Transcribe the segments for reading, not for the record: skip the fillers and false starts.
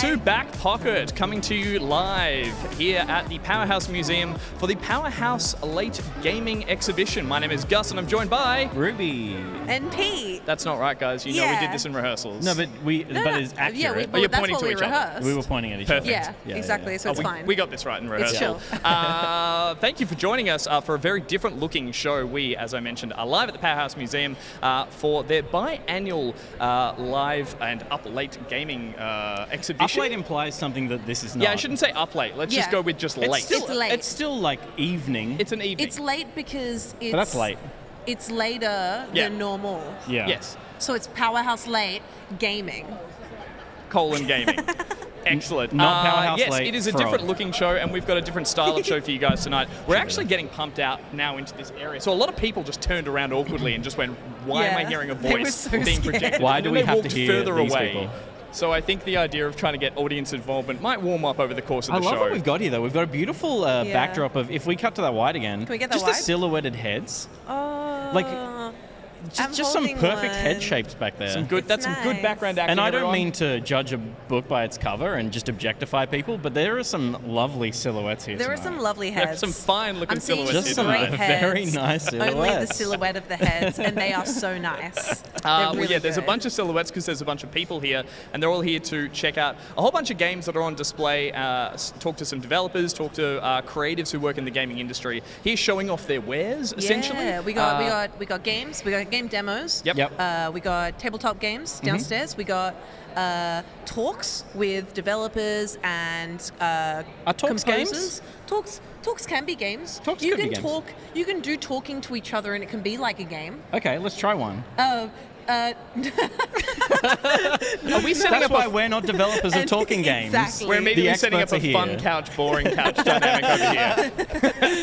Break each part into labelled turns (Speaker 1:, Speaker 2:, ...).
Speaker 1: to Back Pocket, coming to you live here at the Powerhouse Museum for the Powerhouse Late Gaming Exhibition. My name is Gus and I'm joined by...
Speaker 2: Ruby.
Speaker 3: And Pete.
Speaker 1: That's not right, guys. You know we did this in rehearsals.
Speaker 2: No, but it's accurate.
Speaker 3: Yeah,
Speaker 1: you're
Speaker 3: that's
Speaker 1: pointing
Speaker 3: what
Speaker 1: to
Speaker 3: we
Speaker 1: each other.
Speaker 3: rehearsed.
Speaker 2: We were pointing at each
Speaker 1: Perfect.
Speaker 2: other.
Speaker 3: Yeah, exactly. So it's fine.
Speaker 1: We got this right in rehearsal.
Speaker 3: It's chill.
Speaker 1: Thank you for joining us for a very different looking show. We, as I mentioned, are live at the Powerhouse Museum for their biannual live and up late gaming exhibition.
Speaker 2: Up late implies something that this is not.
Speaker 1: Yeah, I shouldn't say up late. Let's just go with just late.
Speaker 3: It's late.
Speaker 2: It's still like evening.
Speaker 1: It's an evening.
Speaker 3: It's late because it's...
Speaker 2: But that's late.
Speaker 3: It's later than normal.
Speaker 2: Yeah.
Speaker 1: Yes.
Speaker 3: So it's Powerhouse Late Gaming.
Speaker 1: Gaming. Excellent.
Speaker 2: Not Powerhouse
Speaker 1: yes,
Speaker 2: Late
Speaker 1: it is a
Speaker 2: Frog.
Speaker 1: different looking show, and we've got a different style of show for you guys tonight. We're actually getting pumped out now into this area. So a lot of people just turned around awkwardly and just went, why am I hearing a
Speaker 3: They were
Speaker 1: voice
Speaker 3: so
Speaker 1: being
Speaker 3: scared.
Speaker 1: projected?
Speaker 2: Why
Speaker 1: And
Speaker 2: do
Speaker 1: then
Speaker 2: we
Speaker 1: they
Speaker 2: have to
Speaker 1: walked
Speaker 2: hear
Speaker 1: further
Speaker 2: these
Speaker 1: away.
Speaker 2: people?
Speaker 1: So I think the idea of trying to get audience involvement might warm up over the course of the
Speaker 2: I
Speaker 1: show.
Speaker 2: love what we've got here, though. We've got a beautiful backdrop of, if we cut to that wide again,
Speaker 3: Can we get that
Speaker 2: just
Speaker 3: wide?
Speaker 2: the silhouetted heads.
Speaker 3: Oh.
Speaker 2: Like,
Speaker 3: I'm
Speaker 2: just some
Speaker 3: holding
Speaker 2: perfect
Speaker 3: one.
Speaker 2: head shapes back there.
Speaker 1: Some good background acting.
Speaker 2: And I don't
Speaker 1: everyone.
Speaker 2: mean to judge a book by its cover and just objectify people, but there are some lovely silhouettes here
Speaker 3: There are
Speaker 2: tonight.
Speaker 3: some lovely
Speaker 1: There are
Speaker 3: heads.
Speaker 1: some fine looking
Speaker 3: I'm seeing
Speaker 1: silhouettes
Speaker 2: Just
Speaker 1: here
Speaker 2: some
Speaker 1: tonight.
Speaker 3: great heads.
Speaker 2: very nice silhouettes.
Speaker 3: Only the silhouette of the heads, and they are so nice.
Speaker 1: Well,
Speaker 3: They're really
Speaker 1: there's a
Speaker 3: good.
Speaker 1: bunch of silhouettes because there's a bunch of people here, and they're all here to check out a whole bunch of games that are on display, talk to some developers, talk to creatives who work in the gaming industry. Here showing off their wares, essentially.
Speaker 3: Yeah, we got games, we got game demos.
Speaker 1: Yep.
Speaker 3: We got tabletop games downstairs. We got talks with developers and
Speaker 2: Are talks
Speaker 3: composers. Talks can be games.
Speaker 2: Talks
Speaker 3: you
Speaker 2: could be
Speaker 3: can
Speaker 2: games.
Speaker 3: talk. You can do talking to each other, and it can be like a game.
Speaker 2: Okay, let's try one.
Speaker 1: Are we setting
Speaker 2: That's
Speaker 1: up
Speaker 2: why
Speaker 1: a
Speaker 2: we're not developers of talking games.
Speaker 3: Exactly.
Speaker 1: We're immediately
Speaker 2: The
Speaker 1: setting up a
Speaker 2: experts are
Speaker 1: fun
Speaker 2: here.
Speaker 1: couch, boring couch dynamic over here.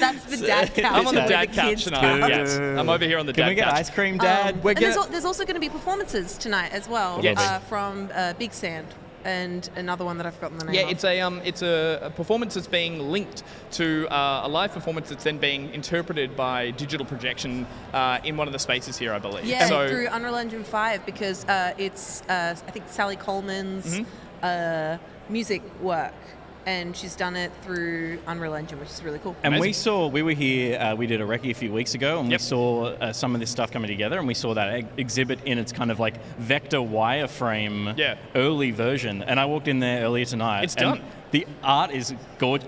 Speaker 3: That's the dad couch.
Speaker 1: I'm on the
Speaker 3: where
Speaker 1: dad couch
Speaker 3: kids
Speaker 1: tonight.
Speaker 3: couch.
Speaker 1: Yes, I'm over here on the
Speaker 2: Can
Speaker 1: dad
Speaker 2: we get
Speaker 1: couch.
Speaker 2: ice cream, Dad?
Speaker 1: We're
Speaker 3: And
Speaker 1: gonna-
Speaker 3: there's also going to be performances tonight as well.
Speaker 1: Yes.
Speaker 3: From Big Sand and another one that I've forgotten the name
Speaker 1: Yeah,
Speaker 3: of.
Speaker 1: it's a performance that's being linked to a live performance that's then being interpreted by digital projection in one of the spaces here, I believe.
Speaker 3: Yeah,
Speaker 1: So,
Speaker 3: through Unreal Engine 5 because it's I think Sally Coleman's music work, and she's done it through Unreal Engine, which is really cool.
Speaker 2: And
Speaker 1: Amazing.
Speaker 2: we were here, we did a recce a few weeks ago, and
Speaker 1: Yep.
Speaker 2: we saw some of this stuff coming together, and we saw that exhibit in its kind of like vector wireframe early version. And I walked in there earlier tonight.
Speaker 1: It's
Speaker 2: and
Speaker 1: done.
Speaker 2: The art is gorgeous.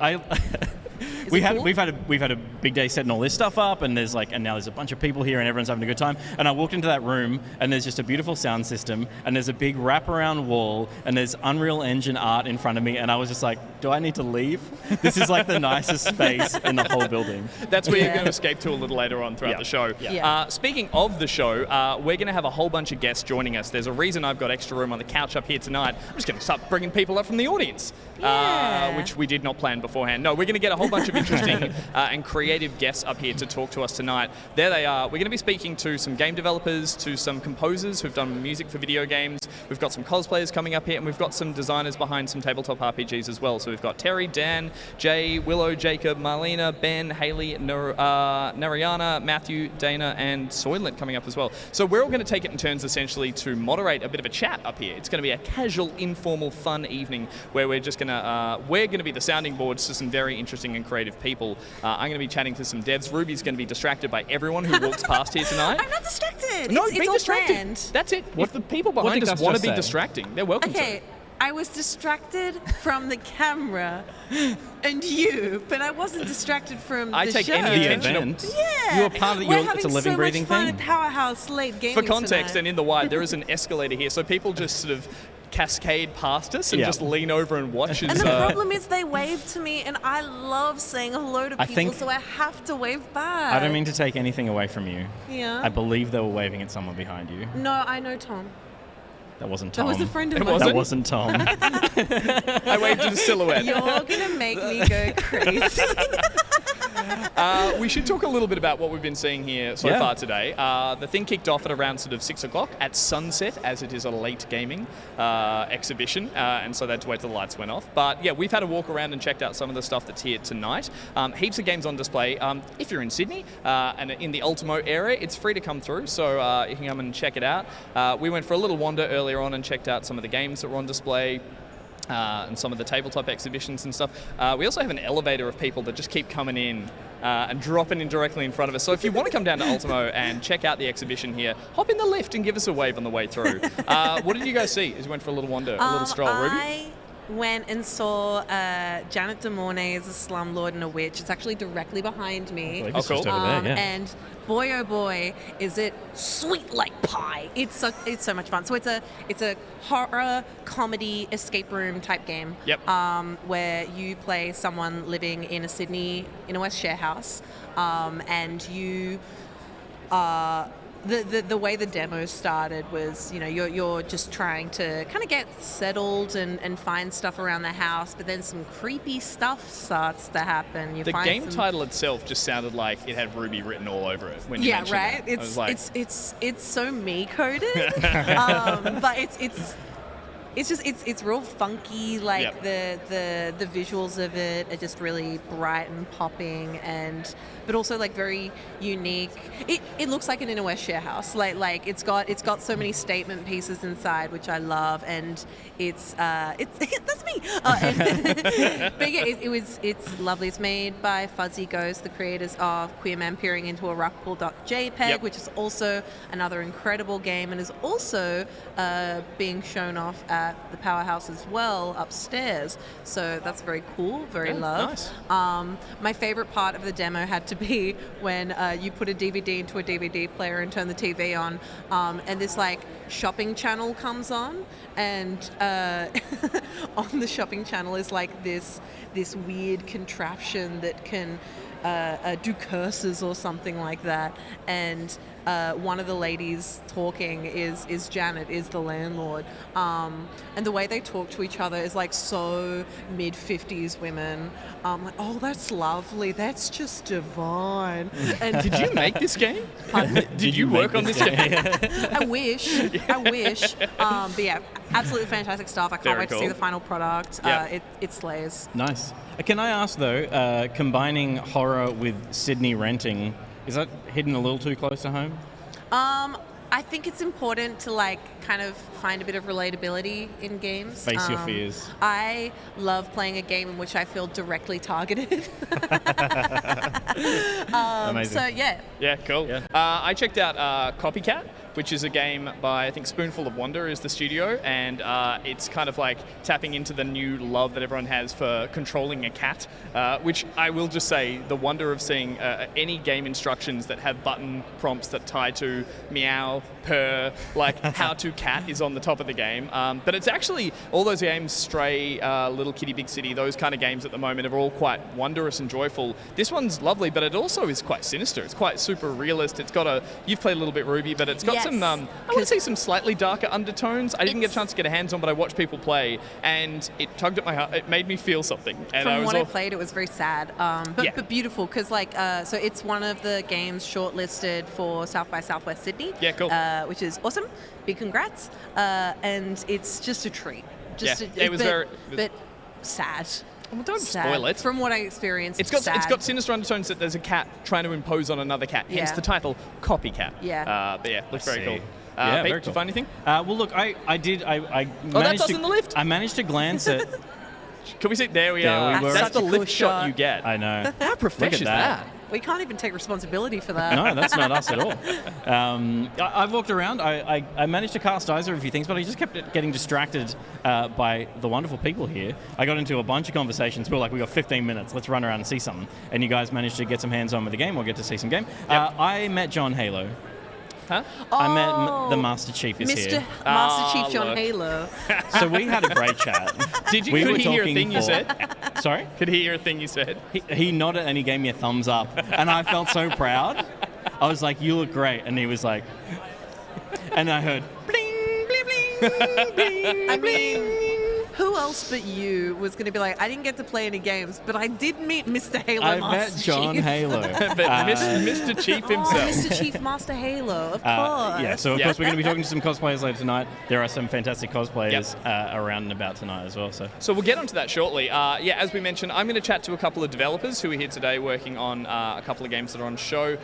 Speaker 2: We've had a big day setting all this stuff up, and now there's a bunch of people here, and everyone's having a good time. And I walked into that room, and there's just a beautiful sound system, and there's a big wraparound wall, and there's Unreal Engine art in front of me, and I was just like, do I need to leave? This is like the nicest space in the whole building.
Speaker 1: that's where you're going to escape to a little later on throughout
Speaker 2: Yeah.
Speaker 1: the show.
Speaker 3: Yeah.
Speaker 1: Speaking of the show, we're going to have a whole bunch of guests joining us. There's a reason I've got extra room on the couch up here tonight. I'm just going to start bringing people up from the audience,
Speaker 3: Yeah.
Speaker 1: which we did not plan beforehand. No, we're going to get a whole bunch of interesting and creative guests up here to talk to us tonight. There they are. We're going to be speaking to some game developers, to some composers who've done music for video games. We've got some cosplayers coming up here, and we've got some designers behind some tabletop RPGs as well. So we've got Terry, Dan, Jay, Willow, Jacob, Marlena, Ben, Hayley, Narayana, Matthew, Danna, and Soylent coming up as well. So we're all going to take it in turns essentially to moderate a bit of a chat up here. It's going to be a casual, informal, fun evening where we're just going to be the sounding boards to some very interesting and creative people. I'm going to be chatting to some devs. Ruby's going to be distracted by everyone who walks past here tonight.
Speaker 3: I'm not distracted.
Speaker 1: No,
Speaker 3: it's
Speaker 1: be
Speaker 3: all
Speaker 1: distracted.
Speaker 3: planned.
Speaker 1: That's it. If the people
Speaker 2: what
Speaker 1: behind
Speaker 2: did
Speaker 1: us
Speaker 2: Gus
Speaker 1: want to
Speaker 2: just
Speaker 1: be
Speaker 2: say?
Speaker 1: distracting, they're welcome
Speaker 3: Okay, I was distracted from the camera and you, but I wasn't distracted from
Speaker 1: I
Speaker 3: the
Speaker 1: take
Speaker 3: show.
Speaker 1: any
Speaker 2: The
Speaker 1: attention.
Speaker 2: event.
Speaker 3: Yeah,
Speaker 2: You are part of the,
Speaker 3: We're
Speaker 2: it's a
Speaker 3: having
Speaker 2: living,
Speaker 3: so
Speaker 2: breathing
Speaker 3: much fun
Speaker 2: thing.
Speaker 3: at Powerhouse Late
Speaker 1: to.
Speaker 3: Gaming
Speaker 1: For context
Speaker 3: tonight.
Speaker 1: and in the wide, there is an escalator here, so people just sort of cascade past us and
Speaker 2: Yeah.
Speaker 1: just lean over and watch
Speaker 3: And
Speaker 1: as
Speaker 3: the problem is they wave to me, and I love saying hello to
Speaker 2: I
Speaker 3: people,
Speaker 2: think-
Speaker 3: so I have to wave back.
Speaker 2: I don't mean to take anything away from you.
Speaker 3: Yeah.
Speaker 2: I believe they were waving at someone behind you.
Speaker 3: No, I know Tom.
Speaker 2: That wasn't
Speaker 3: That
Speaker 2: Tom.
Speaker 3: was a friend of
Speaker 1: It
Speaker 3: mine.
Speaker 1: wasn't?
Speaker 2: That wasn't Tom.
Speaker 1: I waved at a silhouette.
Speaker 3: You're gonna make me go crazy.
Speaker 1: We should talk a little bit about what we've been seeing here so
Speaker 2: Yeah.
Speaker 1: far today. The thing kicked off at around sort of 6 o'clock at sunset, as it is a late gaming exhibition, and so they had to wait till the lights went off. But yeah, we've had a walk around and checked out some of the stuff that's here tonight. Heaps of games on display. If you're in Sydney and in the Ultimo area, it's free to come through, so you can come and check it out. We went for a little wander earlier on and checked out some of the games that were on display. and some of the tabletop exhibitions and stuff. We also have an elevator of people that just keep coming in and dropping in directly in front of us. So if you want to come down to Ultimo and check out the exhibition here, hop in the lift and give us a wave on the way through. What did you guys see as you went for a little wander, a little stroll? Ruby?
Speaker 3: I went and saw Janet de Mornay's A Slumlord and a Witch. It's actually directly behind me.
Speaker 2: Oh, cool. Just over there, yeah.
Speaker 3: And boy, oh boy, is it sweet like pie. It's so much fun. So it's a horror comedy escape room type game.
Speaker 1: Yep.
Speaker 3: Where you play someone living in a Sydney inner west share house, and you. The way the demo started was, you're just trying to kind of get settled and find stuff around the house, but then some creepy stuff starts to happen.
Speaker 1: The game title itself just sounded like it had Ruby written all over it. When you mentioned
Speaker 3: right.
Speaker 1: That.
Speaker 3: It's so me coded, but it's real funky. Like the visuals of it are just really bright and popping, but also like very unique. It looks like an inner west share house. Like it's got so many statement pieces inside, which I love, and it's that's me. But yeah, it's lovely. It's made by Fuzzy Ghost, the creators of Queer Man Peering into a Rockpool.jpg, which is also another incredible game, and is also being shown off at the Powerhouse as well upstairs. So that's very cool, very loved.
Speaker 1: Nice.
Speaker 3: My favorite part of the demo had to be when you put a DVD into a DVD player and turn the TV on, and this like shopping channel comes on, and on the shopping channel is like this weird contraption that can do curses or something like that, and one of the ladies talking is Janet, is the landlord, and the way they talk to each other is like so mid-50s women. Like, oh, that's lovely, that's just divine. And
Speaker 1: did you make this game? Did you work on this game?
Speaker 3: I wish. But yeah, absolutely fantastic stuff. I can't wait to see the final product. It slays.
Speaker 2: Nice. Can I ask though, combining horror with Sydney renting, is that hitting a little too close to home?
Speaker 3: I think it's important to like kind of find a bit of relatability in games.
Speaker 2: Face your fears.
Speaker 3: I love playing a game in which I feel directly targeted.
Speaker 2: Amazing.
Speaker 3: So yeah.
Speaker 1: Yeah, cool.
Speaker 2: Yeah.
Speaker 1: I checked out Copycat, which is a game by, I think, Spoonful of Wonder is the studio, and it's kind of like tapping into the new love that everyone has for controlling a cat, which I will just say, the wonder of seeing any game instructions that have button prompts that tie to meow, purr, like how to cat is on the top of the game. But it's actually, all those games, Stray, Little Kitty Big City, those kind of games at the moment are all quite wondrous and joyful. This one's lovely, but it also is quite sinister. It's quite super realist. It's got you've played a little bit, Ruby, but it's got some, I want to say some slightly darker undertones. I didn't get a chance to get a hands on, but I watched people play, and it tugged at my heart. It made me feel something. And
Speaker 3: I played, it was very sad, but beautiful, because so it's one of the games shortlisted for South by Southwest Sydney.
Speaker 1: Yeah, cool.
Speaker 3: Which is awesome. Big congrats. And it's just a treat. But sad.
Speaker 1: Well, don't spoil it.
Speaker 3: From what I experienced,
Speaker 1: it's got sinister undertones that there's a cat trying to impose on another cat. Hence the title, Copycat.
Speaker 3: Yeah.
Speaker 1: But yeah, looks very cool.
Speaker 2: Yeah,
Speaker 1: Pete,
Speaker 2: very
Speaker 1: did you find anything?
Speaker 2: Well, look, I did. I
Speaker 1: that's us in the lift.
Speaker 2: I managed to glance at.
Speaker 1: Can we see? There we are.
Speaker 2: We were.
Speaker 1: That's the lift shot you get.
Speaker 2: I know.
Speaker 1: How professional is that?
Speaker 3: We can't even take responsibility for that.
Speaker 2: No, that's not us at all. I've walked around. I managed to cast eyes over a few things, but I just kept getting distracted by the wonderful people here. I got into a bunch of conversations. We were like, we got 15 minutes. Let's run around and see something. And you guys managed to get some hands-on with the game or get to see some game.
Speaker 1: Yep.
Speaker 2: I met John Halo.
Speaker 1: Huh?
Speaker 2: I met the Master Chief is here.
Speaker 3: Master Chief John Halo.
Speaker 2: So we had a great chat.
Speaker 1: Could he hear a thing you said?
Speaker 2: Sorry?
Speaker 1: Could he hear a thing you said?
Speaker 2: He nodded and he gave me a thumbs up. And I felt so proud. I was like, you look great. And he was like... And I heard... Bling, bling, bling, bling,
Speaker 3: I mean... Who else but you was going to be like, I didn't get to play any games, but I did meet Mr. Halo
Speaker 2: I
Speaker 3: Master
Speaker 2: met John
Speaker 3: Chief.
Speaker 2: Halo.
Speaker 1: But Mr. Chief himself.
Speaker 3: Mr. Chief Master Halo, of course.
Speaker 2: Yeah, so of course we're going to be talking to some cosplayers later tonight. There are some fantastic cosplayers around and about tonight as well. So
Speaker 1: we'll get onto that shortly. As we mentioned, I'm going to chat to a couple of developers who are here today working on a couple of games that are on show.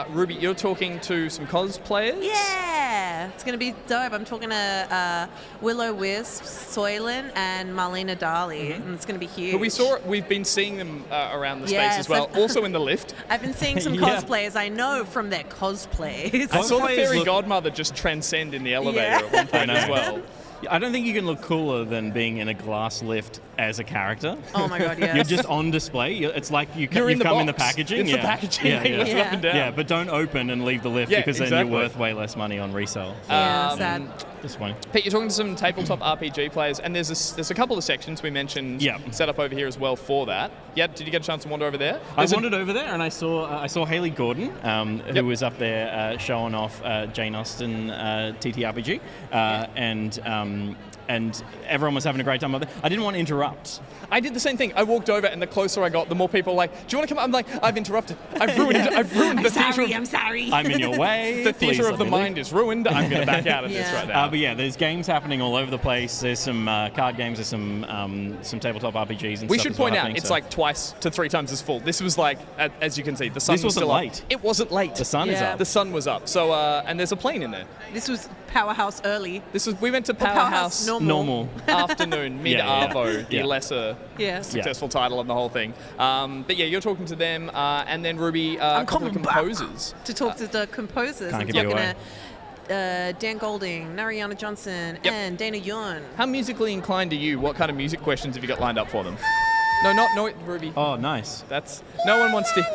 Speaker 1: Ruby, you're talking to some cosplayers?
Speaker 3: Yeah, it's going to be dope. I'm talking to Will-O-Wisp, Soylent, Dunstan and Marlena Dali, and it's going to be huge.
Speaker 1: But we've been seeing them around the space
Speaker 3: Yes,
Speaker 1: as well, also in the lift.
Speaker 3: I've been seeing some
Speaker 2: Yeah.
Speaker 3: cosplayers I know from their cosplays.
Speaker 1: I saw the
Speaker 2: Cosplayers
Speaker 1: fairy
Speaker 2: look-
Speaker 1: godmother just transcend in the elevator
Speaker 3: Yeah.
Speaker 1: at one point as well.
Speaker 2: I don't think you can look cooler than being in a glass lift as a character.
Speaker 3: Oh my god, yes.
Speaker 2: You're just on display. It's like
Speaker 1: You're
Speaker 2: you've
Speaker 1: in the
Speaker 2: come in the
Speaker 1: box.
Speaker 2: packaging.
Speaker 1: It's
Speaker 2: yeah.
Speaker 1: the packaging
Speaker 2: Yeah,
Speaker 1: being
Speaker 2: yeah.
Speaker 1: lifted up and down.
Speaker 2: Yeah, but don't open and leave the lift
Speaker 1: Yeah,
Speaker 2: because then
Speaker 1: exactly.
Speaker 2: you're worth way less money on resale.
Speaker 3: Yeah, sad.
Speaker 2: Disappointing.
Speaker 1: Pete, you're talking to some tabletop RPG players, and there's a couple of sections we mentioned set up over here as well for that. Yeah, did you get a chance to wander over there?
Speaker 2: I wandered over there and I saw Hayley Gordon, who was up there showing off Jane Austen TTRPG, and everyone was having a great time up there. I didn't want to interrupt.
Speaker 1: I did the same thing. I walked over, and the closer I got, the more people were like, "Do you want to come?" I'm like, "I've interrupted. I've ruined. I've ruined the theater.
Speaker 3: I'm sorry.
Speaker 2: I'm in your way.
Speaker 1: The
Speaker 2: Please
Speaker 1: theater
Speaker 2: let
Speaker 1: of the
Speaker 2: me leave.
Speaker 1: mind is ruined. I'm going to back out of this
Speaker 3: Yeah.
Speaker 1: right now."
Speaker 2: But yeah, there's games happening all over the place. There's some card games. There's some tabletop RPGs and
Speaker 1: We
Speaker 2: stuff
Speaker 1: should
Speaker 2: as well
Speaker 1: point out,
Speaker 2: happening,
Speaker 1: it's
Speaker 2: so-
Speaker 1: like twice to 3 times as full. This was like, as you can see, the sun
Speaker 2: This
Speaker 1: was
Speaker 2: wasn't
Speaker 1: still
Speaker 2: late.
Speaker 1: up. It wasn't late.
Speaker 2: The sun is
Speaker 3: Yeah.
Speaker 2: up.
Speaker 1: The sun was up. So, and there's a plane in there.
Speaker 3: This was Powerhouse early.
Speaker 1: We went to Powerhouse
Speaker 2: Normal.
Speaker 1: afternoon, mid Arvo, the
Speaker 2: Yeah.
Speaker 1: lesser
Speaker 3: Yeah.
Speaker 1: successful title of the whole thing. But yeah, you're talking to them, and then Ruby, a
Speaker 3: I'm
Speaker 1: couple of
Speaker 3: coming back
Speaker 1: composers.
Speaker 3: to talk to the composers.
Speaker 2: Can't
Speaker 3: I'm
Speaker 2: give you
Speaker 3: talking
Speaker 2: away.
Speaker 3: to Dan Golding, Narayana Johnson,
Speaker 1: Yep.
Speaker 3: and Dana Yun.
Speaker 1: How musically inclined are you? What kind of music questions have you got lined up for them? No, Ruby.
Speaker 2: Oh, nice.
Speaker 1: That's no one wants to.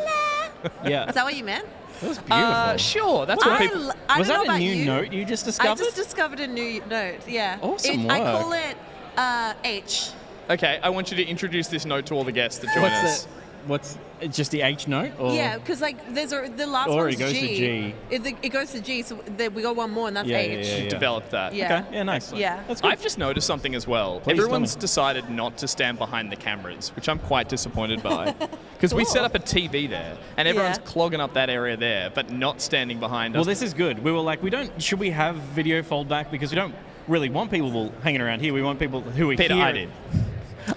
Speaker 2: Yeah.
Speaker 3: Is that what you meant?
Speaker 2: That was beautiful.
Speaker 1: Sure, that's what people.
Speaker 3: I
Speaker 2: Was
Speaker 3: don't know
Speaker 2: that a
Speaker 3: about
Speaker 2: new
Speaker 3: you.
Speaker 2: note you just
Speaker 3: I
Speaker 2: discovered?
Speaker 3: just discovered a new note. Yeah.
Speaker 2: Awesome
Speaker 3: I
Speaker 2: work.
Speaker 3: call it H.
Speaker 1: Okay, I want you to introduce this note to all the guests that join us.
Speaker 2: What's it's just the H note? Or?
Speaker 3: Yeah, because like the last
Speaker 2: Or
Speaker 3: one's
Speaker 2: it goes to G.
Speaker 3: It goes to G, so we got one more, and that's
Speaker 2: Yeah,
Speaker 3: H.
Speaker 2: yeah, yeah.
Speaker 1: Developed that.
Speaker 3: Yeah.
Speaker 2: Okay. Yeah, nice.
Speaker 3: Yeah.
Speaker 2: That's good.
Speaker 1: I've just noticed something as well.
Speaker 2: Please
Speaker 1: Everyone's
Speaker 2: tell me.
Speaker 1: decided not to stand behind the cameras, which I'm quite disappointed by. Because we set up a TV there, and everyone's
Speaker 3: Yeah.
Speaker 1: clogging up that area there, but not standing behind
Speaker 2: Well,
Speaker 1: us.
Speaker 2: this is good. We were like, should we have video fold back? Because we don't really want people hanging around here. We want people who are
Speaker 1: Peter,
Speaker 2: here.
Speaker 1: I did.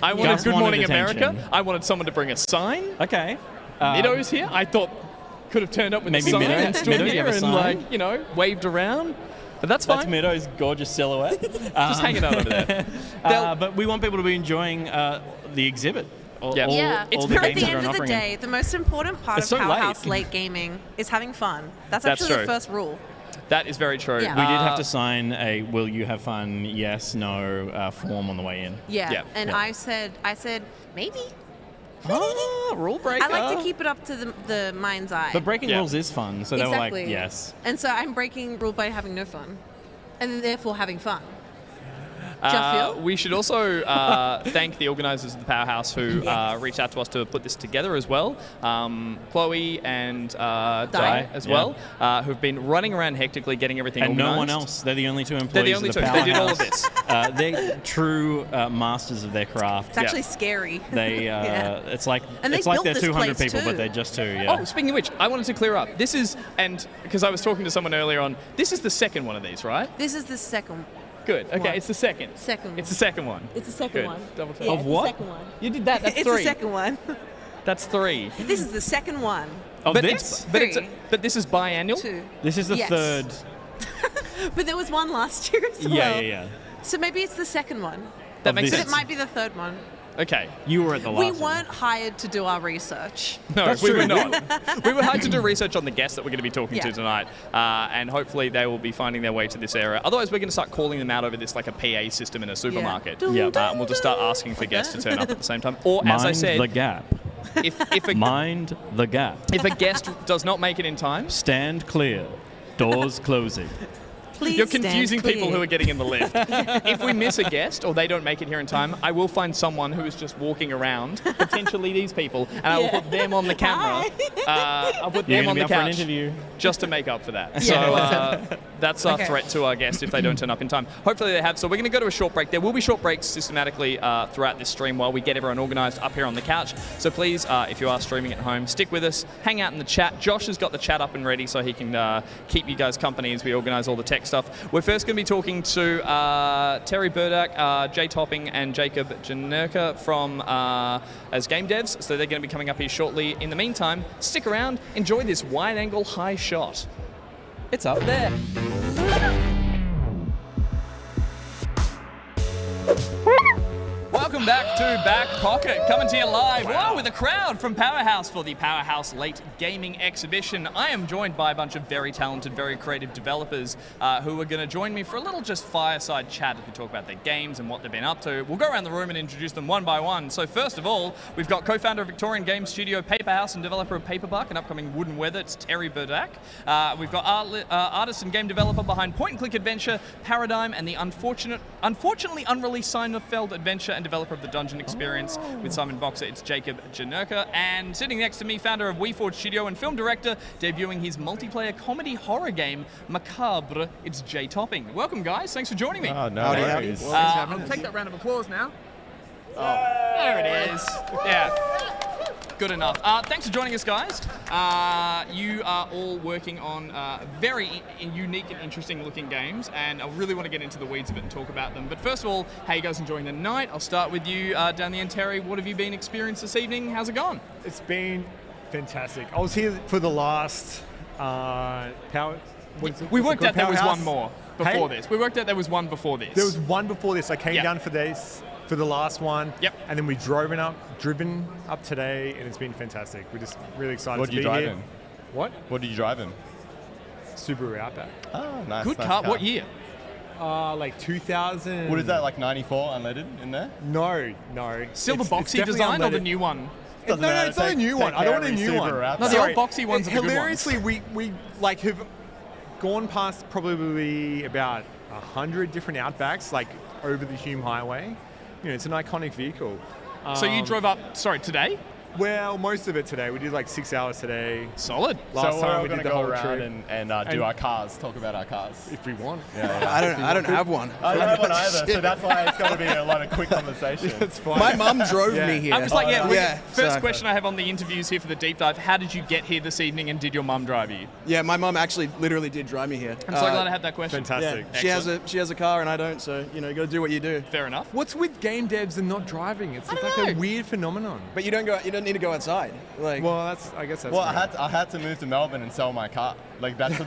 Speaker 1: I wanted
Speaker 2: Just
Speaker 1: Good
Speaker 2: wanted
Speaker 1: Morning
Speaker 2: attention.
Speaker 1: America. I wanted someone to bring a sign.
Speaker 2: Okay.
Speaker 1: Middo's here. I thought could have turned up with
Speaker 2: Maybe
Speaker 1: a sign
Speaker 2: Middo-
Speaker 1: and stood
Speaker 2: Middo, do you
Speaker 1: here
Speaker 2: have a
Speaker 1: and
Speaker 2: sign?
Speaker 1: waved around. But that's fine.
Speaker 2: That's Middo's gorgeous silhouette.
Speaker 1: Just hanging out over there.
Speaker 2: But we want people to be enjoying the exhibit. All,
Speaker 1: Yeah.
Speaker 2: all-
Speaker 3: Yeah,
Speaker 2: all
Speaker 3: but
Speaker 2: the
Speaker 3: at
Speaker 2: games
Speaker 3: the
Speaker 2: that are
Speaker 3: end of the
Speaker 2: offering.
Speaker 3: day, the most important part
Speaker 2: It's
Speaker 3: of
Speaker 2: so
Speaker 3: Powerhouse
Speaker 2: late.
Speaker 3: late gaming is having fun. That's
Speaker 1: That's
Speaker 3: actually
Speaker 1: true.
Speaker 3: the first rule.
Speaker 1: That is very true.
Speaker 3: Yeah.
Speaker 2: We did have to sign a "Will you have fun? Yes, no" form on the way in.
Speaker 3: Yeah.
Speaker 1: Yeah.
Speaker 3: And
Speaker 2: Yeah.
Speaker 3: I said maybe.
Speaker 1: Oh, rule breaker.
Speaker 3: I like to keep it up to the mind's eye.
Speaker 2: But breaking
Speaker 1: Yeah.
Speaker 2: rules is fun, so they were
Speaker 3: Exactly.
Speaker 2: like, "Yes."
Speaker 3: And so I'm breaking rule by having no fun, and therefore having fun. Do you feel?
Speaker 1: We should also thank the organisers of the Powerhouse who
Speaker 3: Yes.
Speaker 1: reached out to us to put this together as well. Chloe and Di
Speaker 3: Di.
Speaker 1: as
Speaker 2: Yeah.
Speaker 1: well, who've been running around hectically getting everything
Speaker 2: And
Speaker 1: organised.
Speaker 2: no one else. They're the only two employees.
Speaker 1: They're the only
Speaker 2: of
Speaker 1: two.
Speaker 2: the
Speaker 1: They did all of
Speaker 2: Powerhouse.
Speaker 1: this.
Speaker 2: They're true masters of their craft.
Speaker 3: It's actually scary.
Speaker 2: They,
Speaker 3: Yeah.
Speaker 2: it's like
Speaker 3: And they
Speaker 2: it's like
Speaker 3: built
Speaker 2: they're
Speaker 3: this
Speaker 2: 200
Speaker 3: place
Speaker 2: people,
Speaker 3: too.
Speaker 2: but they're just two. Yeah.
Speaker 1: Oh, speaking of which, I wanted to clear up. This is, and because I was talking to someone earlier on, this is the second one of these, right?
Speaker 3: This is the second.
Speaker 1: Good. Okay,
Speaker 3: One.
Speaker 1: it's the second.
Speaker 3: Second one.
Speaker 1: It's the second one.
Speaker 3: It's the second
Speaker 1: Good.
Speaker 3: one.
Speaker 1: Double check.
Speaker 3: Yeah,
Speaker 2: Of
Speaker 3: it's
Speaker 2: what?
Speaker 3: The second one.
Speaker 1: You did that. That's
Speaker 3: It's
Speaker 1: three.
Speaker 3: the second one.
Speaker 1: That's three.
Speaker 3: This is the second one.
Speaker 2: Of
Speaker 1: but
Speaker 2: this?
Speaker 1: but this is biannual.
Speaker 3: 2.
Speaker 2: This is the
Speaker 3: Yes.
Speaker 2: third.
Speaker 3: But there was one last year as well.
Speaker 2: Yeah.
Speaker 3: So maybe it's the second one.
Speaker 1: That
Speaker 2: Of
Speaker 1: makes
Speaker 2: this.
Speaker 3: But
Speaker 1: sense.
Speaker 3: it might be the third one.
Speaker 1: Okay.
Speaker 2: You were at the last.
Speaker 3: We
Speaker 2: one.
Speaker 3: weren't hired to do our research.
Speaker 1: No,
Speaker 2: That's
Speaker 1: we
Speaker 2: true.
Speaker 1: were not. We were hired to do research on the guests that we're going to be talking to
Speaker 3: Yeah.
Speaker 1: tonight, and hopefully they will be finding their way to this area. Otherwise, we're going to start calling them out over this like a PA system in a supermarket.
Speaker 3: Yeah.
Speaker 1: And we'll just start asking for guests to turn up at the same time. Or, as I
Speaker 2: Mind
Speaker 1: said,
Speaker 2: the gap.
Speaker 1: if a,
Speaker 2: Mind the gap.
Speaker 1: if a guest does not make it in time,
Speaker 2: Stand clear. Doors closing.
Speaker 3: Please
Speaker 1: you're
Speaker 3: stand
Speaker 1: confusing people
Speaker 3: clear.
Speaker 1: who are getting in the lift. If we miss a guest or they don't make it here in time, I will find someone who is just walking around, potentially these people, and I will
Speaker 3: Yeah.
Speaker 1: put them on the camera. I'll put
Speaker 2: You're
Speaker 1: them on
Speaker 2: gonna
Speaker 1: the
Speaker 2: be up for an
Speaker 1: couch
Speaker 2: interview.
Speaker 1: just to make up for that.
Speaker 3: Yeah,
Speaker 1: So
Speaker 3: awesome.
Speaker 1: that's our
Speaker 3: Okay.
Speaker 1: threat to our guests if they don't turn up in time. Hopefully they have. So we're going to go to a short break. There will be short breaks systematically throughout this stream while we get everyone organised up here on the couch. So please, if you are streaming at home, stick with us. Hang out in the chat. Josh has got the chat up and ready so he can keep you guys company as we organise all the tech stuff. We're first going to be talking to Terry Burdak, Jay Topping, and Jacob Janerka from as game devs. So they're going to be coming up here shortly. In the meantime, stick around. Enjoy this wide-angle high shot. It's up there. back to Back Pocket, coming to you live with a crowd from Powerhouse for the Powerhouse Late Gaming Exhibition. I am joined by a bunch of very talented, very creative developers who are going to join me for a little just fireside chat as we talk about their games and what they've been up to. We'll go around the room and introduce them one by one. So first of all, we've got co-founder of Victorian game studio Paperhouse and developer of Paperbuck and upcoming Wooden Weather, it's Terry Burdak. We've got artist and game developer behind point-and-click adventure Paradigm and the unfortunately unreleased Seinfeld adventure and developer of the Dungeon Experience with Simon Boxer, it's Jacob Janerka. And sitting next to me, founder of WeForge Studio and film director, debuting his multiplayer comedy horror game Macabre, it's Jay Topping. Welcome, guys. Thanks for joining me.
Speaker 4: Oh, no worries.
Speaker 1: I'll take that round of applause now. Oh, there it is. Yeah. Good enough. Thanks for joining us, guys. You are all working on very unique and interesting looking games, and I really want to get into the weeds of it and talk about them. But first of all, how are you guys enjoying the night? I'll start with you down the end, Terry. What have you been experiencing this evening? How's it gone?
Speaker 4: It's been fantastic. I was here for the last
Speaker 1: We worked out there was one more before
Speaker 4: Hey?
Speaker 1: this. We worked out there was one before this.
Speaker 4: There was one before this. I came down for this, for the last one.
Speaker 1: Yep.
Speaker 4: And then we driven up today, and it's been fantastic. We're just really excited
Speaker 5: What
Speaker 4: to
Speaker 5: did
Speaker 4: be
Speaker 5: you drive
Speaker 4: here.
Speaker 5: in?
Speaker 4: What?
Speaker 5: What did you drive in?
Speaker 4: Subaru Outback.
Speaker 5: Oh, nice.
Speaker 1: Good
Speaker 5: nice
Speaker 1: car. What year?
Speaker 4: Like 2000.
Speaker 5: What is that, like 94 unleaded in there?
Speaker 4: No.
Speaker 1: Still the
Speaker 4: It's
Speaker 1: boxy
Speaker 4: definitely
Speaker 1: design or the
Speaker 4: unleaded.
Speaker 1: new one?
Speaker 5: Doesn't
Speaker 4: No,
Speaker 5: matter.
Speaker 4: it's not a new
Speaker 5: Take
Speaker 4: one. I
Speaker 5: care
Speaker 4: don't want a
Speaker 5: of
Speaker 4: new
Speaker 5: your
Speaker 4: one.
Speaker 5: Subaru Outback.
Speaker 1: No, the
Speaker 4: Sorry.
Speaker 1: old boxy ones are the good ones.
Speaker 4: Hilariously, we like have gone past probably about 100 different Outbacks, like over the Hume Highway. You know, it's an iconic vehicle.
Speaker 1: So you drove up, today?
Speaker 4: Well, most of it today. We did like 6 hours today.
Speaker 1: Solid.
Speaker 4: Last
Speaker 5: So we're
Speaker 4: time
Speaker 5: all
Speaker 4: we
Speaker 5: going
Speaker 4: did
Speaker 5: to
Speaker 4: the
Speaker 5: go
Speaker 4: whole
Speaker 5: around
Speaker 4: trip.
Speaker 5: and do our cars, talk about our cars.
Speaker 4: If we want.
Speaker 6: I don't have one.
Speaker 5: I don't have one either, so that's why it's got to be a lot of quick conversation.
Speaker 4: It's fine.
Speaker 6: My mum drove
Speaker 4: Yeah.
Speaker 6: me here.
Speaker 1: I was like, first
Speaker 6: so-
Speaker 1: question I have on the interviews here for the deep dive, how did you get here this evening and did your mum drive you?
Speaker 6: Yeah, my mum actually literally did drive me here.
Speaker 1: I'm so glad I had that question.
Speaker 4: Fantastic.
Speaker 6: Yeah, she has a car and I don't, so you got to do what you do.
Speaker 1: Fair enough.
Speaker 4: What's with game devs and not driving? It's
Speaker 1: don't
Speaker 4: like
Speaker 1: know.
Speaker 4: a weird phenomenon.
Speaker 6: But you don't need to go outside. Like,
Speaker 4: Well, I guess that's
Speaker 5: Well,
Speaker 4: right.
Speaker 5: I had to move to Melbourne and sell my car. Like that was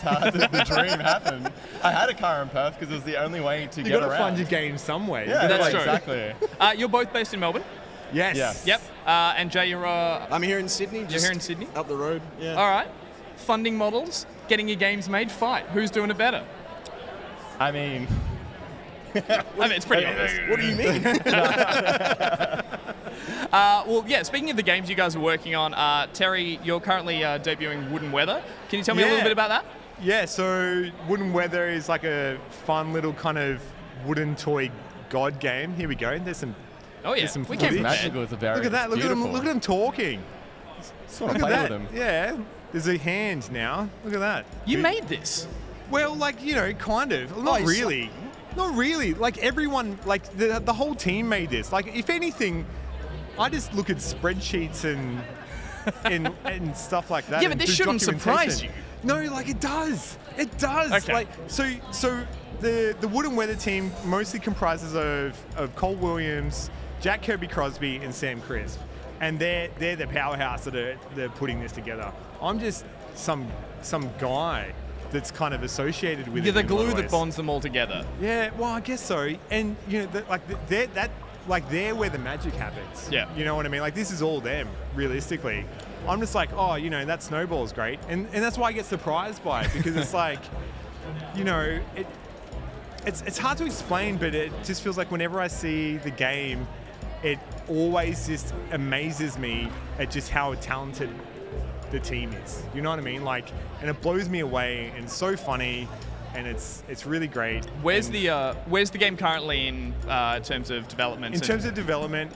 Speaker 5: how the dream happened. I had a car in Perth because it was the only way to
Speaker 4: You
Speaker 5: get
Speaker 4: got to
Speaker 5: around.
Speaker 4: fund your game some way.
Speaker 5: Yeah,
Speaker 1: That's true.
Speaker 5: exactly.
Speaker 1: You're both based in Melbourne?
Speaker 4: Yes.
Speaker 5: Yes.
Speaker 1: Yep. And Jay, you're
Speaker 6: I'm here in Sydney.
Speaker 1: you're here in Sydney?
Speaker 6: Up the road. Yeah.
Speaker 1: All right. Funding models, getting your games made, fight. Who's doing it better?
Speaker 5: I mean,
Speaker 1: It's pretty obvious.
Speaker 6: What do you mean?
Speaker 1: Well, yeah, speaking of the games you guys are working on, Terry, you're currently debuting Wooden Weather. Can you tell me a little bit about that?
Speaker 4: Yeah, so Wooden Weather is like a fun little kind of wooden toy god game. Here we go. There's some.
Speaker 1: Oh, yeah.
Speaker 4: There's some
Speaker 1: We came
Speaker 4: footage.
Speaker 1: from
Speaker 5: magical is a very
Speaker 4: Look at that. Look at
Speaker 5: beautiful.
Speaker 4: them talking.
Speaker 5: Just want to
Speaker 4: Look
Speaker 5: play
Speaker 4: at
Speaker 5: with
Speaker 4: that.
Speaker 5: them.
Speaker 4: Yeah. There's a hand now. Look at that.
Speaker 1: You made this.
Speaker 4: Well, like, kind of. Not
Speaker 6: you
Speaker 4: really. Not really. Like everyone, like the whole team made this. Like if anything, I just look at spreadsheets and stuff like that.
Speaker 1: Yeah, but
Speaker 4: and
Speaker 1: this
Speaker 4: do
Speaker 1: shouldn't surprise
Speaker 4: documentation.
Speaker 1: you.
Speaker 4: No, like it does. It does.
Speaker 1: Okay.
Speaker 4: Like so the Wooden Weather team mostly comprises of Cole Williams, Jack Kirby Crosby, and Sam Crisp. And they're the powerhouse that they're putting this together. I'm just some guy that's kind of associated with
Speaker 1: You're
Speaker 4: it.
Speaker 1: the
Speaker 4: in a lot
Speaker 1: glue
Speaker 4: of
Speaker 1: that
Speaker 4: ways.
Speaker 1: bonds them all together.
Speaker 4: Yeah, well, I guess so. And they're where the magic happens.
Speaker 1: Yeah.
Speaker 4: You know what I mean? Like this is all them, realistically. I'm just like, oh, that snowball's great, and that's why I get surprised by it because it's like, it's hard to explain, but it just feels like whenever I see the game, it always just amazes me at just how talented the team is. You know what I mean? Like, and it blows me away, and it's so funny, and it's really great.
Speaker 1: Where's
Speaker 4: And
Speaker 1: the game currently in terms of development?
Speaker 4: in terms of development,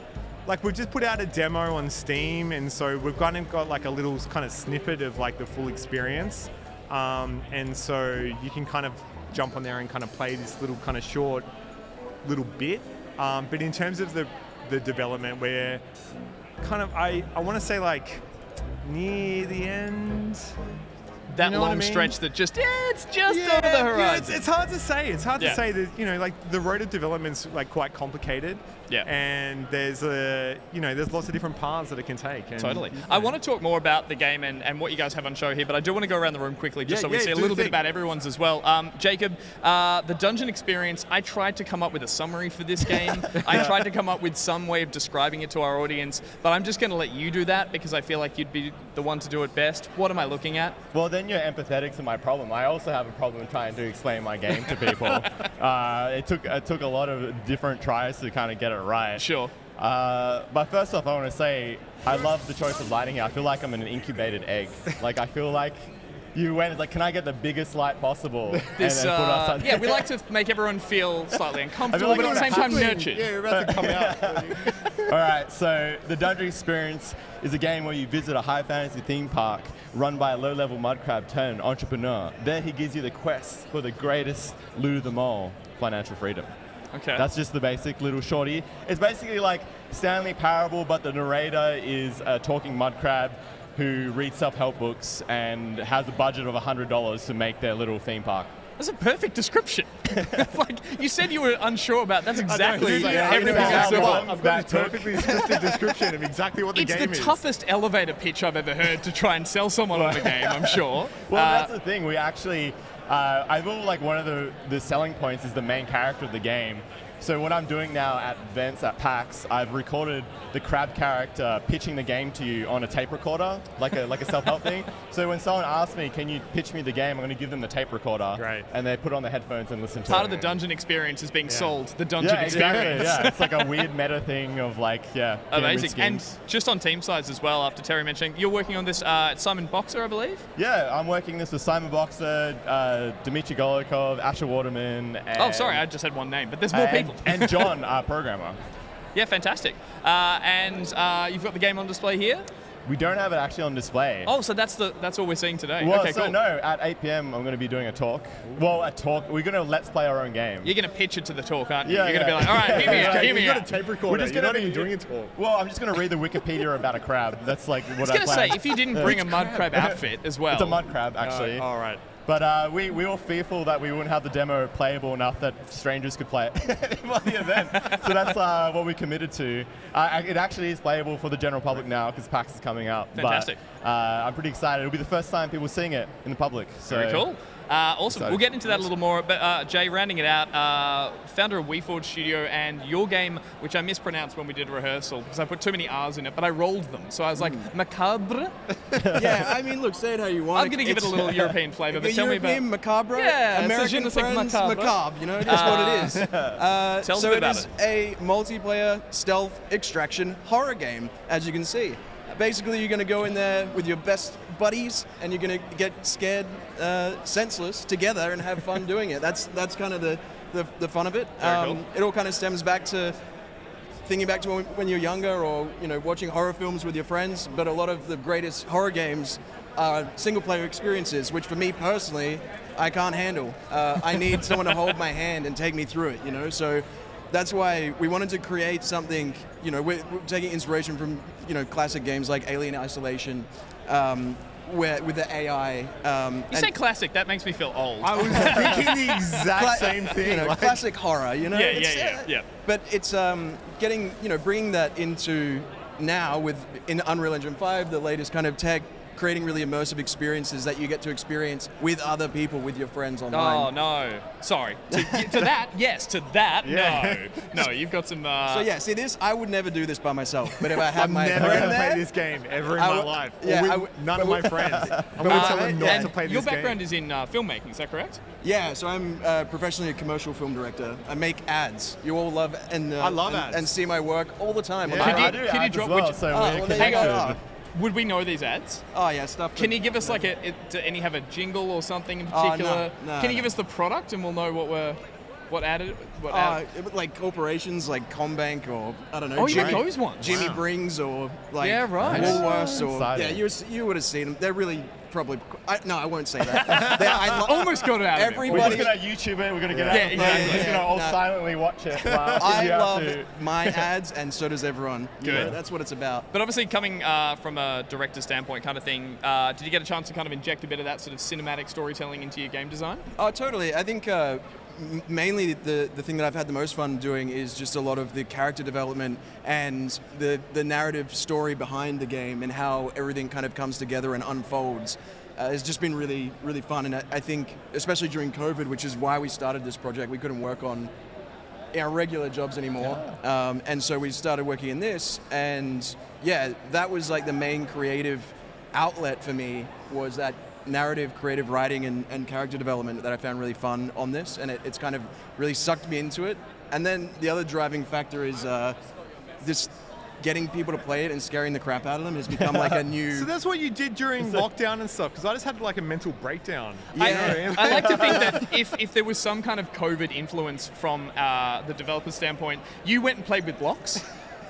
Speaker 4: like we've just put out a demo on Steam, and so we've kind of got like a little kind of snippet of like the full experience, and so you can kind of jump on there and kind of play this little kind of short little bit. But in terms of the development, we're kind of I want to say like near the end.
Speaker 1: that
Speaker 4: you know what
Speaker 1: long
Speaker 4: I mean?
Speaker 1: stretch that it's just over the horizon.
Speaker 4: It's hard to say. It's hard
Speaker 1: Yeah.
Speaker 4: to say that, like the road of development's like quite complicated.
Speaker 1: Yeah.
Speaker 4: And there's lots of different paths that it can take. And,
Speaker 1: Totally. I want to talk more about the game and what you guys have on show here, but I do want to go around the room quickly just so we see a little bit about everyone's as well. Jacob, the dungeon experience, I tried to come up with a summary for this game. I tried to come up with some way of describing it to our audience, but I'm just going to let you do that because I feel like you'd be the one to do it best. What am I looking at?
Speaker 5: Well, then you're empathetic to my problem. I also have a problem trying to explain my game to people. It took a lot of different tries to kind of get it right.
Speaker 1: Sure.
Speaker 5: But first off, I want to say I love the choice of lighting here. I feel like I'm an incubated egg. Like I feel like you went like, can I get the biggest light possible?
Speaker 1: This,
Speaker 5: and then put us on.
Speaker 1: yeah, we like to make everyone feel slightly uncomfortable,
Speaker 5: like
Speaker 1: but at the same time nurtured.
Speaker 4: Yeah, you're about to come out.
Speaker 5: All right, so the Dungeon Experience is a game where you visit a high fantasy theme park run by a low-level mud crab turned entrepreneur. There he gives you the quest for the greatest loot of them all, financial freedom.
Speaker 1: Okay.
Speaker 5: That's just the basic little shorty. It's basically like Stanley Parable, but the narrator is a talking mud crab who reads self-help books and has a budget of $100 to make their little theme park.
Speaker 1: That's a perfect description. Like you said, you were unsure about. That's exactly everything
Speaker 5: I
Speaker 1: I said.
Speaker 4: I've got a perfectly scripted description of exactly what the
Speaker 1: It's
Speaker 4: game
Speaker 1: the
Speaker 4: is.
Speaker 1: toughest elevator pitch I've ever heard to try and sell someone on the game, I'm sure.
Speaker 5: Well, that's the thing. We actually, I feel like one of the selling points is the main character of the game. So what I'm doing now at events at PAX, I've recorded the crab character pitching the game to you on a tape recorder, like a self-help thing. So when someone asks me, can you pitch me the game, I'm going to give them the tape recorder.
Speaker 4: Great.
Speaker 5: And they put on the headphones and listen to it.
Speaker 1: Part of the dungeon experience is being sold. The dungeon
Speaker 5: Yeah, exactly.
Speaker 1: experience.
Speaker 5: Yeah, it's like a weird meta thing of like,
Speaker 1: Amazing. And
Speaker 5: schemes.
Speaker 1: just on team size as well, after Terry mentioning, you're working on this at Simon Boxer, I believe?
Speaker 5: Yeah, I'm working this with Simon Boxer, Dmitry Golikov, Asher Waterman. And,
Speaker 1: Oh, sorry, I just had one name, but there's more people.
Speaker 5: And John, our programmer.
Speaker 1: Yeah, fantastic. And you've got the game on display here?
Speaker 5: We don't have it actually on display.
Speaker 1: Oh, so that's all we're seeing today.
Speaker 5: Well,
Speaker 1: okay,
Speaker 5: so
Speaker 1: cool.
Speaker 5: no, at 8 p.m. I'm going to be doing a talk. Well, a talk. We're going to let's play our own game.
Speaker 1: You're going to pitch it to the talk, aren't you?
Speaker 5: Yeah,
Speaker 1: You're going to be like, all right, hear me out, hear me
Speaker 4: You've got
Speaker 1: out.
Speaker 4: a tape recorder.
Speaker 5: We're just
Speaker 4: You're
Speaker 5: gonna
Speaker 4: not
Speaker 5: be-
Speaker 4: even doing a talk.
Speaker 5: Well, I'm just going to read the Wikipedia about a crab. That's like what
Speaker 1: I was
Speaker 5: I
Speaker 1: going to say,
Speaker 5: planned.
Speaker 1: if you didn't bring a mud crab outfit as well.
Speaker 5: It's a mud crab, actually.
Speaker 4: All right.
Speaker 5: But we were fearful that we wouldn't have the demo playable enough that strangers could play it for the event. So that's what we committed to. It actually is playable for the general public now because PAX is coming out.
Speaker 1: Fantastic.
Speaker 5: But I'm pretty excited. It'll be the first time people seeing it in the public. So
Speaker 1: Very cool. Awesome.
Speaker 5: Excited.
Speaker 1: We'll get into that a little more. But Jay, rounding it out, founder of WeForge Studio, and your game, which I mispronounced when we did rehearsal because I put too many R's in it, but I rolled them. So I was like, macabre?
Speaker 6: Yeah, I mean, look, say it how you want.
Speaker 1: I'm going to give it a little European flavour, but
Speaker 6: The
Speaker 1: tell me
Speaker 6: European
Speaker 1: about...
Speaker 6: macabre,
Speaker 1: Yeah, so
Speaker 6: American
Speaker 1: je ne sais que
Speaker 6: friends,
Speaker 1: macabre.
Speaker 6: macabre. You know, that's what it is.
Speaker 1: Tell us
Speaker 6: So
Speaker 1: a bit
Speaker 6: it
Speaker 1: about
Speaker 6: is
Speaker 1: it.
Speaker 6: a multiplayer stealth extraction horror game, as you can see. Basically, you're going to go in there with your best buddies, and you're going to get scared senseless together and have fun doing it. That's kind of the fun of it.
Speaker 1: Very cool.
Speaker 6: It all kind of stems back to thinking back to when you're younger, or watching horror films with your friends. But a lot of the greatest horror games are single-player experiences, which for me personally, I can't handle. I need someone to hold my hand and take me through it. So that's why we wanted to create something. We're taking inspiration from classic games like Alien Isolation, where with the AI.
Speaker 1: You say classic, that makes me feel old.
Speaker 4: I was thinking the exact same thing. like-
Speaker 6: classic horror.
Speaker 1: Yeah.
Speaker 6: But it's getting, bringing that into now in Unreal Engine 5, the latest kind of tech, creating really immersive experiences that you get to experience with other people, with your friends online.
Speaker 1: Oh, no. Sorry. To that, yes. To that, no. No, you've got some...
Speaker 6: So yeah, see this, I would never do this by myself, but if I had
Speaker 4: I'm
Speaker 6: my
Speaker 4: never
Speaker 6: friend
Speaker 4: going to
Speaker 6: there,
Speaker 4: play this game ever in
Speaker 6: I
Speaker 4: my
Speaker 6: would-
Speaker 4: life.
Speaker 6: yeah,
Speaker 4: Or with
Speaker 6: I would-
Speaker 4: none of my friends. I'm going to tell them not
Speaker 1: and
Speaker 4: to play
Speaker 1: your
Speaker 4: this game.
Speaker 1: background is in filmmaking, is that correct?
Speaker 6: yeah, so I'm professionally a commercial film director. I make ads. You all love and
Speaker 4: I love ads.
Speaker 6: and see my work all the time. on
Speaker 4: Yeah.
Speaker 6: the
Speaker 1: Could you-
Speaker 5: I do
Speaker 1: could you
Speaker 5: ads
Speaker 1: drop
Speaker 5: as well,
Speaker 1: which-
Speaker 5: so
Speaker 6: Oh,
Speaker 5: we're
Speaker 6: well, there you go.
Speaker 5: connected.
Speaker 1: Would we know these ads?
Speaker 6: Oh yeah, stuff.
Speaker 1: Can you give us like do any have a jingle or something in
Speaker 6: Oh, no,
Speaker 1: particular?
Speaker 6: no,
Speaker 1: Can you
Speaker 6: no.
Speaker 1: give us the product and we'll know what ad?
Speaker 6: Like corporations like Combank, or I don't know.
Speaker 1: Oh, you
Speaker 6: Jimmy,
Speaker 1: got those ones.
Speaker 6: Jimmy
Speaker 1: Wow.
Speaker 6: Brings, or like
Speaker 1: Yeah, right.
Speaker 6: Woolworths, or
Speaker 5: Exciting.
Speaker 6: yeah, you would have seen them. They're really probably. No, I won't say that. I
Speaker 1: Almost got it out of him.
Speaker 5: We're
Speaker 6: Everybody.
Speaker 5: just going to YouTube it. We're going to get
Speaker 1: Yeah,
Speaker 5: out.
Speaker 1: exactly.
Speaker 5: We're just going to all
Speaker 6: Yeah, no.
Speaker 5: silently watch it. Wow.
Speaker 6: I
Speaker 5: You have
Speaker 6: love
Speaker 5: to-
Speaker 6: my ads, and so does everyone.
Speaker 1: Good.
Speaker 6: That's what it's about.
Speaker 1: But obviously, coming from a director standpoint, kind of thing, did you get a chance to kind of inject a bit of that sort of cinematic storytelling into your game design?
Speaker 6: Oh, totally. I think mainly the thing that I've had the most fun doing is just a lot of the character development and the narrative story behind the game and how everything kind of comes together and unfolds. It's just been really, really fun. And I think, especially during COVID, which is why we started this project, we couldn't work on our regular jobs anymore. And so we started working in this. And yeah, that was like the main creative outlet for me, was that narrative, creative writing, and character development that I found really fun on this, and it's kind of really sucked me into it. And then the other driving factor is this getting people to play it and scaring the crap out of them has become like a new...
Speaker 4: So that's what you did during lockdown and stuff, because I just had like a mental breakdown.
Speaker 6: Yeah.
Speaker 1: I like to think that if there was some kind of COVID influence from the developer standpoint, you went and played with blocks.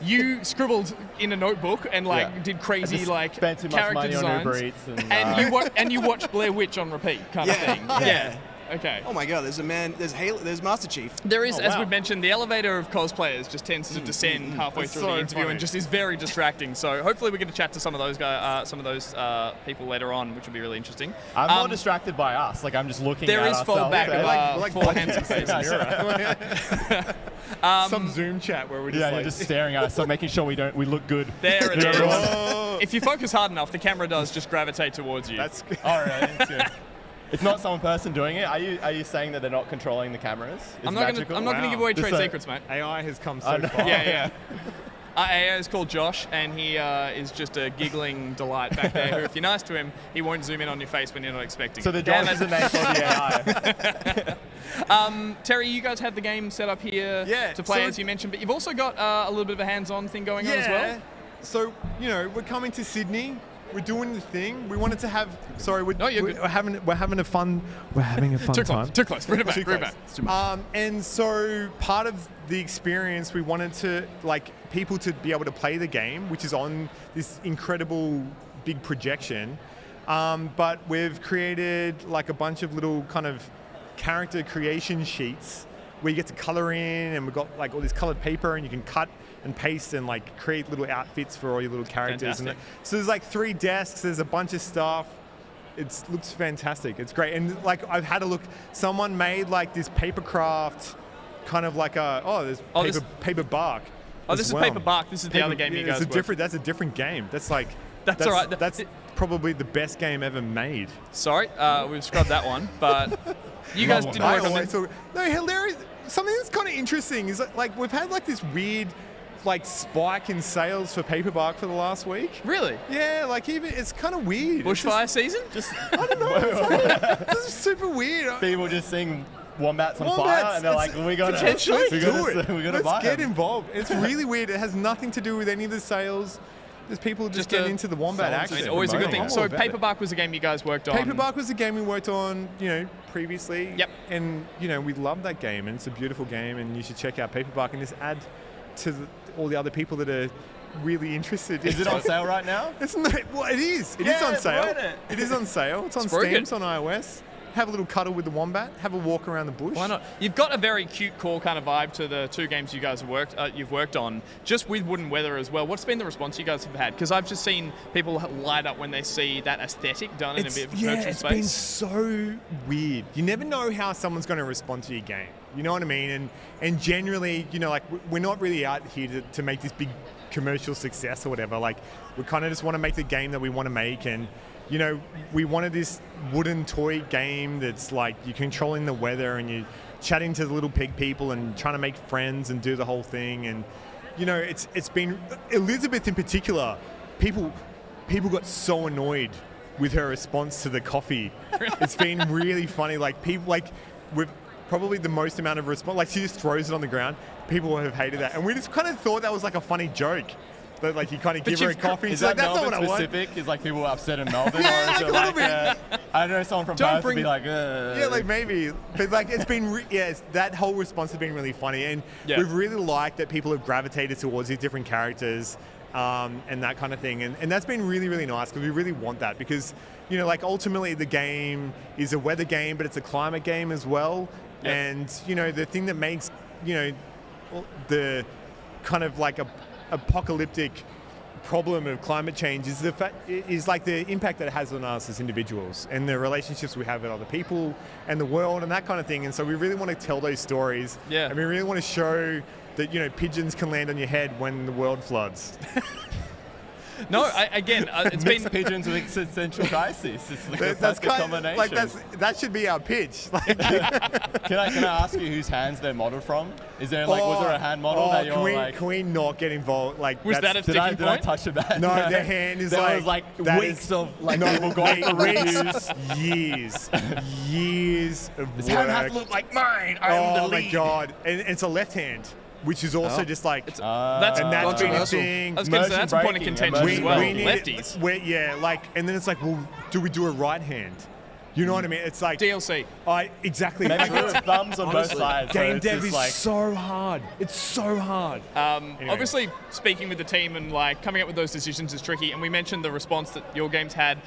Speaker 1: You scribbled in a notebook and did crazy like
Speaker 5: spent too much
Speaker 1: character
Speaker 5: money
Speaker 1: designs,
Speaker 5: on Uber Eats
Speaker 1: and you watched Blair Witch on repeat kind of thing.
Speaker 6: Yeah.
Speaker 1: Okay.
Speaker 6: Oh my God! There's Hayley, there's Master Chief.
Speaker 1: There is, as
Speaker 4: wow.
Speaker 1: we mentioned, the elevator of cosplayers just tends to descend halfway
Speaker 4: That's
Speaker 1: through
Speaker 4: so
Speaker 1: the interview
Speaker 4: funny.
Speaker 1: and just is very distracting. So hopefully we get to chat to some of those guys, people later on, which will be really interesting.
Speaker 5: I'm more distracted by us. Like I'm just looking
Speaker 1: There
Speaker 5: at
Speaker 1: is
Speaker 5: ourselves.
Speaker 1: fallback
Speaker 5: Yeah.
Speaker 1: of four hands and faces.
Speaker 4: Some Zoom chat where we're just
Speaker 5: Yeah,
Speaker 4: like...
Speaker 5: you're just staring at us, so making sure we look good.
Speaker 1: There it
Speaker 5: You know,
Speaker 1: is.
Speaker 5: everyone-
Speaker 1: If you focus hard enough, the camera does just gravitate towards you.
Speaker 4: That's good.
Speaker 5: All right. That's good. It's not some person doing it. Are you saying that they're not controlling the cameras? It's
Speaker 1: I'm not going
Speaker 5: magical?
Speaker 1: to give away trade
Speaker 5: Just
Speaker 1: secrets, mate.
Speaker 4: AI has come so far.
Speaker 1: Yeah. AI is called Josh, and he is just a giggling delight back there. Who, if you're nice to him, he won't zoom in on your face when you're not expecting.
Speaker 5: So
Speaker 1: it.
Speaker 5: the Josh is the name for the AI.
Speaker 1: Terry, you guys have the game set up here to play,
Speaker 4: so-
Speaker 1: as you mentioned, but you've also got a little bit of a hands-on thing going on as well.
Speaker 4: So, we're coming to Sydney. We're doing the thing. We wanted to have... Sorry, we're having a fun time.
Speaker 1: Too close. Bring it back. Bring it back.
Speaker 4: And so part of the experience, we wanted to people to be able to play the game, which is on this incredible big projection. But we've created like a bunch of little kind of character creation sheets where you get to color in, and we've got like all this colored paper, and you can cut and paste and like create little outfits for all your little characters.
Speaker 1: Fantastic.
Speaker 4: And so there's like 3 desks, there's a bunch of stuff. It looks fantastic. It's great. And like I've had a look, someone made like this paper craft kind of like paper bark.
Speaker 1: Oh, this is Paper Bark. This is the other game you guys worked.
Speaker 4: That's a different game. That's all
Speaker 1: right.
Speaker 4: That's probably the best game ever made.
Speaker 1: Sorry, we've scrubbed that one, but you guys didn't work on it.
Speaker 4: No, hilarious. Something that's kind of interesting is that, like, we've had like this weird like spike in sales for Paperbark for the last week.
Speaker 1: Really?
Speaker 4: Yeah, like even it's kind of weird.
Speaker 1: Bushfire season?
Speaker 4: I don't know. This is super weird.
Speaker 5: People just seeing wombats on fire, and they're like, we got
Speaker 4: potentially
Speaker 5: to
Speaker 4: Let's
Speaker 5: buy
Speaker 4: get
Speaker 5: them.
Speaker 4: involved. It's really weird. It has nothing to do with any of the sales. There's people just getting into the wombat action.
Speaker 1: It's always a good thing.
Speaker 4: I'm
Speaker 1: So
Speaker 4: all about it.
Speaker 1: Paperbark was a game you guys worked on.
Speaker 4: Paperbark was a game we worked on, previously.
Speaker 1: Yep.
Speaker 4: And we love that game, and it's a beautiful game, and you should check out Paperbark and just add to all the other people that are really interested.
Speaker 5: Is it on sale right now?
Speaker 4: It's not, well, it is. It is on sale. It is on sale. It's on
Speaker 1: very
Speaker 4: Steam.
Speaker 1: good.
Speaker 4: It's on iOS. Have a little cuddle with the wombat. Have a walk around the bush.
Speaker 1: Why not? You've got a very cute, core kind of vibe to the 2 games you guys have you've worked on, just with Wood and Weather as well. What's been the response you guys have had? Because I've just seen people light up when they see that aesthetic done in a bit of a commercial
Speaker 4: it's
Speaker 1: space.
Speaker 4: been so weird. You never know how someone's going to respond to your game. You know what I mean? And generally, like we're not really out here to make this big commercial success or whatever. Like we kind of just want to make the game that we want to make, and we wanted this wooden toy game that's like you're controlling the weather and you're chatting to the little pig people and trying to make friends and do the whole thing. And it's been Elizabeth in particular. People got so annoyed with her response to the coffee. It's been really funny. Like people with probably the most amount of response. Like she just throws it on the ground. People have hated that, and we just kind of thought that was like a funny joke. That like you kind of give her a coffee.
Speaker 5: Is
Speaker 4: She's like,
Speaker 5: that
Speaker 4: that's not
Speaker 5: Melbourne
Speaker 4: what I want.
Speaker 5: specific? Is like people upset in Melbourne?
Speaker 4: Yeah,
Speaker 5: or is
Speaker 4: like
Speaker 5: it
Speaker 4: a little
Speaker 5: like, I don't know, someone from Perth would be like,
Speaker 4: Yeah, like maybe. But like it's been, that whole response has been really funny. And we've really liked that people have gravitated towards these different characters and that kind of thing. And that's been really, really nice because we really want that because, like ultimately the game is a weather game, but it's a climate game as well. Yep. And, the thing that makes, the kind of like a apocalyptic problem of climate change is like the impact that it has on us as individuals and the relationships we have with other people and the world and that kind of thing. And so we really want to tell those stories.
Speaker 1: Yeah.
Speaker 4: And we really want to show that, you know, pigeons can land on your head when the world floods.
Speaker 1: No, again, it's been
Speaker 5: pigeons with existential crisis. It's like a
Speaker 4: that's
Speaker 5: perfect
Speaker 4: kind
Speaker 5: combination.
Speaker 4: like that should be our pitch. Like,
Speaker 5: Can I ask you whose hands they're modeled from? Is there was there a hand model that you're
Speaker 4: can we not get involved? Like,
Speaker 1: Was that a
Speaker 5: did I
Speaker 1: sticking point?
Speaker 5: touch that?
Speaker 4: no, their hand is
Speaker 5: There
Speaker 4: like
Speaker 5: was
Speaker 4: that
Speaker 5: weeks
Speaker 4: is-
Speaker 5: of like
Speaker 4: no,
Speaker 5: people going for reviews.
Speaker 4: years of
Speaker 5: His
Speaker 4: work.
Speaker 5: hand has to look like mine. I am the
Speaker 4: Oh my
Speaker 5: lead.
Speaker 4: god! And it's a left hand, which is also just like
Speaker 1: That's
Speaker 4: and that's been a
Speaker 6: controversial.
Speaker 4: thing.
Speaker 1: I was going to say that's a point of
Speaker 5: Motion
Speaker 1: contention
Speaker 5: breaking,
Speaker 1: as well.
Speaker 4: we need
Speaker 1: Lefties.
Speaker 4: yeah, like, and then it's like, well, do we do a right hand? You know what I mean? It's like
Speaker 1: DLC.
Speaker 4: exactly.
Speaker 5: Maybe
Speaker 4: Like,
Speaker 5: with thumbs on both
Speaker 6: Honestly,
Speaker 5: sides. so
Speaker 4: game
Speaker 5: it's
Speaker 4: dev
Speaker 5: just
Speaker 4: is
Speaker 5: like,
Speaker 4: so hard. It's so hard.
Speaker 1: Obviously, speaking with the team and like coming up with those decisions is tricky. And we mentioned the response that your games had.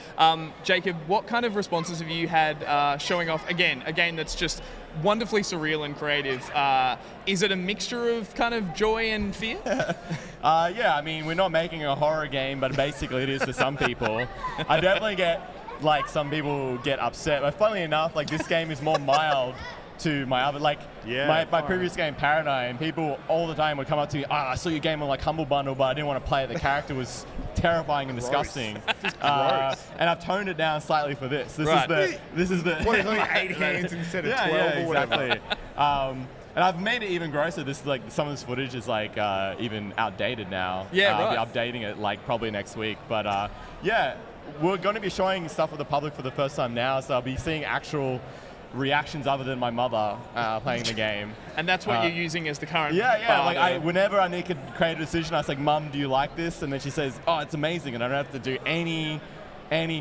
Speaker 1: Jacob, what kind of responses have you had showing off again? A game that's just wonderfully surreal and creative. Is it a mixture of kind of joy and fear?
Speaker 5: yeah, I mean, we're not making a horror game, but basically it is for some people. I definitely get, like, some people get upset. But funnily enough, like, this game is more mild to my other, like, my previous game, Paradigm, people all the time would come up to me, I saw your game on, like, Humble Bundle, but I didn't want to play it. The character was terrifying and disgusting. And I've toned it down slightly for this. This is the
Speaker 4: What, it's only 8 hands instead of 12 or whatever.
Speaker 5: exactly. And I've made it even grosser. This like some of this footage is like even outdated now.
Speaker 1: Yeah, right.
Speaker 5: I'll be updating it like probably next week. But yeah, we're going to be showing stuff with the public for the first time now, so I'll be seeing actual reactions other than my mother playing the game.
Speaker 1: And that's what you're using as the current.
Speaker 5: Yeah.
Speaker 1: bar
Speaker 5: Like
Speaker 1: there.
Speaker 5: whenever I need to create a decision, I was like, "Mum, do you like this?" And then she says, "Oh, it's amazing," and I don't have to do any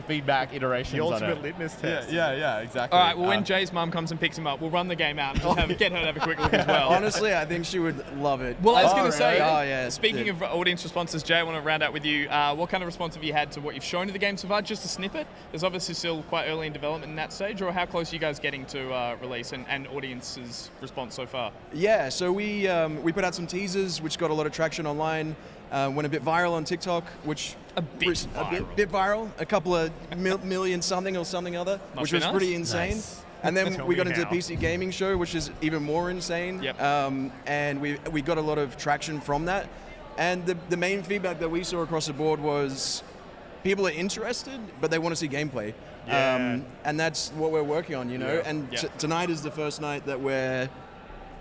Speaker 5: feedback iterations
Speaker 4: The
Speaker 5: on
Speaker 4: ultimate
Speaker 5: it.
Speaker 4: litmus test.
Speaker 5: Yeah, exactly.
Speaker 1: All right, well, when Jay's mum comes and picks him up, we'll run the game out and just get her to have a quick look as well.
Speaker 6: Honestly, I think she would love it.
Speaker 1: Well, I was
Speaker 6: Oh,
Speaker 1: going to say,
Speaker 6: really? Oh, yeah.
Speaker 1: speaking of audience responses, Jay, I want to round out with you. What kind of response have you had to what you've shown to the game so far? Just a snippet? There's obviously still quite early in development in that stage, or how close are you guys getting to release and audience's response so far?
Speaker 6: Yeah, so we put out some teasers, which got a lot of traction online. Went a bit viral on TikTok, which
Speaker 1: A bit viral.
Speaker 6: bit viral, a couple of million something or something other,
Speaker 1: Must
Speaker 6: which
Speaker 1: be
Speaker 6: was
Speaker 1: nice.
Speaker 6: pretty insane.
Speaker 5: Nice.
Speaker 6: And then
Speaker 4: Tell
Speaker 6: we
Speaker 4: me
Speaker 6: got into the
Speaker 4: how.
Speaker 6: PC gaming show, which is even more insane.
Speaker 1: Yep.
Speaker 6: And we got a lot of traction from that. And the main feedback that we saw across the board was people are interested, but they want to see gameplay.
Speaker 4: Yeah.
Speaker 6: And that's what we're working on, you know.
Speaker 4: Yeah.
Speaker 6: And
Speaker 1: Yeah.
Speaker 6: tonight is the first night that we're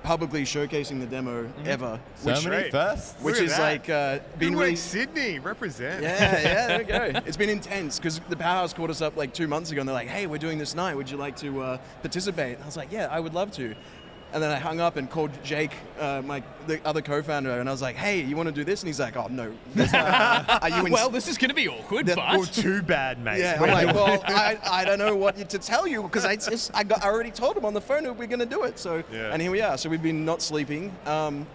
Speaker 6: publicly showcasing the demo ever.
Speaker 5: So many
Speaker 4: Great.
Speaker 5: firsts.
Speaker 6: Which
Speaker 4: Look
Speaker 6: is
Speaker 4: at
Speaker 6: like
Speaker 4: Good
Speaker 6: been
Speaker 4: work,
Speaker 6: really
Speaker 4: Sydney. Represent.
Speaker 6: yeah, there we go. It's been intense because the Powerhouse called us up like 2 months ago and they're like, hey, we're doing this night. Would you like to participate? And I was like, yeah, I would love to. And then I hung up and called Jake, the other co-founder, and I was like, hey, you want to do this? And he's like, oh, no. There's not. Are you
Speaker 1: Well, this is going to be awkward, but...
Speaker 4: Well, too bad, mate.
Speaker 6: yeah, I'm like, well, I don't know what to tell you because I already told him on the phone that we're going to do it. So,
Speaker 4: Yeah.
Speaker 6: and here we are. So we've been not sleeping.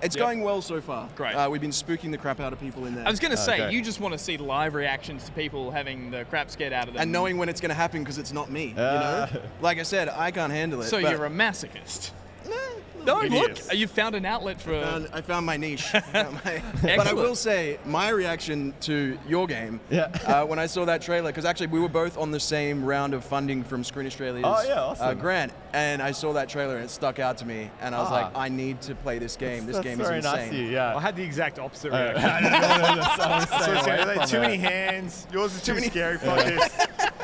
Speaker 6: It's
Speaker 1: Yep.
Speaker 6: going well so far.
Speaker 1: Great.
Speaker 6: We've been spooking the crap out of people in there.
Speaker 1: I was going to say,
Speaker 5: Okay.
Speaker 1: you just want to see live reactions to people having the crap scared out of them.
Speaker 6: and knowing when it's going to happen because it's not me. You know, like I said, I can't handle it.
Speaker 1: So
Speaker 6: but
Speaker 1: you're a masochist.
Speaker 6: Nah,
Speaker 1: No,
Speaker 4: It
Speaker 1: look,
Speaker 4: is.
Speaker 1: you've found an outlet for...
Speaker 6: I found my niche. But I
Speaker 1: Excellent.
Speaker 6: will say, my reaction to your game, when I saw that trailer, because actually we were both on the same round of funding from Screen Australia's
Speaker 5: Oh, yeah, awesome.
Speaker 6: grant, and I saw that trailer and it stuck out to me, and I was
Speaker 5: Ah.
Speaker 6: like, I need to play this game. This
Speaker 5: That's
Speaker 6: game
Speaker 5: very
Speaker 6: is
Speaker 5: nice
Speaker 6: insane.
Speaker 5: of you, yeah.
Speaker 4: I had the exact opposite
Speaker 5: I
Speaker 4: reaction. So it's gonna be like, too many hands. Yours is too scary for this.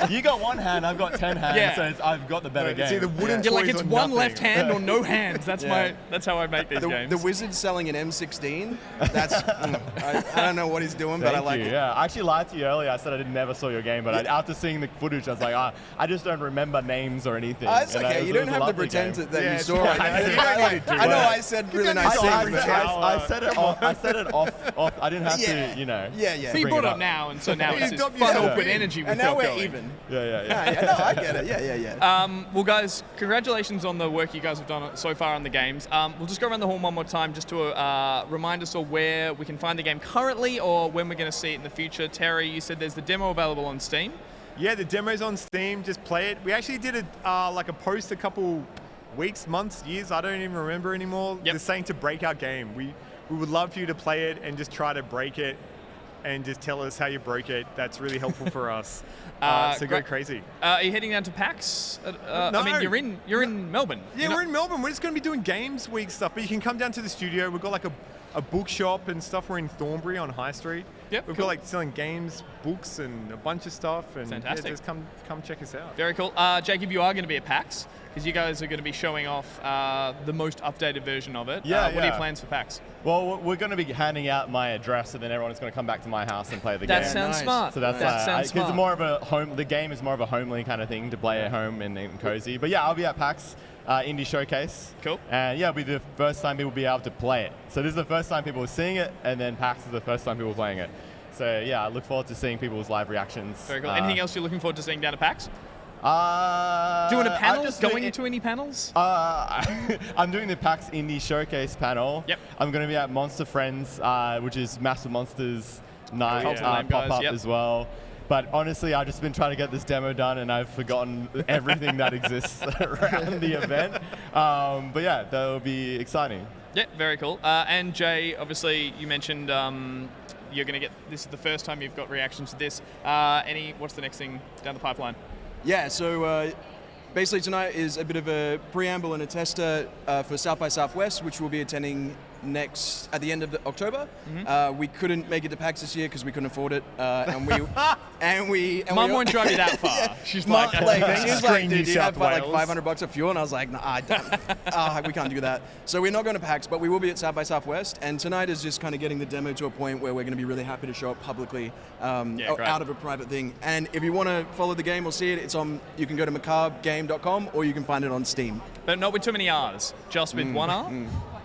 Speaker 5: You got one hand, I've got 10 hands,
Speaker 1: Yeah.
Speaker 5: so I've got the better
Speaker 4: It's
Speaker 5: game.
Speaker 4: either wooden
Speaker 1: You're like,
Speaker 4: toys
Speaker 1: it's
Speaker 4: or
Speaker 1: one
Speaker 4: nothing.
Speaker 1: left hand or no hands. That's
Speaker 6: Yeah.
Speaker 1: that's how I make these games.
Speaker 6: The wizard selling an M16, that's, I don't know what he's doing, but I
Speaker 5: Thank
Speaker 6: like
Speaker 5: you.
Speaker 6: it.
Speaker 5: Yeah, I actually lied to you earlier. I said I never saw your game, but after seeing the footage, I was like, I just don't remember names or anything.
Speaker 6: It's
Speaker 5: And
Speaker 6: okay.
Speaker 5: it
Speaker 6: You
Speaker 5: was
Speaker 6: don't
Speaker 5: a
Speaker 6: have to
Speaker 5: lovely
Speaker 6: pretend
Speaker 5: game.
Speaker 6: that
Speaker 4: Yeah,
Speaker 6: you
Speaker 4: it's
Speaker 6: saw it.
Speaker 4: fine. You don't need to do
Speaker 6: I know
Speaker 4: that.
Speaker 6: I said really
Speaker 4: don't
Speaker 6: nice
Speaker 4: need to
Speaker 5: I,
Speaker 6: things.
Speaker 4: every
Speaker 6: but-
Speaker 5: I said it off. I said it off. I didn't have
Speaker 6: Yeah.
Speaker 5: to, you know.
Speaker 6: Yeah.
Speaker 1: So you
Speaker 5: bring
Speaker 1: brought
Speaker 5: it
Speaker 1: it up
Speaker 5: up.
Speaker 1: now, and so now
Speaker 4: You
Speaker 1: it's this
Speaker 4: dubbed
Speaker 1: fun,
Speaker 4: yourself
Speaker 1: awkward
Speaker 4: in.
Speaker 1: energy we've
Speaker 6: And now
Speaker 1: got
Speaker 6: we're
Speaker 1: going.
Speaker 6: even.
Speaker 5: Yeah.
Speaker 6: No, I get it. Yeah.
Speaker 1: Well, guys, congratulations on the work you guys have done so far on the games. We'll just go around the horn one more time just to remind us all where we can find the game currently or when we're going to see it in the future. Terry, you said there's the demo available on Steam.
Speaker 4: Yeah, the demo's on Steam. Just play it. We actually did a post a couple weeks, months, years. I don't even remember anymore.
Speaker 1: Yep.
Speaker 4: Just saying to break our game. We would love for you to play it and just try to break it. and just tell us how you broke it. That's really helpful for us. So go crazy.
Speaker 1: Are you heading down to PAX?
Speaker 4: No.
Speaker 1: I mean, you're in Melbourne.
Speaker 4: Yeah, we're in Melbourne. We're just going to be doing Games Week stuff, but you can come down to the studio. We've got like a bookshop and stuff. We're in Thornbury on High Street.
Speaker 1: Yep,
Speaker 4: We've
Speaker 1: cool.
Speaker 4: got like selling games, books, and a bunch of stuff. And
Speaker 1: Fantastic.
Speaker 4: Yeah, just come check us out.
Speaker 1: Very cool. Jacob, you are going to be at PAX because you guys are going to be showing off the most updated version of it. What are your plans for PAX?
Speaker 5: Well, we're going to be handing out my address, and then everyone's going to come back to my house and play the game.
Speaker 1: That sounds
Speaker 6: Nice.
Speaker 1: smart.
Speaker 5: So that's
Speaker 1: that sounds smart.
Speaker 5: it's more of a home. The game is more of a homely kind of thing to play at home and cozy. But yeah, I'll be at PAX Indie Showcase.
Speaker 1: Cool.
Speaker 5: And yeah, it'll be the first time people will be able to play it. So this is the first time people are seeing it, and then PAX is the first time people are playing it. So yeah, I look forward to seeing people's live reactions.
Speaker 1: Very cool. Anything else you're looking forward to seeing down at PAX?
Speaker 5: Doing
Speaker 1: a panel? Going into any panels?
Speaker 5: I'm doing the PAX Indie Showcase panel.
Speaker 1: Yep.
Speaker 5: I'm going to be at Monster Friends, which is Massive Monsters Night pop-up as well. But honestly, I've just been trying to get this demo done, and I've forgotten everything that exists around the event. But yeah, that'll be exciting.
Speaker 1: Yeah, very cool. And Jay, obviously, you mentioned you're going to get, this is the first time you've got reactions to this. What's the next thing down the pipeline?
Speaker 6: Yeah, so basically tonight is a bit of a preamble and a tester for South by Southwest, which we'll be attending at the end of October.
Speaker 1: Mm-hmm.
Speaker 6: We couldn't make it to PAX this year because we couldn't afford it, and we
Speaker 1: Mum won't drive you that far.
Speaker 6: Yeah.
Speaker 1: She's
Speaker 6: She
Speaker 1: like,
Speaker 6: was like, dude, you have like
Speaker 4: Wales.
Speaker 6: $500 of fuel, and I was like, nah, we can't do that. So we're not going to PAX, but we will be at South by Southwest, and tonight is just kind of getting the demo to a point where we're going to be really happy to show it publicly
Speaker 1: great.
Speaker 6: out of a private thing. And if you want to follow the game or see it, it's on. You can go to macabregame.com or you can find it on Steam.
Speaker 1: But not with too many R's, just with one R,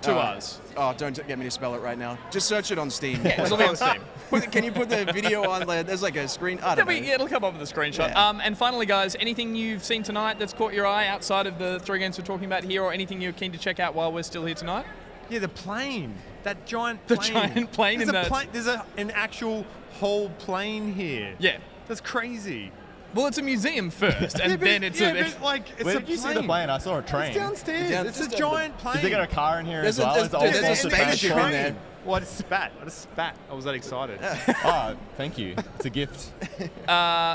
Speaker 1: two R's.
Speaker 6: Oh, don't get me to spell it right now. Just search it on Steam.
Speaker 1: It'll be on Steam.
Speaker 6: Can you put the video on? There's like a screen. I don't know.
Speaker 1: It'll come up with a screenshot.
Speaker 6: Yeah.
Speaker 1: And finally, guys, anything you've seen tonight that's caught your eye outside of the 3 games we're talking about here, or anything you're keen to check out while we're still here tonight?
Speaker 4: Yeah, the plane. That giant
Speaker 1: The
Speaker 4: plane.
Speaker 1: giant plane
Speaker 4: There's
Speaker 1: in
Speaker 4: a
Speaker 1: the-
Speaker 4: plane. There's an actual whole plane here.
Speaker 1: Yeah.
Speaker 4: That's crazy.
Speaker 1: Well, it's a museum first, and then it's
Speaker 4: but like it's
Speaker 5: Where
Speaker 4: a
Speaker 5: did you
Speaker 4: plane.
Speaker 5: see the plane? I saw a train.
Speaker 4: It's downstairs.
Speaker 6: Down-
Speaker 4: it's
Speaker 6: just
Speaker 4: a
Speaker 6: down-
Speaker 4: giant plane.
Speaker 5: Is they got a car in here
Speaker 6: There's
Speaker 5: as
Speaker 6: a-
Speaker 5: well?
Speaker 6: there's-
Speaker 5: It's all
Speaker 6: there's a
Speaker 5: sorts of
Speaker 6: spaceship
Speaker 5: fast
Speaker 6: in there.
Speaker 5: train.
Speaker 4: Well, I just spat. I was that excited.
Speaker 5: Oh, thank you. It's a gift.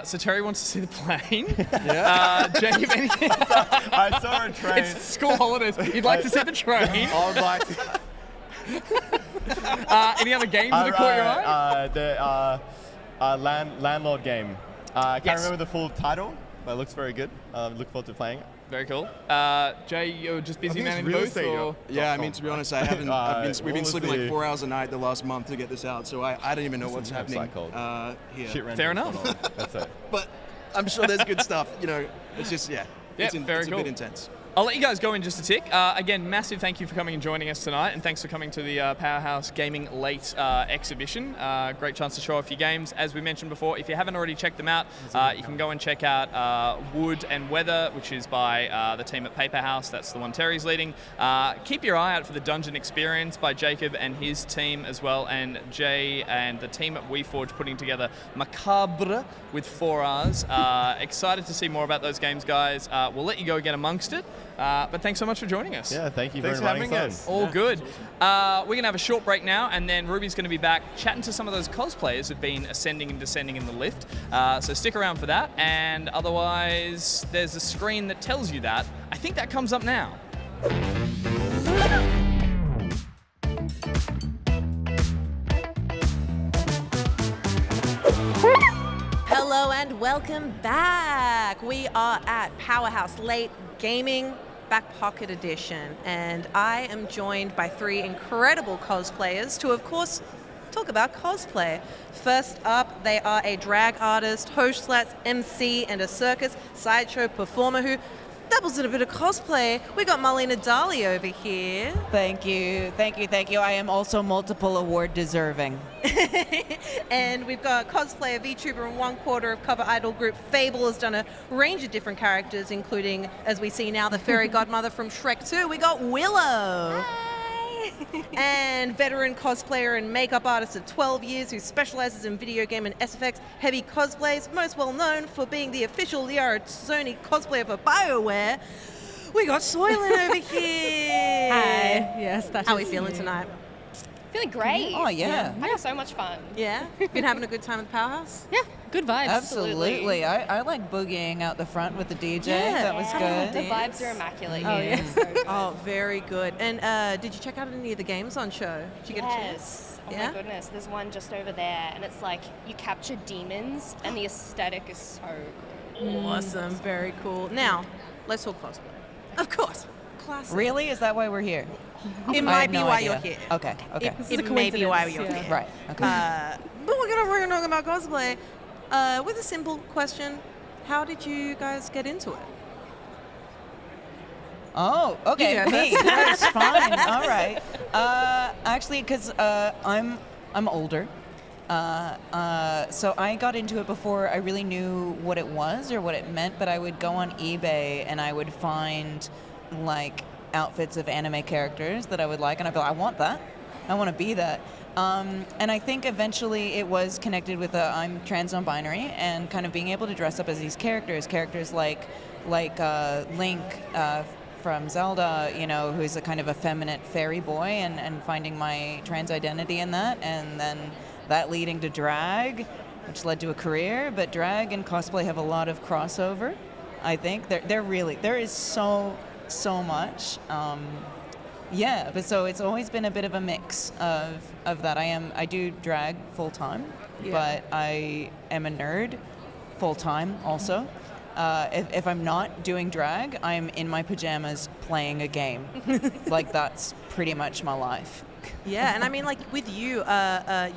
Speaker 1: So Terry wants to see the plane.
Speaker 6: Yeah.
Speaker 1: Jacob, anything?
Speaker 5: I saw a train.
Speaker 1: It's school holidays. You'd like to see the train.
Speaker 4: I would like to.
Speaker 1: Any other games that have caught your eye?
Speaker 5: The landlord game. I can't
Speaker 1: Yes.
Speaker 5: remember the full title, but it looks very good. Look forward to playing it.
Speaker 1: Very cool. Jay, you're just busy
Speaker 4: think it's
Speaker 1: manning the
Speaker 4: real
Speaker 1: booth,
Speaker 4: estate,
Speaker 1: or?
Speaker 6: Yeah, I mean, to be honest, I haven't. We've been sleeping like 4 hours a night the last month to get this out, so I don't even know what's
Speaker 5: What's the
Speaker 6: happening
Speaker 5: website called?
Speaker 6: here.
Speaker 1: Fair enough.
Speaker 5: That's it.
Speaker 6: But I'm sure there's good stuff. You know, it's just
Speaker 1: Yeah,
Speaker 6: it's
Speaker 1: very
Speaker 6: a
Speaker 1: cool.
Speaker 6: bit intense.
Speaker 1: I'll let you guys go in just a tick. Again, massive thank you for coming and joining us tonight, and thanks for coming to the Powerhouse Gaming Late exhibition. Great chance to show off your games. As we mentioned before, if you haven't already checked them out, you can go and check out Wood and Weather, which is by the team at Paperhouse. That's the one Terry's leading. Keep your eye out for the Dungeon Experience by Jacob and his team as well, and Jay and the team at WeForge putting together Macabre with 4 R's. Excited to see more about those games, guys. We'll let you go get amongst it. But thanks so much for joining us.
Speaker 5: Yeah, thank you
Speaker 4: Thanks
Speaker 5: for
Speaker 4: for
Speaker 5: inviting
Speaker 4: having
Speaker 5: us.
Speaker 4: us.
Speaker 1: All good. We're going to have a short break now, and then Ruby's going to be back chatting to some of those cosplayers who've been ascending and descending in the lift. So stick around for that. And otherwise, there's a screen that tells you that. I think that comes up now.
Speaker 3: Hello and welcome back. We are at Powerhouse Late Gaming Back Pocket Edition, and I am joined by 3 incredible cosplayers to, of course, talk about cosplay. First up, they are a drag artist, host / MC, and a circus sideshow performer who dabbles in a bit of cosplay. We got Marlena Dali over here.
Speaker 7: Thank you. I am also multiple award deserving.
Speaker 3: And we've got cosplayer, VTuber, and 1/4 of cover idol group Fable has done a range of different characters, including, as we see now, the fairy godmother from Shrek 2. We got Willow. And veteran cosplayer and makeup artist of 12 years who specializes in video game and SFX heavy cosplays, most well known for being the official Liara Sony cosplayer for BioWare. We got Soylent over here.
Speaker 8: Hi. Yes, that's
Speaker 3: How are we feeling tonight?
Speaker 8: Feeling great.
Speaker 7: Oh, yeah.
Speaker 8: Having so much fun.
Speaker 3: Yeah? Been having a good time at the Powerhouse?
Speaker 9: Yeah, good vibes.
Speaker 7: Absolutely. I like boogieing out the front with the DJ.
Speaker 3: Yeah.
Speaker 7: That was good.
Speaker 8: The vibes are immaculate
Speaker 9: Oh,
Speaker 8: here.
Speaker 9: yeah.
Speaker 8: So good.
Speaker 3: Oh, very good. And did you check out any of the games on show? Did you get a chance?
Speaker 8: Yes. Oh
Speaker 3: Yeah?
Speaker 8: my goodness, there's one just over there, and it's like you capture demons, and the aesthetic is so good.
Speaker 3: Awesome. Very cool. Now, let's talk cosplay. Of course. Classic.
Speaker 7: Really? Is that why we're here?
Speaker 3: It
Speaker 7: I
Speaker 3: might
Speaker 7: had
Speaker 3: be
Speaker 7: no
Speaker 3: why
Speaker 7: idea.
Speaker 3: you're here.
Speaker 7: Okay. Okay.
Speaker 9: This is a
Speaker 3: It may be why you're
Speaker 9: coincidence,
Speaker 3: here.
Speaker 7: Right. Okay.
Speaker 3: But we're gonna talk about cosplay with a simple question. How did you guys get into it?
Speaker 7: Oh, okay.
Speaker 3: Yeah,
Speaker 7: Me. That's fine. All right. Actually, because I'm older, so I got into it before I really knew what it was or what it meant. But I would go on eBay and I would find like outfits of anime characters that I would like, and I'd be like, I want that. I want to be that. And I think eventually it was connected with I'm trans non-binary and kind of being able to dress up as these characters like Link from Zelda, you know, who's a kind of effeminate fairy boy, and finding my trans identity in that, and then that leading to drag, which led to a career. But drag and cosplay have a lot of crossover. I think there is so much. Yeah, but so it's always been a bit of a mix of that. I do drag full time, but I am a nerd full time also. If I'm not doing drag, I'm in my pajamas playing a game. Like, that's pretty much my life.
Speaker 3: Yeah, and I mean, like with you,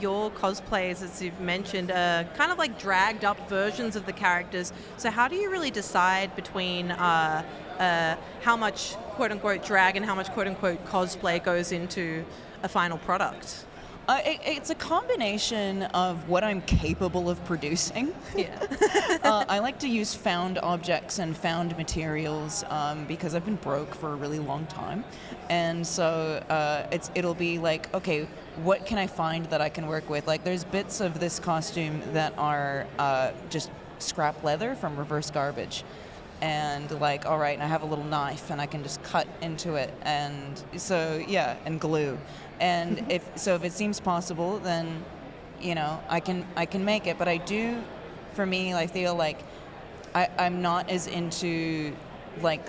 Speaker 3: your cosplays, as you've mentioned, kind of like dragged up versions of the characters. So how do you really decide between how much quote-unquote drag and how much quote-unquote cosplay goes into a final product?
Speaker 7: It's a combination of what I'm capable of producing.
Speaker 3: Yeah.
Speaker 7: I like to use found objects and found materials because I've been broke for a really long time. And so it'll be like, okay, what can I find that I can work with? Like, there's bits of this costume that are just scrap leather from reverse garbage. And like, all right, and I have a little knife and I can just cut into it. And so, yeah, and glue. And if it seems possible, then, you know, I can make it. But I do, for me, I feel like I'm not as into like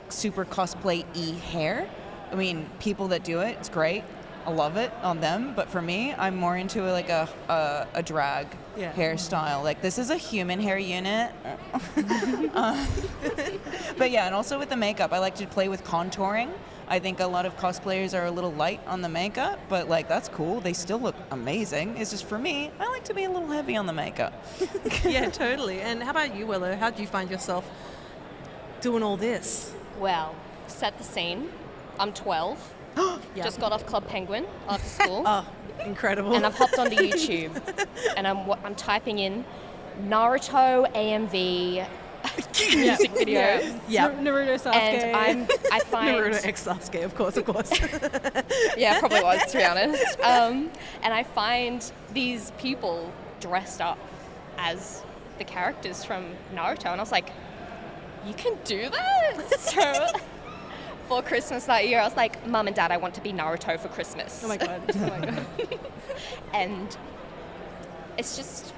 Speaker 7: super cosplay-y hair. I mean, people that do it, it's great. I love it on them. But for me, I'm more into like a drag hairstyle. Like, this is a human hair unit. But yeah, and also with the makeup, I like to play with contouring. I think a lot of cosplayers are a little light on the makeup, but like, that's cool. They still look amazing. It's just, for me, I like to be a little heavy on the makeup.
Speaker 3: Yeah, totally. And how about you, Willow? How do you find yourself doing all this?
Speaker 8: Well, set the scene. I'm 12.
Speaker 3: Yeah.
Speaker 8: Just got off Club Penguin after school.
Speaker 3: Oh, incredible.
Speaker 8: And I've hopped onto YouTube, and I'm typing in Naruto AMV music videos.
Speaker 3: Yeah.
Speaker 9: Naruto Sasuke.
Speaker 8: And I find
Speaker 3: Naruto X Sasuke, of course.
Speaker 8: yeah, probably was, to be honest. And I find these people dressed up as the characters from Naruto, and I was like, you can do that? So for Christmas that year, I was like, Mum and Dad, I want to be Naruto for Christmas.
Speaker 9: Oh my god. Oh my god.
Speaker 8: And that's just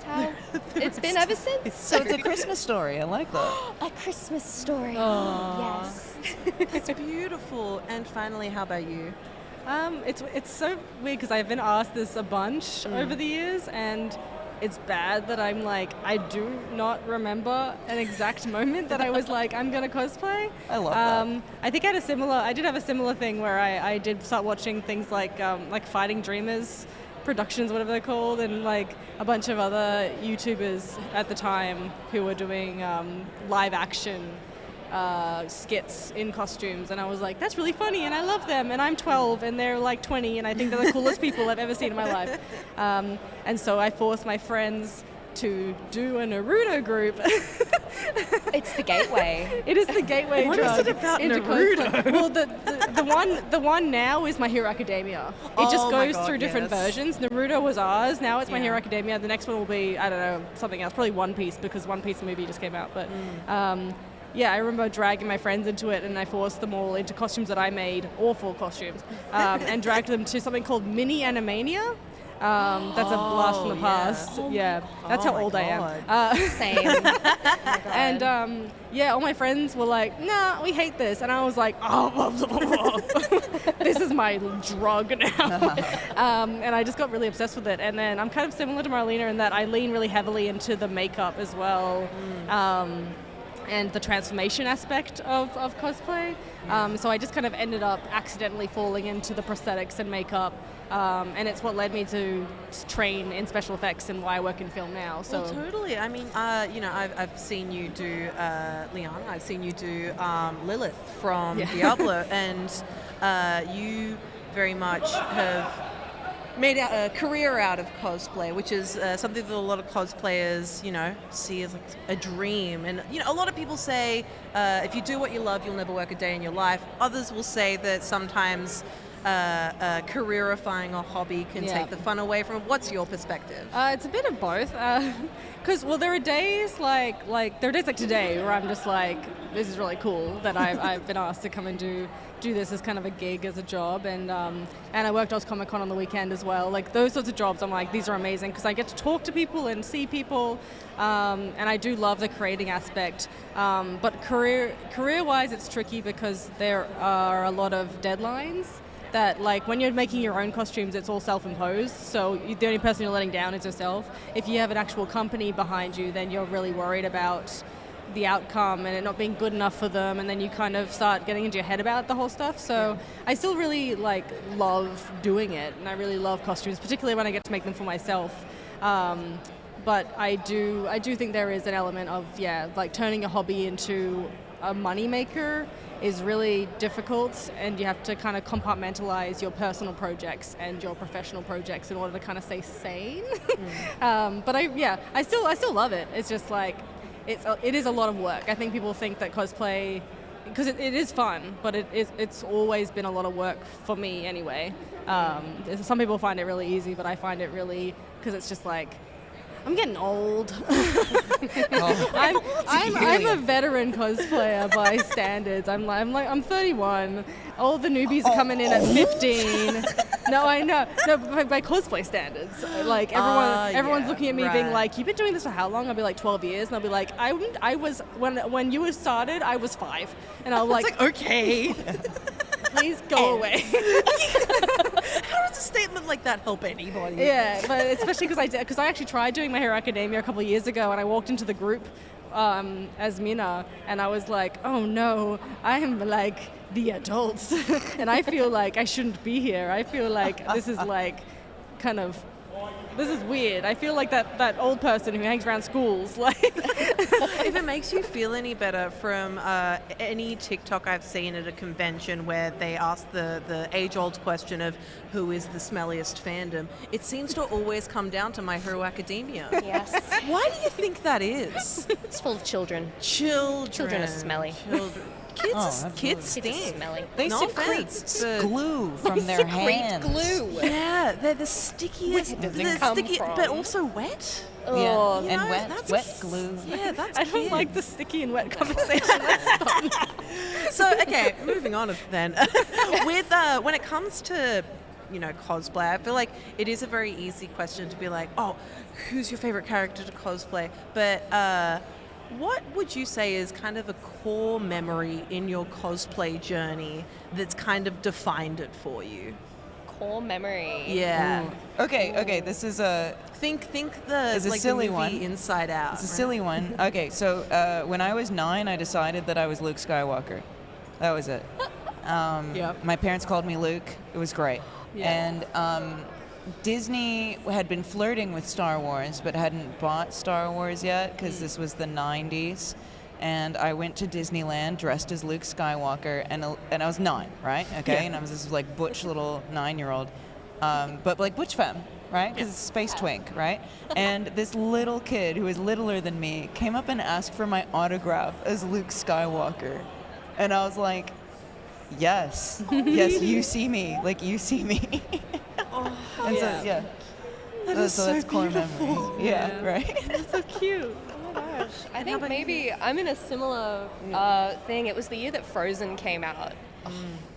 Speaker 8: how it's been ever since.
Speaker 7: So it's a Christmas story. I like that.
Speaker 8: A Christmas story.
Speaker 9: Aww.
Speaker 8: Yes.
Speaker 3: That's beautiful. And finally, how about you?
Speaker 9: It's so weird because I've been asked this a bunch over the years, and it's bad that I'm like, I do not remember an exact moment that I was like, I'm gonna cosplay.
Speaker 7: I love that.
Speaker 9: I think I did have a similar thing where I did start watching things like Fighting Dreamers productions, whatever they're called, and like a bunch of other YouTubers at the time who were doing live action skits in costumes, and I was like, that's really funny and I love them, and I'm 12 and they're like 20 and I think they're the coolest people I've ever seen in my life. And so I forced my friends to do a Naruto group.
Speaker 8: It's the gateway.
Speaker 9: It is the gateway
Speaker 3: What
Speaker 9: drug
Speaker 3: is it about
Speaker 9: into
Speaker 3: Naruto?
Speaker 9: cosplay. Well, the one now is My Hero Academia. It just
Speaker 3: Oh my
Speaker 9: goes
Speaker 3: God,
Speaker 9: through different
Speaker 3: yes.
Speaker 9: versions. Naruto was ours. Now it's My
Speaker 3: Yeah.
Speaker 9: Hero Academia. The next one will be, I don't know, something else. Probably One Piece, because One Piece movie just came out. But I remember dragging my friends into it, and I forced them all into costumes that I made, awful costumes, and dragged them to something called Mini Animania. That's a blast from the past. That's how old I am.
Speaker 8: Same.
Speaker 9: And all my friends were like, "Nah, we hate this," and I was like, "Oh, this is my drug now." And I just got really obsessed with it. And then I'm kind of similar to Marlena in that I lean really heavily into the makeup as well. And the transformation aspect of cosplay. So I just kind of ended up accidentally falling into the prosthetics and makeup. And it's what led me to train in special effects and why I work in film now. So
Speaker 3: well, totally. I mean, I've seen you do Liana. I've seen you do Lilith from Diablo, and you very much have made a career out of cosplay, which is something that a lot of cosplayers, see as like a dream. And a lot of people say if you do what you love, you'll never work a day in your life. Others will say that sometimes careerifying a hobby can take the fun away from it. What's your perspective?
Speaker 9: It's a bit of both. Because there are days like today where I'm just like, this is really cool that I've been asked to come and do this as kind of a gig, as a job, and I worked Oz Comic Con on the weekend as well. Like those sorts of jobs, I'm like, these are amazing because I get to talk to people and see people, and I do love the creating aspect. But career-wise, it's tricky because there are a lot of deadlines. That like when you're making your own costumes, it's all self-imposed, so the only person you're letting down is yourself. If you have an actual company behind you, then you're really worried about the outcome and it not being good enough for them, and then you kind of start getting into your head about the whole stuff. So I still really love doing it, and I really love costumes, particularly when I get to make them for myself. But I do think there is an element of turning a hobby into a money maker is really difficult, and you have to kind of compartmentalize your personal projects and your professional projects in order to kind of stay sane. But I still love it. It's just like it is a lot of work. I think people think that cosplay, because it is fun, but it's always been a lot of work for me anyway. Some people find it really easy, but I find it really, because it's just like, I'm getting old. I'm a veteran cosplayer by standards. I'm 31. All the newbies are coming in at 15. No, I know. No, by cosplay standards. Like everyone's looking at me being like, "You've been doing this for how long?" I'll be like, 12 years, and I'll be like, "I was when you started, I was 5," and I'll like,
Speaker 3: okay.
Speaker 9: Please go away.
Speaker 3: How does a statement like that help anybody?
Speaker 9: Yeah, but especially because I actually tried doing My Hero Academia a couple of years ago, and I walked into the group as Mina, and I was like, oh no, I am like the adults, and I feel like I shouldn't be here. I feel like this is like this is weird. I feel like that old person who hangs around schools. Like,
Speaker 3: if it makes you feel any better, from any TikTok I've seen at a convention where they ask the age-old question of who is the smelliest fandom, it seems to always come down to My Hero Academia.
Speaker 8: Yes.
Speaker 3: Why do you think that is?
Speaker 8: It's full of children.
Speaker 3: Children
Speaker 8: are smelly.
Speaker 3: Kids stink.
Speaker 8: Smelly.
Speaker 7: They
Speaker 3: No
Speaker 7: secrete
Speaker 3: offense,
Speaker 7: glue from their hands.
Speaker 8: Glue.
Speaker 3: Yeah, they're the stickiest.
Speaker 8: Where does it
Speaker 3: They're
Speaker 8: come
Speaker 3: sticky,
Speaker 8: from?
Speaker 3: but also wet.
Speaker 7: Yeah,
Speaker 3: You
Speaker 7: and
Speaker 3: know,
Speaker 7: wet
Speaker 3: that's
Speaker 7: glue.
Speaker 3: Yeah, that's
Speaker 9: I don't like the sticky and wet conversation. Let's stop.
Speaker 3: So, okay, moving on then. With when it comes to cosplay, I feel like it is a very easy question to be like, oh, who's your favorite character to cosplay? But what would you say is kind of a core memory in your cosplay journey that's kind of defined it for you?
Speaker 8: Core memory.
Speaker 3: Yeah.
Speaker 7: Ooh. Okay. This is a
Speaker 3: Think
Speaker 7: It's
Speaker 3: the
Speaker 7: a silly
Speaker 3: movie
Speaker 7: one.
Speaker 3: Inside Out.
Speaker 7: It's a silly one. Okay, so when I was 9, I decided that I was Luke Skywalker. That was it.
Speaker 3: Yep.
Speaker 7: My parents called me Luke. It was great.
Speaker 3: Yeah.
Speaker 7: And Disney had been flirting with Star Wars, but hadn't bought Star Wars yet because this was the 90s. And I went to Disneyland dressed as Luke Skywalker, and I was 9, right? Okay, and I was this like butch little 9-year-old, but like butch femme, right? Because it's space twink, right? And this little kid who was littler than me came up and asked for my autograph as Luke Skywalker, and I was like, yes, you see me, you see me. So
Speaker 3: That is so
Speaker 7: that's core
Speaker 3: beautiful.
Speaker 7: memories. Yeah, right.
Speaker 9: That's so cute.
Speaker 8: gosh. I
Speaker 3: how
Speaker 8: think
Speaker 3: about
Speaker 8: maybe I'm in a similar thing. It was the year that Frozen came out.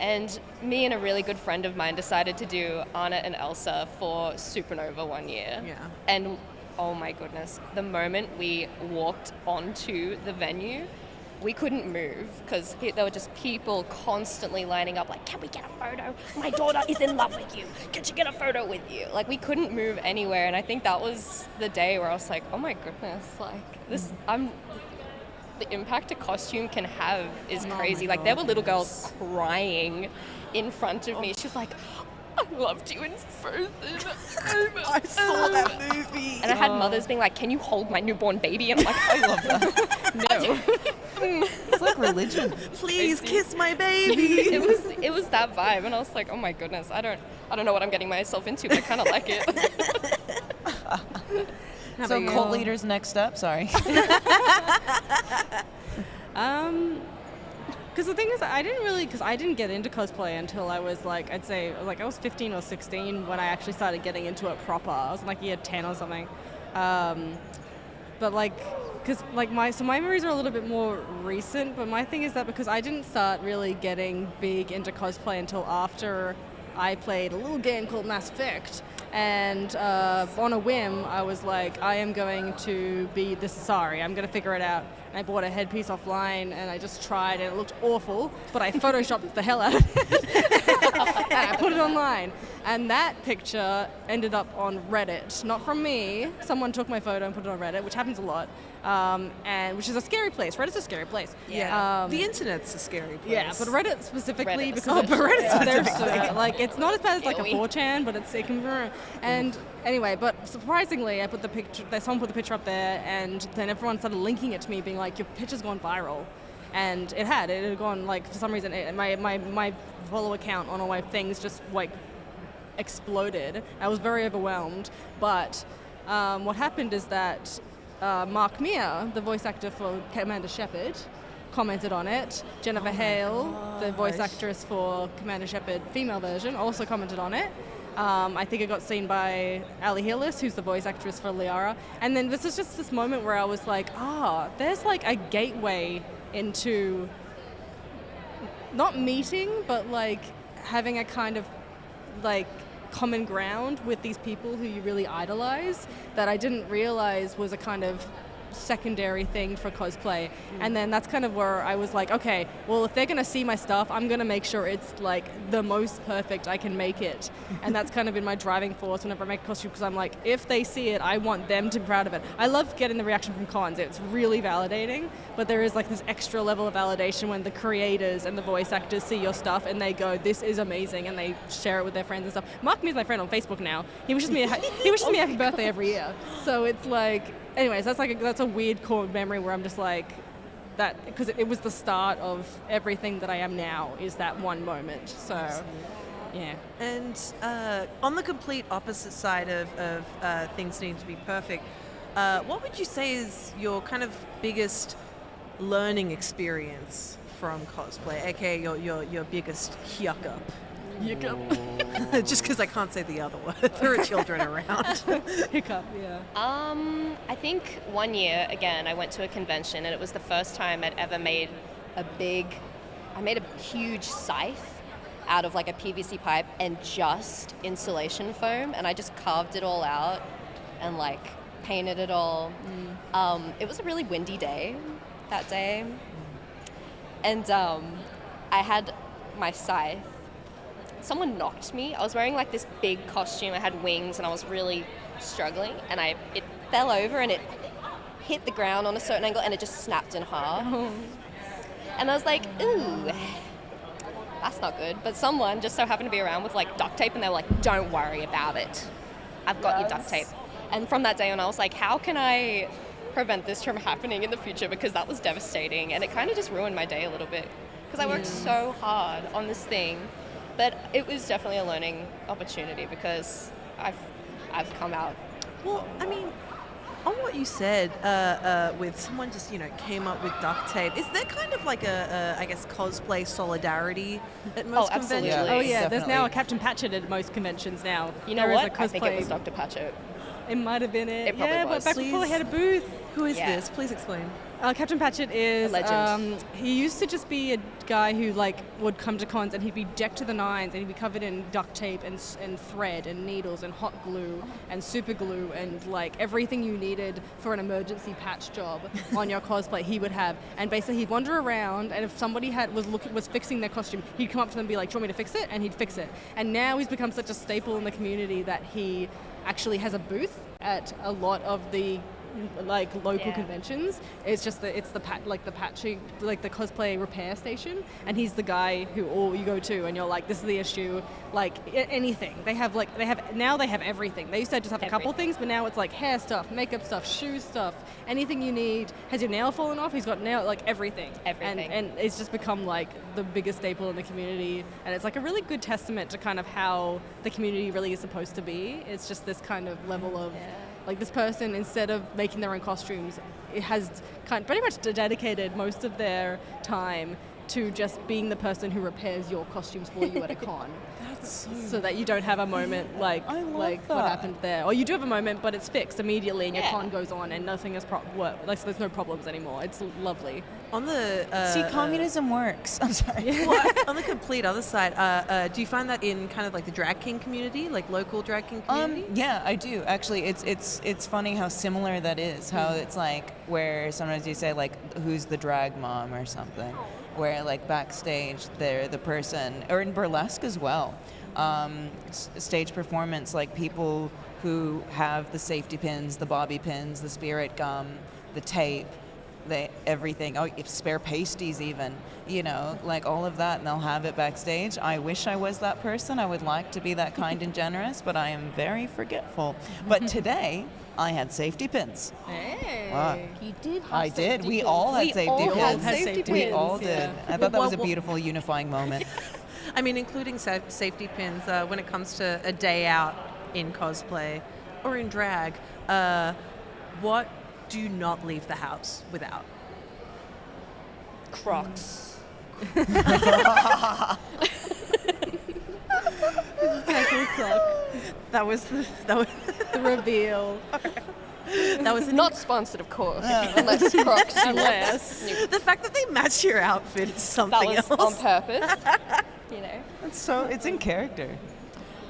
Speaker 8: And me and a really good friend of mine decided to do Anna and Elsa for Supernova one year.
Speaker 3: Yeah.
Speaker 8: And oh my goodness, the moment we walked onto the venue, we couldn't move because there were just people constantly lining up like, can we get a photo? My daughter is in love with you. Can she get a photo with you? Like, we couldn't move anywhere. And I think that was the day where I was like, oh my goodness, like this, the impact a costume can have is crazy. Like, there were little girls crying in front of me. She's like, I loved you in Frozen.
Speaker 3: I saw that movie.
Speaker 8: And I had mothers being like, can you hold my newborn baby? And I'm like, I love that. No.
Speaker 7: It's like religion.
Speaker 3: Please kiss my baby.
Speaker 8: It was that vibe, and I was like, oh my goodness, I don't know what I'm getting myself into, but I kind of like it.
Speaker 7: So cult leaders next up. Sorry.
Speaker 9: Because the thing is, I didn't get into cosplay until I was like, I'd say, like I was 15 or 16 when I actually started getting into it proper. I was in like year 10 or something. But like, because like my memories are a little bit more recent, but my thing is that because I didn't start really getting big into cosplay until after I played a little game called Mass Effect. And on a whim, I was like, I am going to be the Sasari. I'm going to figure it out. And I bought a headpiece offline, and I just tried, and it looked awful, but I photoshopped the hell out of it. And I put it online. And that picture ended up on Reddit. Not from me. Someone took my photo and put it on Reddit, which happens a lot. And which is a scary place. Reddit's a scary place.
Speaker 3: Yeah. The internet's a scary place.
Speaker 9: Yeah, but Reddit specifically,
Speaker 8: Reddit
Speaker 9: because
Speaker 3: specifically.
Speaker 9: like it's not as bad as like a 4chan, but it can be. And anyway, but surprisingly, I put the picture. Someone put the picture up there, and then everyone started linking it to me, being like, "Your picture's gone viral," and it had gone like for some reason. My follow account on all my things just like exploded. I was very overwhelmed, but what happened is that Mark Meir, the voice actor for Commander Shepard, commented on it. Jennifer Hale, the voice actress for Commander Shepard female version, also commented on it. I think it got seen by Ali Hillis, who's the voice actress for Liara. And then this is just this moment where I was like, there's like a gateway into not meeting, but like having a kind of like common ground with these people who you really idolize that I didn't realize was a kind of secondary thing for cosplay. And then that's kind of where I was like, okay, well, if they're going to see my stuff, I'm going to make sure it's like the most perfect I can make it. And that's kind of been my driving force whenever I make a costume, because I'm like, if they see it, I want them to be proud of it. I love getting the reaction from cons. It's really validating, but there is like this extra level of validation when the creators and the voice actors see your stuff and they go, this is amazing, and they share it with their friends and stuff. Mark Me is my friend on Facebook now. He wishes me happy birthday every year. So it's like, anyways, that's a weird core memory where I'm just like, that, because it was the start of everything that I am now, is that one moment. So, yeah.
Speaker 3: And on the complete opposite side of things needing to be perfect, what would you say is your kind of biggest learning experience from cosplay, aka your biggest hiccup? Just because I can't say the other word. There are children around.
Speaker 9: Hiccup, yeah.
Speaker 8: I think one year, again, I went to a convention, and it was the first time I'd ever made a huge scythe out of like a PVC pipe and just insulation foam, and I just carved it all out and like painted it all. It was a really windy day that day, and I had my scythe. Someone knocked me. I was wearing like this big costume. I had wings and I was really struggling, and it fell over and it hit the ground on a certain angle and it just snapped in half. And I was like, ooh, that's not good. But someone just so happened to be around with like duct tape, and they were like, don't worry about it. I've got your duct tape. And from that day on, I was like, how can I prevent this from happening in the future? Because that was devastating, and it kind of just ruined my day a little bit because I worked so hard on this thing. But it was definitely a learning opportunity because I've come out.
Speaker 3: Well, I mean, on what you said, with someone just came up with duct tape, is there kind of like a I guess cosplay solidarity at most conventions?
Speaker 8: Absolutely.
Speaker 9: Oh yeah,
Speaker 7: Definitely.
Speaker 9: there's now a Captain Patchett at most conventions now.
Speaker 8: You know
Speaker 9: There is
Speaker 8: what?
Speaker 9: a
Speaker 8: I think it
Speaker 9: cosplay-
Speaker 8: was Dr. Patchett.
Speaker 9: It might have been it.
Speaker 8: It probably
Speaker 9: yeah,
Speaker 8: was.
Speaker 9: but back before they had a booth.
Speaker 3: Who is
Speaker 8: Yeah.
Speaker 3: this? Please explain.
Speaker 9: Captain Patchett is
Speaker 8: A legend.
Speaker 9: he used to just be a guy who like would come to cons and he'd be decked to the nines and he'd be covered in duct tape and thread and needles and hot glue and super glue and like everything you needed for an emergency patch job on your cosplay he would have. And basically he'd wander around, and if somebody was fixing their costume, he'd come up to them and be like, "Do you want me to fix it?" And he'd fix it. And now he's become such a staple in the community that he actually has a booth at a lot of the like local conventions. It's just the patching, like the cosplay repair station, and he's the guy who all you go to and you're like, this is the issue, like anything. They have everything. They used to just have a couple things, but now it's like hair stuff, makeup stuff, shoe stuff, anything you need. Has your nail fallen off? He's got nail, like everything. And it's just become like the biggest staple in the community, and it's like a really good testament to kind of how the community really is supposed to be. It's just this kind of level of like this person, instead of making their own costumes, it has pretty much dedicated most of their time to just being the person who repairs your costumes for you at a con.
Speaker 3: That's
Speaker 9: so that you don't have a moment like what happened there. Or you do have a moment, but it's fixed immediately and your con goes on and nothing is so there's no problems anymore. It's lovely.
Speaker 3: On the
Speaker 7: See, communism works. I'm sorry.
Speaker 3: well, on the complete other side, do you find that in kind of like the drag king community, like local drag king community?
Speaker 7: Yeah, I do. Actually, it's funny how similar that is. How it's like where sometimes you say like, who's the drag mom or something, where like backstage they're the person, or in burlesque as well. Stage performance, like people who have the safety pins, the bobby pins, the spirit gum, the tape, everything. Oh, spare pasties even, like all of that, and they'll have it backstage. I wish I was that person. I would like to be that kind and generous, but I am very forgetful. But today, I had safety pins.
Speaker 9: Hey.
Speaker 8: You did have
Speaker 7: I did.
Speaker 8: safety
Speaker 7: We
Speaker 8: pins.
Speaker 7: all had
Speaker 8: We
Speaker 7: safety
Speaker 8: all
Speaker 7: pins.
Speaker 8: had safety pins.
Speaker 7: We all did.
Speaker 9: Yeah.
Speaker 7: I thought that was a beautiful unifying moment.
Speaker 3: I mean, including safety pins when it comes to a day out in cosplay or in drag, what do you not leave the house without?
Speaker 8: Crocs.
Speaker 3: That was
Speaker 9: The reveal.
Speaker 3: that was
Speaker 8: Not sponsored, of course, unless Crocs.
Speaker 9: Unless.
Speaker 3: the fact that they match your outfit is
Speaker 8: That
Speaker 3: something
Speaker 8: was
Speaker 3: else.
Speaker 8: on purpose.
Speaker 7: It's in character.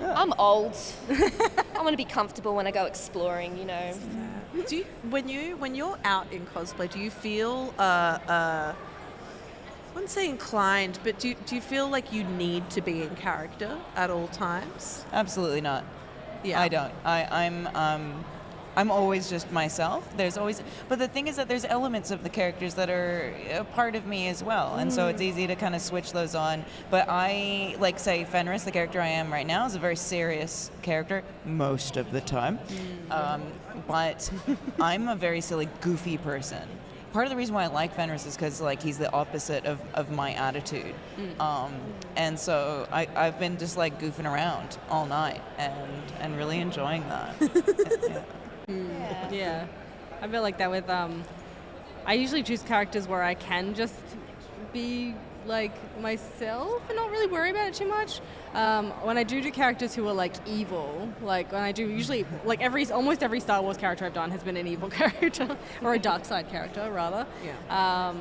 Speaker 8: I'm old. I want to be comfortable when I go exploring,
Speaker 3: Do you, when you're out in cosplay, do you feel I wouldn't say inclined, but do you feel like you need to be in character at all times?
Speaker 7: Absolutely not.
Speaker 3: Yeah.
Speaker 7: I don't. I'm always just myself. But the thing is that there's elements of the characters that are a part of me as well, and so it's easy to kind of switch those on. But I, like, say, Fenris, the character I am right now, is a very serious character most of the time. But I'm a very silly, goofy person. Part of the reason why I like Fenris is because like he's the opposite of my attitude, and so I've been just like goofing around all night and really enjoying that.
Speaker 9: Yeah. I feel like that with I usually choose characters where I can just be like myself and not really worry about it too much. When I do characters who are like evil, like when I do usually like almost every Star Wars character I've done has been an evil character or a dark side character rather.
Speaker 3: Yeah.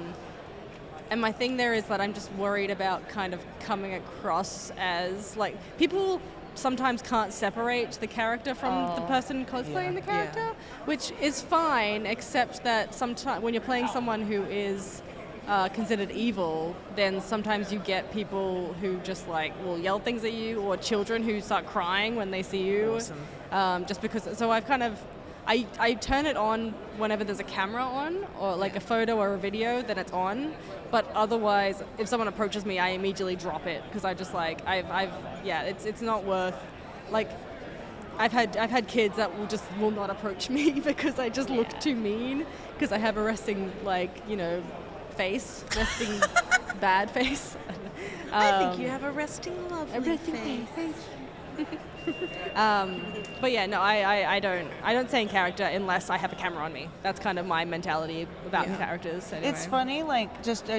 Speaker 9: And my thing there is that I'm just worried about kind of coming across as like people sometimes can't separate the character from the person cosplaying the character, which is fine, except that sometimes when you're playing someone who is considered evil, then sometimes you get people who just like will yell things at you, or children who start crying when they see you. Awesome. Just because, so I've kind of, I turn it on whenever there's a camera on, or like a photo or a video, then it's on. But otherwise, if someone approaches me, I immediately drop it because I just like it's not worth. Like, I've had kids that will not approach me because I just look too mean because I have a resting face, resting bad face.
Speaker 3: I think you have a resting lovely face.
Speaker 9: But yeah, no, I don't say in character unless I have a camera on me. That's kind of my mentality about characters. Anyway.
Speaker 7: It's funny, like just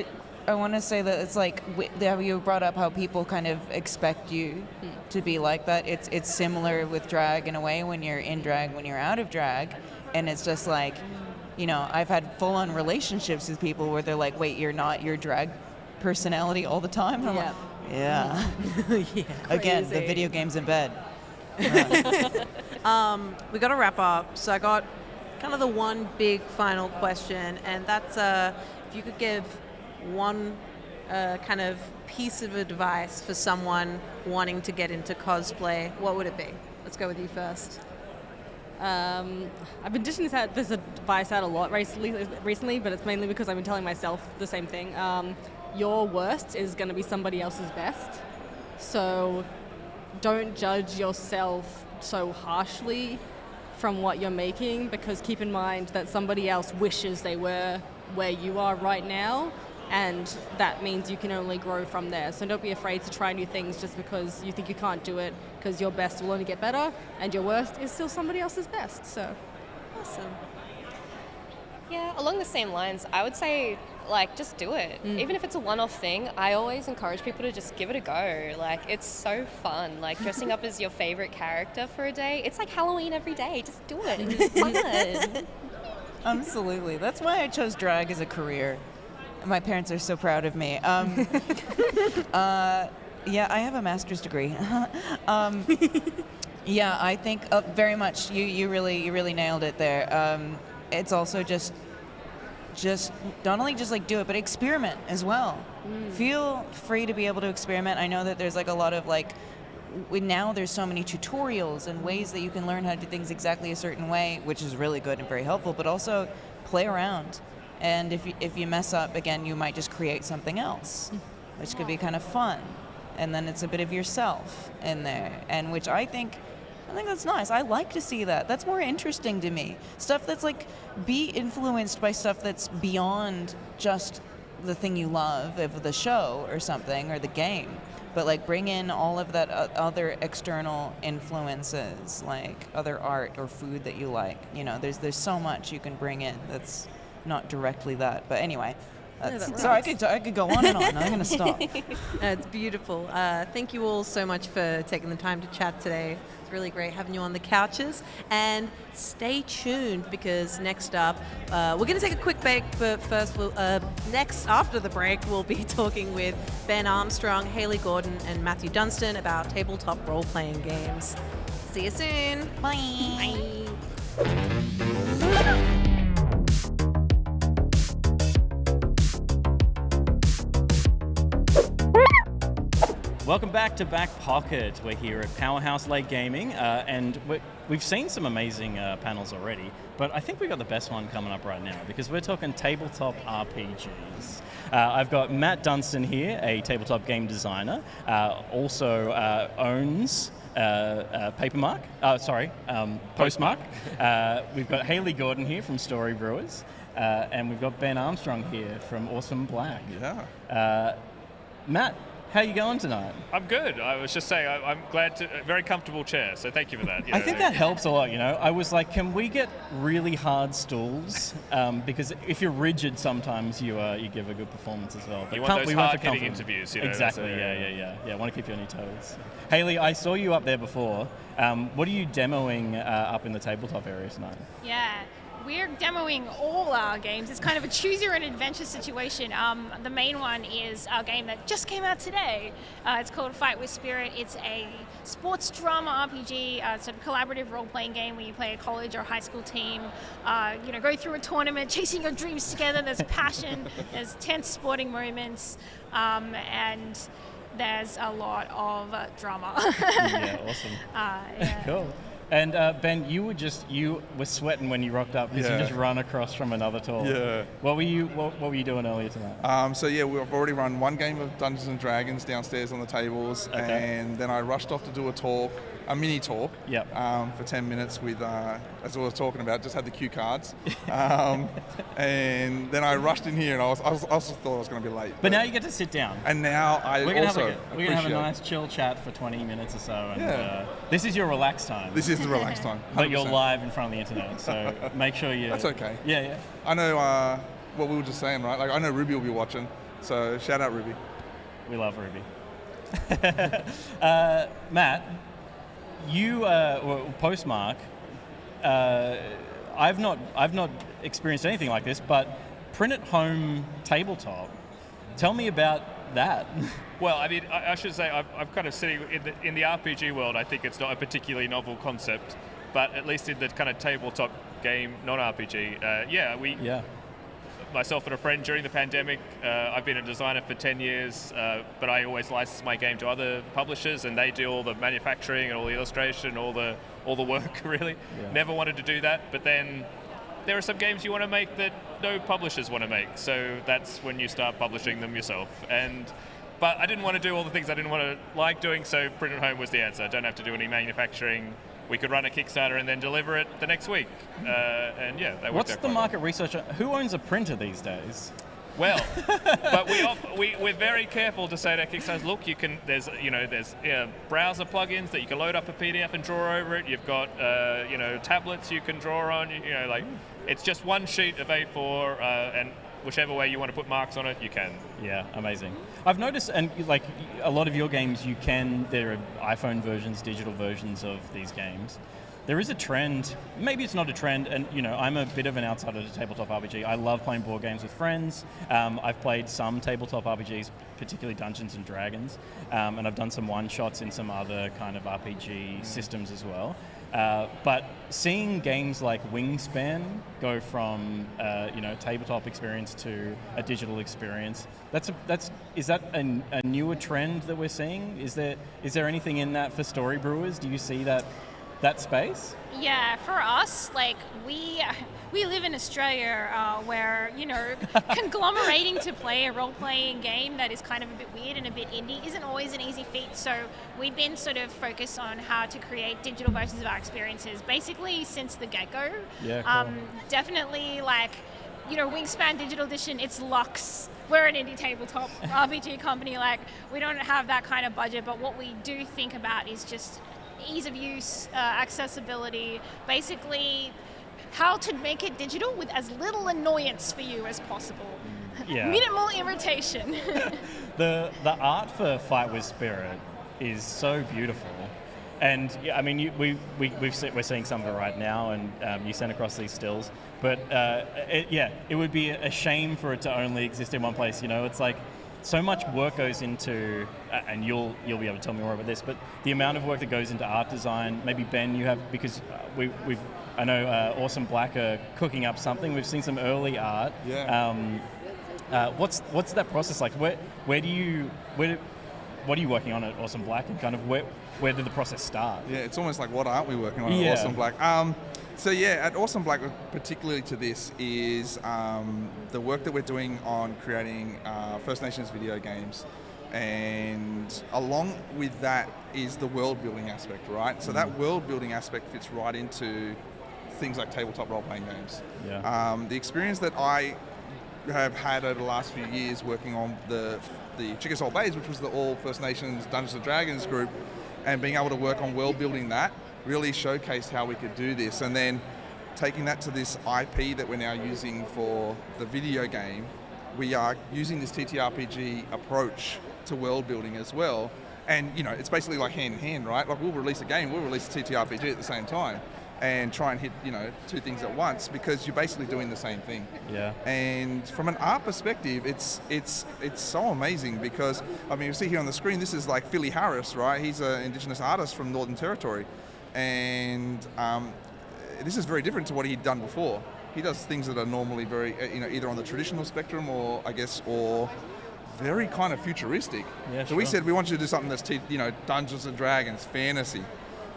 Speaker 7: want to say that it's like how you brought up how people kind of expect you to be like that. It's similar with drag in a way, when you're in drag, when you're out of drag, and it's just like, you know, I've had full-on relationships with people where they're like, wait, you're not your drag personality all the time? And I'm like, yeah. Again, the video game's in bed.
Speaker 3: We got to wrap up. So I got kind of the one big final question, and that's if you could give one kind of piece of advice for someone wanting to get into cosplay, what would it be? Let's go with you first.
Speaker 9: I've been dishing this advice out a lot recently, but it's mainly because I've been telling myself the same thing. Your worst is going to be somebody else's best. So don't judge yourself so harshly from what you're making, because keep in mind that somebody else wishes they were where you are right now, and that means you can only grow from there. So don't be afraid to try new things just because you think you can't do it, because your best will only get better and your worst is still somebody else's best. So
Speaker 3: awesome.
Speaker 8: Yeah, along the same lines, I would say, like, just do it. Even if it's a one-off thing, I always encourage people to just give it a go. Like, it's so fun. Like, dressing up as your favorite character for a day, it's like Halloween every day. Just do it. It's fun.
Speaker 7: Absolutely. That's why I chose drag as a career. My parents are so proud of me. Yeah, I have a master's degree. Yeah, I think very much. You really nailed it there. It's also just not only just like do it, but experiment as well. Feel free to be able to experiment. I know that there's like a lot of like, now there's so many tutorials and ways that you can learn how to do things exactly a certain way, which is really good and very helpful, but also play around. And if you mess up, again, you might just create something else, which could be kind of fun. And then it's a bit of yourself in there, and which I think that's nice. I like to see that. That's more interesting to me. Stuff that's like, be influenced by stuff that's beyond just the thing you love of the show or something, or the game. But like, bring in all of that other external influences, like other art or food that you like. You know, there's so much you can bring in that's not directly that. But anyway, so I could go on and on. I'm going to stop.
Speaker 3: It's beautiful. Thank you all so much for taking the time to chat today. It's really great having you on the couches. And stay tuned, because next up, we're going to take a quick break, but first, after the break, we'll be talking with Ben Armstrong, Hayley Gordon, and Matthew Dunstan about tabletop role-playing games. See you soon.
Speaker 7: Bye.
Speaker 2: Welcome back to Back Pocket. We're here at Powerhouse Lake Gaming, and we've seen some amazing panels already, but I think we've got the best one coming up right now, because we're talking tabletop RPGs. I've got Matt Dunstan here, a tabletop game designer, also owns Postmark. We've got Hayley Gordon here from Story Brewers, and we've got Ben Armstrong here from Awesome Black.
Speaker 10: Yeah.
Speaker 2: Matt, how are you going tonight?
Speaker 10: I'm good. I was just saying, I'm glad to, very comfortable chair, so thank you for that.
Speaker 2: I think that helps a lot, you know. I was like, can we get really hard stools? Because if you're rigid, sometimes you give a good performance as well. But
Speaker 10: you want those hard-hitting interviews, you know.
Speaker 2: Exactly, yeah. I want to keep you on your toes. Hayley, I saw you up there before. What are you demoing up in the tabletop area tonight?
Speaker 11: Yeah. We're demoing all our games. It's kind of a choose your own adventure situation. The main one is our game that just came out today. It's called Fight with Spirit. It's a sports drama RPG, sort of collaborative role-playing game where you play a college or high school team, go through a tournament, chasing your dreams together. There's passion, there's tense sporting moments, and there's a lot of drama.
Speaker 2: Yeah, awesome. Cool. And Ben, you were sweating when you rocked up because you just run across from another tour.
Speaker 10: Yeah.
Speaker 2: What were you doing earlier tonight?
Speaker 10: We've already run one game of Dungeons and Dragons downstairs on the tables, and then I rushed off to do a mini talk.
Speaker 2: Yep.
Speaker 10: For 10 minutes with, as I was talking about, just had the cue cards, and then I rushed in here, and I also thought I was going to be late.
Speaker 2: But now you get to sit down.
Speaker 10: And now
Speaker 2: we're gonna have a nice chill chat for 20 minutes or so, and this is your relaxed time.
Speaker 10: This is the relaxed time. 100%.
Speaker 2: But you're live in front of the internet, so make sure you.
Speaker 10: That's okay.
Speaker 2: Yeah.
Speaker 10: I know what we were just saying, right? Like, I know Ruby will be watching. So shout out Ruby.
Speaker 2: We love Ruby. Matt, you Postmark. I've not experienced anything like this, but print at home tabletop. Tell me about that.
Speaker 12: Well, I mean, I should say I'm kind of sitting in the RPG world. I think it's not a particularly novel concept, but at least in the kind of tabletop game, non-RPG, myself and a friend during the pandemic, I've been a designer for 10 years, but I always license my game to other publishers, and they do all the manufacturing and all the illustration, all the work, really. Yeah. Never wanted to do that, but then there are some games you want to make that no publishers want to make, so that's when you start publishing them yourself. But I didn't want to do all the things I didn't want to like doing, so print at home was the answer. I don't have to do any manufacturing. We could run a Kickstarter and then deliver it the next week. That worked out.
Speaker 2: What's the market research? Who owns a printer these days?
Speaker 12: Well, but we're very careful to say to Kickstarters, look, there's browser plugins that you can load up a PDF and draw over it. You've got tablets you can draw on. It's just one sheet of A4, and whichever way you want to put marks on it, you can.
Speaker 2: Yeah, amazing. I've noticed, and like a lot of your games, there are iPhone versions, digital versions of these games. There is a trend, maybe it's not a trend, and I'm a bit of an outsider to tabletop RPG. I love playing board games with friends. I've played some tabletop RPGs, particularly Dungeons and Dragons, and I've done some one-shots in some other kind of RPG systems as well. But seeing games like Wingspan go from tabletop experience to a digital experience, is that a newer trend that we're seeing? Is there anything in that for story brewers? Do you see that space?
Speaker 11: Yeah, for us, like we live in Australia, where conglomerating to play a role-playing game that is kind of a bit weird and a bit indie isn't always an easy feat. So we've been sort of focused on how to create digital versions of our experiences, basically since the get-go.
Speaker 2: Yeah, cool.
Speaker 11: Definitely, Wingspan Digital Edition. It's Lux. We're an indie tabletop RPG company. We don't have that kind of budget, but what we do think about is just ease of use, accessibility, basically how to make it digital with as little annoyance for you as possible.
Speaker 2: Yeah.
Speaker 11: Minimal irritation.
Speaker 2: The art for Fight with Spirit is so beautiful. And yeah, I mean, we're seeing some of it right now, and you sent across these stills. But it would be a shame for it to only exist in one place. It's like so much work goes into, and you'll be able to tell me more about this, but the amount of work that goes into art design. Maybe Ben, you have, because I know Awesome Black are cooking up something. We've seen some early art.
Speaker 10: Yeah.
Speaker 2: What's that process like? What are you working on at Awesome Black, and kind of where did the process start?
Speaker 10: Yeah, it's almost like, what aren't we working on at Awesome Black? So yeah, at Awesome Black, particularly to this, is the work that we're doing on creating First Nations video games. And along with that is the world building aspect, right? So that world building aspect fits right into things like tabletop role-playing games.
Speaker 2: Yeah.
Speaker 10: The experience that I have had over the last few years working on the Chickasaw Bays, which was the all First Nations Dungeons and Dragons group, and being able to work on world building that really showcased how we could do this. And then taking that to this IP that we're now using for the video game, we are using this TTRPG approach to world building as well. And it's basically like hand in hand, right? Like we'll release a game, we'll release a TTRPG at the same time, and try and hit two things at once, because you're basically doing the same thing.
Speaker 2: Yeah.
Speaker 10: And from an art perspective, it's so amazing, because you see here on the screen, this is like Philly Harris, right? He's an Indigenous artist from Northern Territory, and this is very different to what he'd done before. He does things that are normally very either on the traditional spectrum or very kind of futuristic.
Speaker 2: Yeah,
Speaker 10: so we said we want you to do something that's Dungeons and Dragons, fantasy.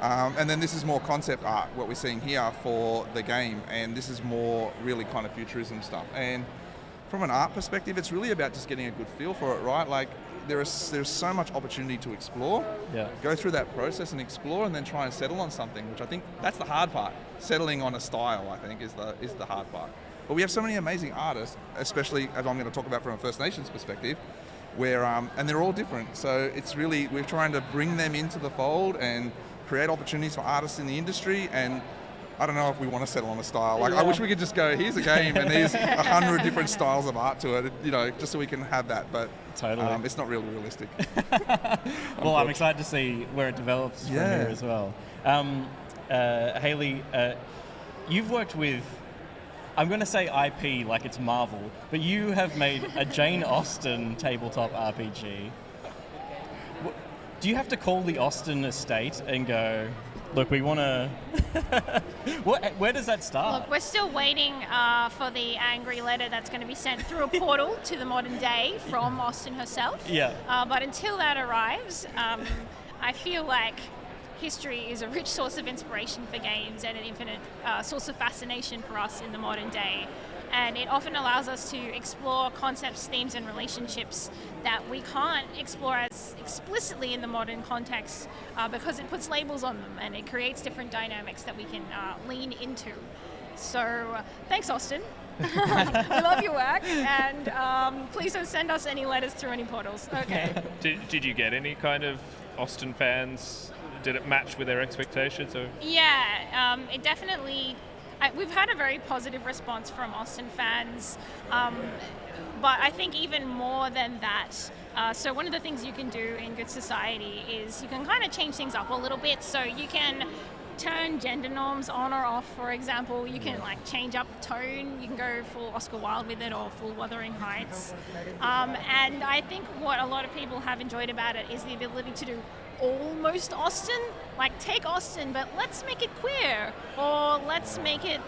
Speaker 10: And then this is more concept art, what we're seeing here for the game, and this is more really kind of futurism stuff. And from an art perspective, it's really about just getting a good feel for it, right? Like there's so much opportunity to explore.
Speaker 2: Yeah.
Speaker 10: Go through that process and explore, and then try and settle on something, which I think that's the hard part. Settling on a style, I think, is the hard part. But we have so many amazing artists, especially as I'm going to talk about from a First Nations perspective, where and they're all different. So it's really, we're trying to bring them into the fold and create opportunities for artists in the industry, and I don't know if we want to settle on a style. Like, I wish we could just go, here's a game and there's 100 different styles of art to it, you know, just so we can have that. But it's not really realistic.
Speaker 2: Well, I'm excited to see where it develops from here as well. Hayley, you've worked with, I'm going to say IP like it's Marvel, but you have made a Jane Austen tabletop RPG. Do you have to call the Austen estate and go, look, we want to... Where does that start?
Speaker 11: Look, we're still waiting for the angry letter that's going to be sent through a portal to the modern day from Austen herself.
Speaker 2: Yeah.
Speaker 11: But until that arrives, I feel like history is a rich source of inspiration for games and an infinite source of fascination for us in the modern day. And it often allows us to explore concepts, themes, and relationships that we can't explore as explicitly in the modern context because it puts labels on them and it creates different dynamics that we can lean into. So thanks, Austen. We love your work, and please don't send us any letters through any portals. Okay.
Speaker 12: Did you get any kind of Austen fans? Did it match with their expectations? Or?
Speaker 11: Yeah, it definitely... we've had a very positive response from Austen fans, but I think even more than that, so one of the things you can do in Good Society is you can kind of change things up a little bit. So you can turn gender norms on or off, for example. You can like change up the tone. You can go full Oscar Wilde with it or full Wuthering Heights. And I think what a lot of people have enjoyed about it is the ability to do almost Austen, like take Austen, but let's make it queer, or let's make it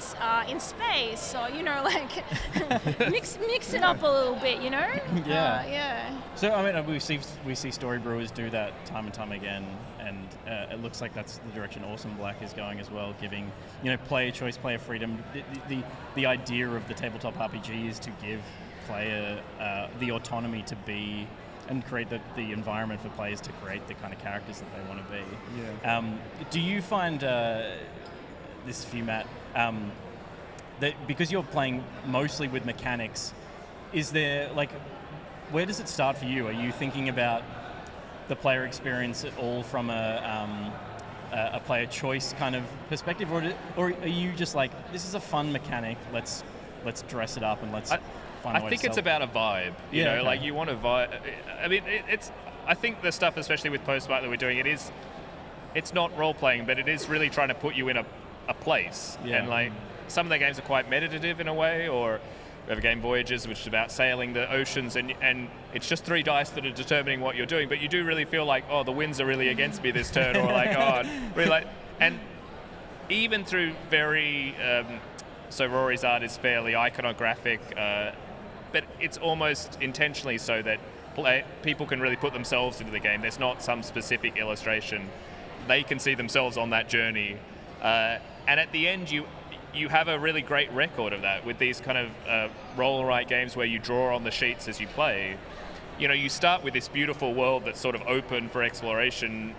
Speaker 11: in space, or you know, like mix it up a little bit, you know. Yeah.
Speaker 2: So I mean, we see story brewers do that time and time again, and it looks like that's the direction Awesome Black is going as well, giving player choice, player freedom. The idea of the tabletop RPG is to give player the autonomy to be and create the environment for players to create the kind of characters that they want to be.
Speaker 4: Yeah.
Speaker 2: Do you find this for you, Matt, that because you're playing mostly with mechanics, is there like, where does it start for you? Are you thinking about the player experience at all from a player choice kind of perspective, or are you just like, this is a fun mechanic, let's dress it up and let's...
Speaker 12: I think it's about a vibe, you know, like you want to vibe. I mean, I think the stuff, especially with Postmark that we're doing, it's not role playing, but it is really trying to put you in a place. Yeah. And like some of the games are quite meditative in a way, or we have a game Voyages, which is about sailing the oceans, and it's just 3 dice that are determining what you're doing, but you do really feel like, oh, the winds are really against me this turn, or like, oh, really like, and even through very, so Rory's art is fairly iconographic, but it's almost intentionally so that people can really put themselves into the game. There's not some specific illustration. They can see themselves on that journey. And at the end, you have a really great record of that with these kind of roll-and-write games where you draw on the sheets as you play. You know, you start with this beautiful world that's sort of open for exploration,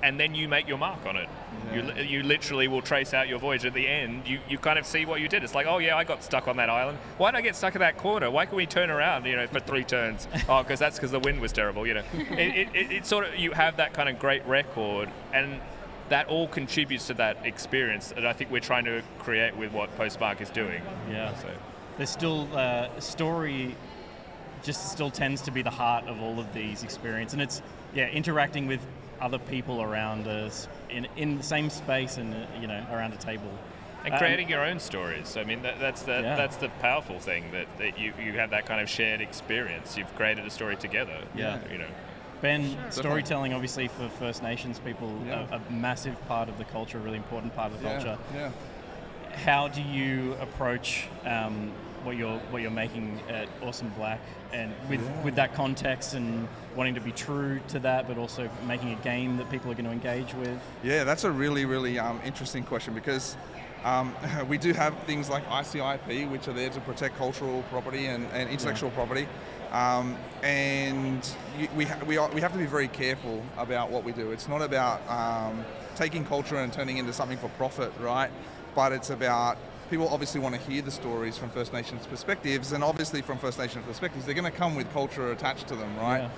Speaker 12: and then you make your mark on it. Yeah. You literally will trace out your voyage. At the end, you kind of see what you did. It's like, oh yeah, I got stuck on that island. Why did I get stuck in that corner? Why can we turn around, for 3 turns? Oh, because the wind was terrible, It sort of, you have that kind of great record, and that all contributes to that experience that I think we're trying to create with what Postmark is doing.
Speaker 2: Yeah. So there's still story just still tends to be the heart of all of these experiences, and it's interacting with other people around us in the same space and around a table,
Speaker 12: and creating your own stories. I mean, that's the powerful thing, that you have that kind of shared experience. You've created a story together. Ben, storytelling obviously for First Nations people a massive part of the culture, a really important part of the culture. How do you approach what you're making at Awesome Black, and with that context and wanting to be true to that, but also making a game that people are going to engage with?
Speaker 10: Yeah, that's a really, really interesting question, because we do have things like ICIP, which are there to protect cultural property and intellectual property. And we have to be very careful about what we do. It's not about taking culture and turning into something for profit, right? But it's about, people obviously want to hear the stories from First Nations perspectives, and obviously from First Nations perspectives, they're going to come with culture attached to them, right?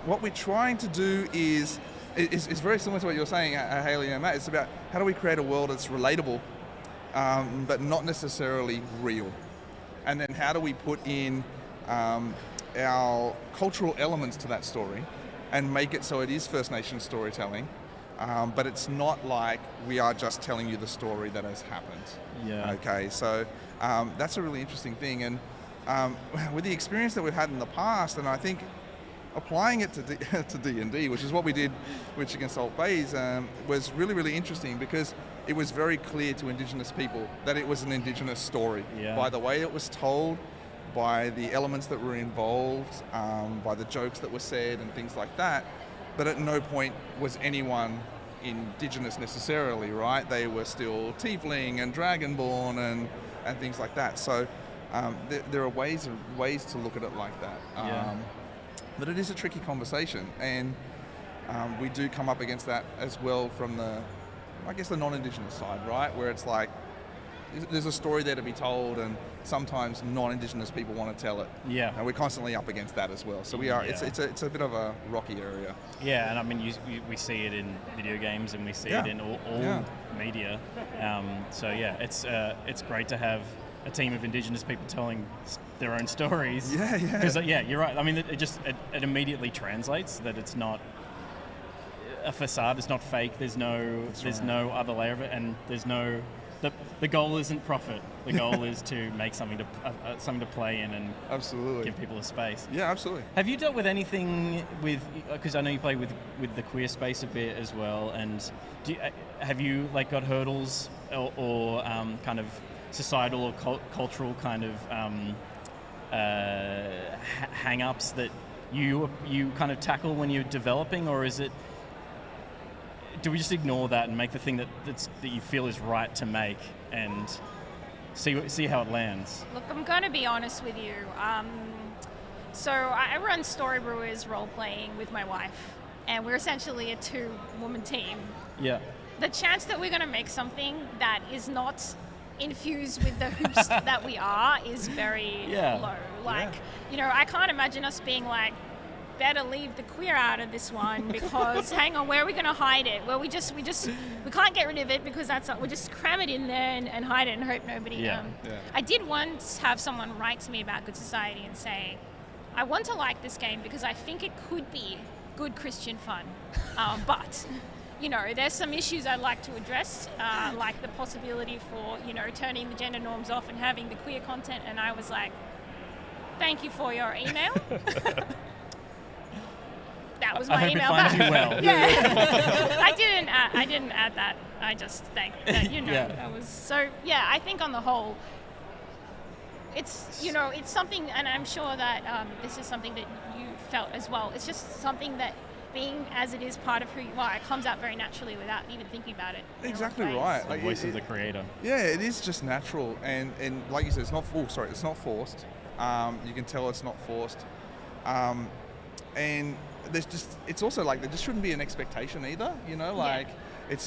Speaker 10: What we're trying to do is it's very similar to what you're saying, Hayley and Matt. It's about how do we create a world that's relatable, but not necessarily real. And then how do we put in our cultural elements to that story and make it so it is First Nations storytelling, but it's not like we are just telling you the story that has happened.
Speaker 2: Yeah.
Speaker 10: Okay, so that's a really interesting thing. And with the experience that we've had in the past, and I think applying it to D&D, which is what we did with Chicken Salt Bays, was really, really interesting because it was very clear to Indigenous people that it was an Indigenous story.
Speaker 2: Yeah.
Speaker 10: By the way it was told, by the elements that were involved, by the jokes that were said and things like that. But at no point was anyone Indigenous necessarily, right? They were still tiefling and dragonborn and things like that. So there are ways to look at it like that. But it is a tricky conversation, and we do come up against that as well from the non-Indigenous side, right? Where it's like, there's a story there to be told, and sometimes non-Indigenous people want to tell it.
Speaker 2: Yeah.
Speaker 10: And we're constantly up against that as well. So we are.
Speaker 2: Yeah.
Speaker 10: It's a bit of a rocky area.
Speaker 2: Yeah, and I mean, we see it in video games, and we see it in all media. So yeah, it's great to have a team of Indigenous people telling their own stories.
Speaker 10: Yeah.
Speaker 2: Because you're right. I mean, it immediately translates that it's not a facade. It's not fake. There's no other layer of it, and there's no. The goal isn't profit. The goal is to make something to play in and
Speaker 10: absolutely
Speaker 2: give people a space.
Speaker 10: Yeah, absolutely.
Speaker 2: Have you dealt with anything with, because I know you play with the queer space a bit as well, and have you got hurdles or kind of societal or cultural kind of hang-ups that you kind of tackle when you're developing, or is it? Do we just ignore that and make the thing that you feel is right to make and see how it lands?
Speaker 11: Look, I'm going to be honest with you. So I run Story Brewers role-playing with my wife, and we're essentially a two-woman team.
Speaker 2: Yeah.
Speaker 11: The chance that we're going to make something that is not infused with the hoops that we are is very low. I can't imagine us being like, better leave the queer out of this one because hang on, where are we going to hide it? Well, we can't get rid of it because we'll just cram it in there and hide it and hope nobody. I did once have someone write to me about Good Society and say, I want to like this game because I think it could be good Christian fun, but there's some issues I'd like to address, like the possibility for turning the gender norms off and having the queer content. And I was like, thank you for your email. That was my email back.
Speaker 2: You well.
Speaker 11: Yeah. I didn't add that. I just thanked that, that was so. Yeah, I think on the whole, it's it's something, and I'm sure that this is something that you felt as well. It's just something that, being as it is part of who you are, it comes out very naturally without even thinking about it.
Speaker 10: Exactly right.
Speaker 2: The voice of the creator.
Speaker 10: Yeah, it is just natural, and like you said, it's not it's not forced. You can tell it's not forced, and it's also like there just shouldn't be an expectation either. It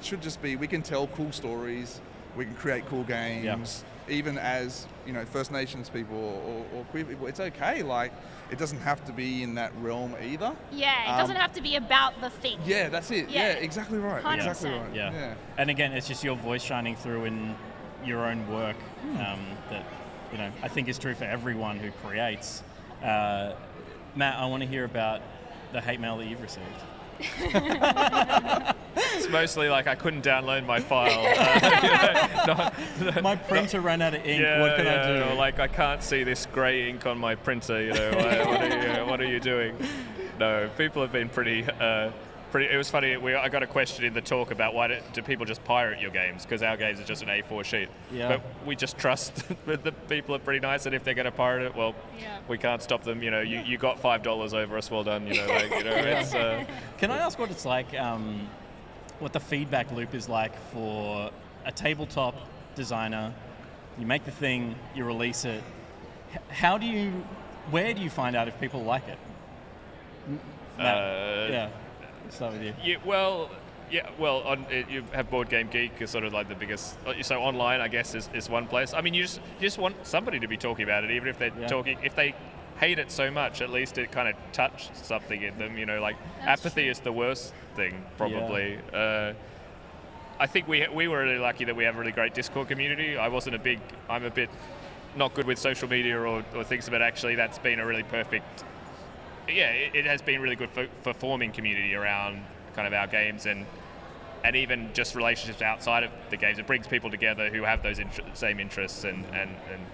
Speaker 10: should just be, we can tell cool stories, we can create cool games, even as First Nations people or queer people. It's okay. Like, it doesn't have to be in that realm either.
Speaker 11: Yeah, it doesn't have to be about the thing.
Speaker 10: Yeah, that's it. Yeah, exactly right.
Speaker 11: 100%.
Speaker 10: Exactly right.
Speaker 2: Yeah. And again, it's just your voice shining through in your own work that I think is true for everyone who creates. Matt, I want to hear about the hate mail that you've received.
Speaker 12: It's mostly like I couldn't download my file.
Speaker 2: My printer ran out of ink. What can I do?
Speaker 12: Or like, I can't see this grey ink on my printer. What are you doing? No, people have been pretty. It was funny. I got a question in the talk about why do people just pirate your games? Because our games are just an A4 sheet. Yeah. But we just trust that the people are pretty nice, and if they're going to pirate it, well, we can't stop them. You got $5 over us. Well done. It's.
Speaker 2: Can I ask what it's like? What the feedback loop is like for a tabletop designer? You make the thing, you release it. Where do you find out if people like it? Start with you. You have Board Game Geek is sort of like the biggest. So online, I guess, is one place. I mean, you just want somebody to be talking about it, even if they're talking. If they
Speaker 12: hate it so much, at least it kind of touched something in them. You know, like apathy is the worst thing probably. I think we were really lucky that we have a really great Discord community. I'm a bit not good with social media or things, but actually that's been a really perfect. Yeah, it has been really good for forming community around kind of our games and even just relationships outside of the games. It brings people together who have those same interests, and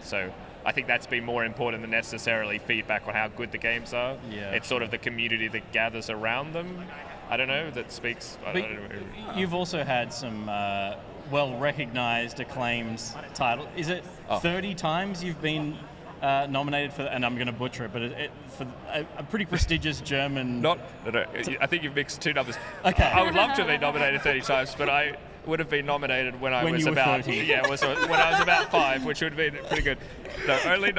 Speaker 12: so I think that's been more important than necessarily feedback on how good the games are.
Speaker 2: Yeah.
Speaker 12: It's sort of the community that gathers around them. I don't know, that speaks.
Speaker 2: You've also had some well-recognized, acclaimed title. Is it 30 times you've been nominated for, and I'm going to butcher it, but for a pretty prestigious German...
Speaker 12: I think you've mixed two numbers.
Speaker 2: Okay.
Speaker 12: I would love to be nominated 30 times, but I would have been nominated when I was about
Speaker 2: 30.
Speaker 12: when I was about 5, which would have been pretty good. No, only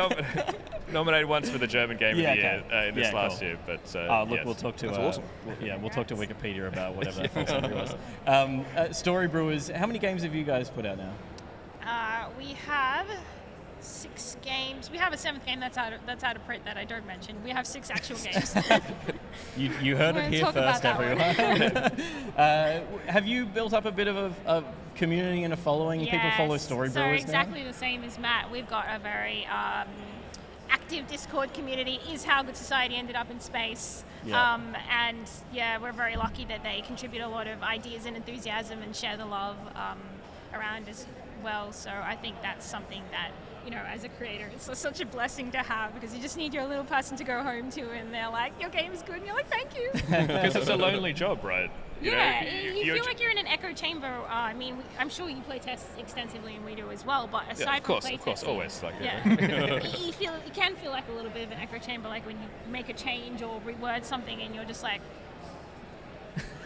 Speaker 12: nominated once for the German Game of the Year in this last year. But
Speaker 2: look, we'll talk to
Speaker 12: awesome.
Speaker 2: We'll talk to Wikipedia about whatever that false entry was. Story Brewers, how many games have you guys put out now?
Speaker 11: We have 6 games. We have a 7th game that's out of print that I don't mention. We have 6 actual games.
Speaker 2: You heard it here first, everyone. Have you built up a bit of a community and a following?
Speaker 11: Yes.
Speaker 2: People follow Story Brewers
Speaker 11: exactly the same as Matt. We've got a very active Discord community. Is How Good Society ended up in space. And we're very lucky that they contribute a lot of ideas and enthusiasm and share the love around as well. So I think that's something that, you know, as a creator, it's such a blessing to have, because you just need your little person to go home to, and they're like, your game is good, and you're like, thank you.
Speaker 12: Because it's a lonely job, right?
Speaker 11: You feel like you're in an echo chamber. I mean, I'm sure you play tests extensively, and we do as well. But aside from play testing,
Speaker 12: always.
Speaker 11: you can feel like a little bit of an echo chamber, like when you make a change or reword something, and you're just like.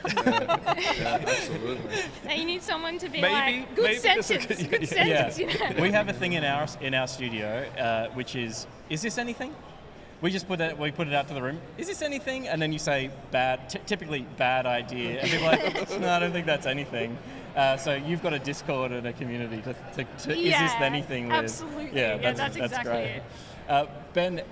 Speaker 10: Absolutely.
Speaker 11: And you need someone to be
Speaker 12: maybe
Speaker 11: good sentence. You know?
Speaker 2: We have a thing in our studio, which is this anything? We just put it out to the room. Is this anything? And then you say typically bad idea, and people are like, no, I don't think that's anything. So you've got a Discord and a community to is this anything? With?
Speaker 11: Absolutely.
Speaker 2: Yeah,
Speaker 11: that's exactly
Speaker 2: great.
Speaker 11: it.
Speaker 2: Ben,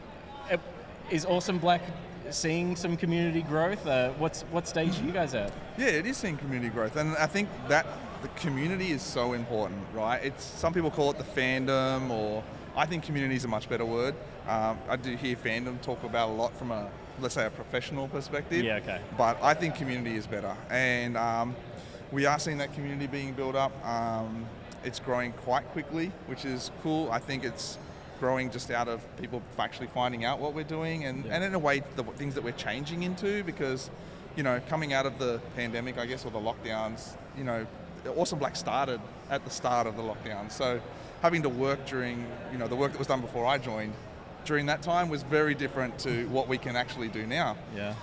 Speaker 2: is Awesome Black seeing some community growth? What stage are you guys at?
Speaker 10: Yeah, it is seeing community growth, and I think that the community is so important, right? It's some people call it the fandom, or I think community is a much better word. I do hear fandom talk about a lot from a, let's say, a professional perspective.
Speaker 2: Yeah, okay.
Speaker 10: But I think community is better, and we are seeing that community being built up. It's growing quite quickly, which is cool. I think it's growing just out of people actually finding out what we're doing, and in a way the things that we're changing into, because, you know, coming out of the pandemic, I guess, or the lockdowns, you know, Awesome Black started at the start of the lockdown. So having to work during, you know, the work that was done before I joined, during that time was very different to what we can actually do now.
Speaker 2: Yeah.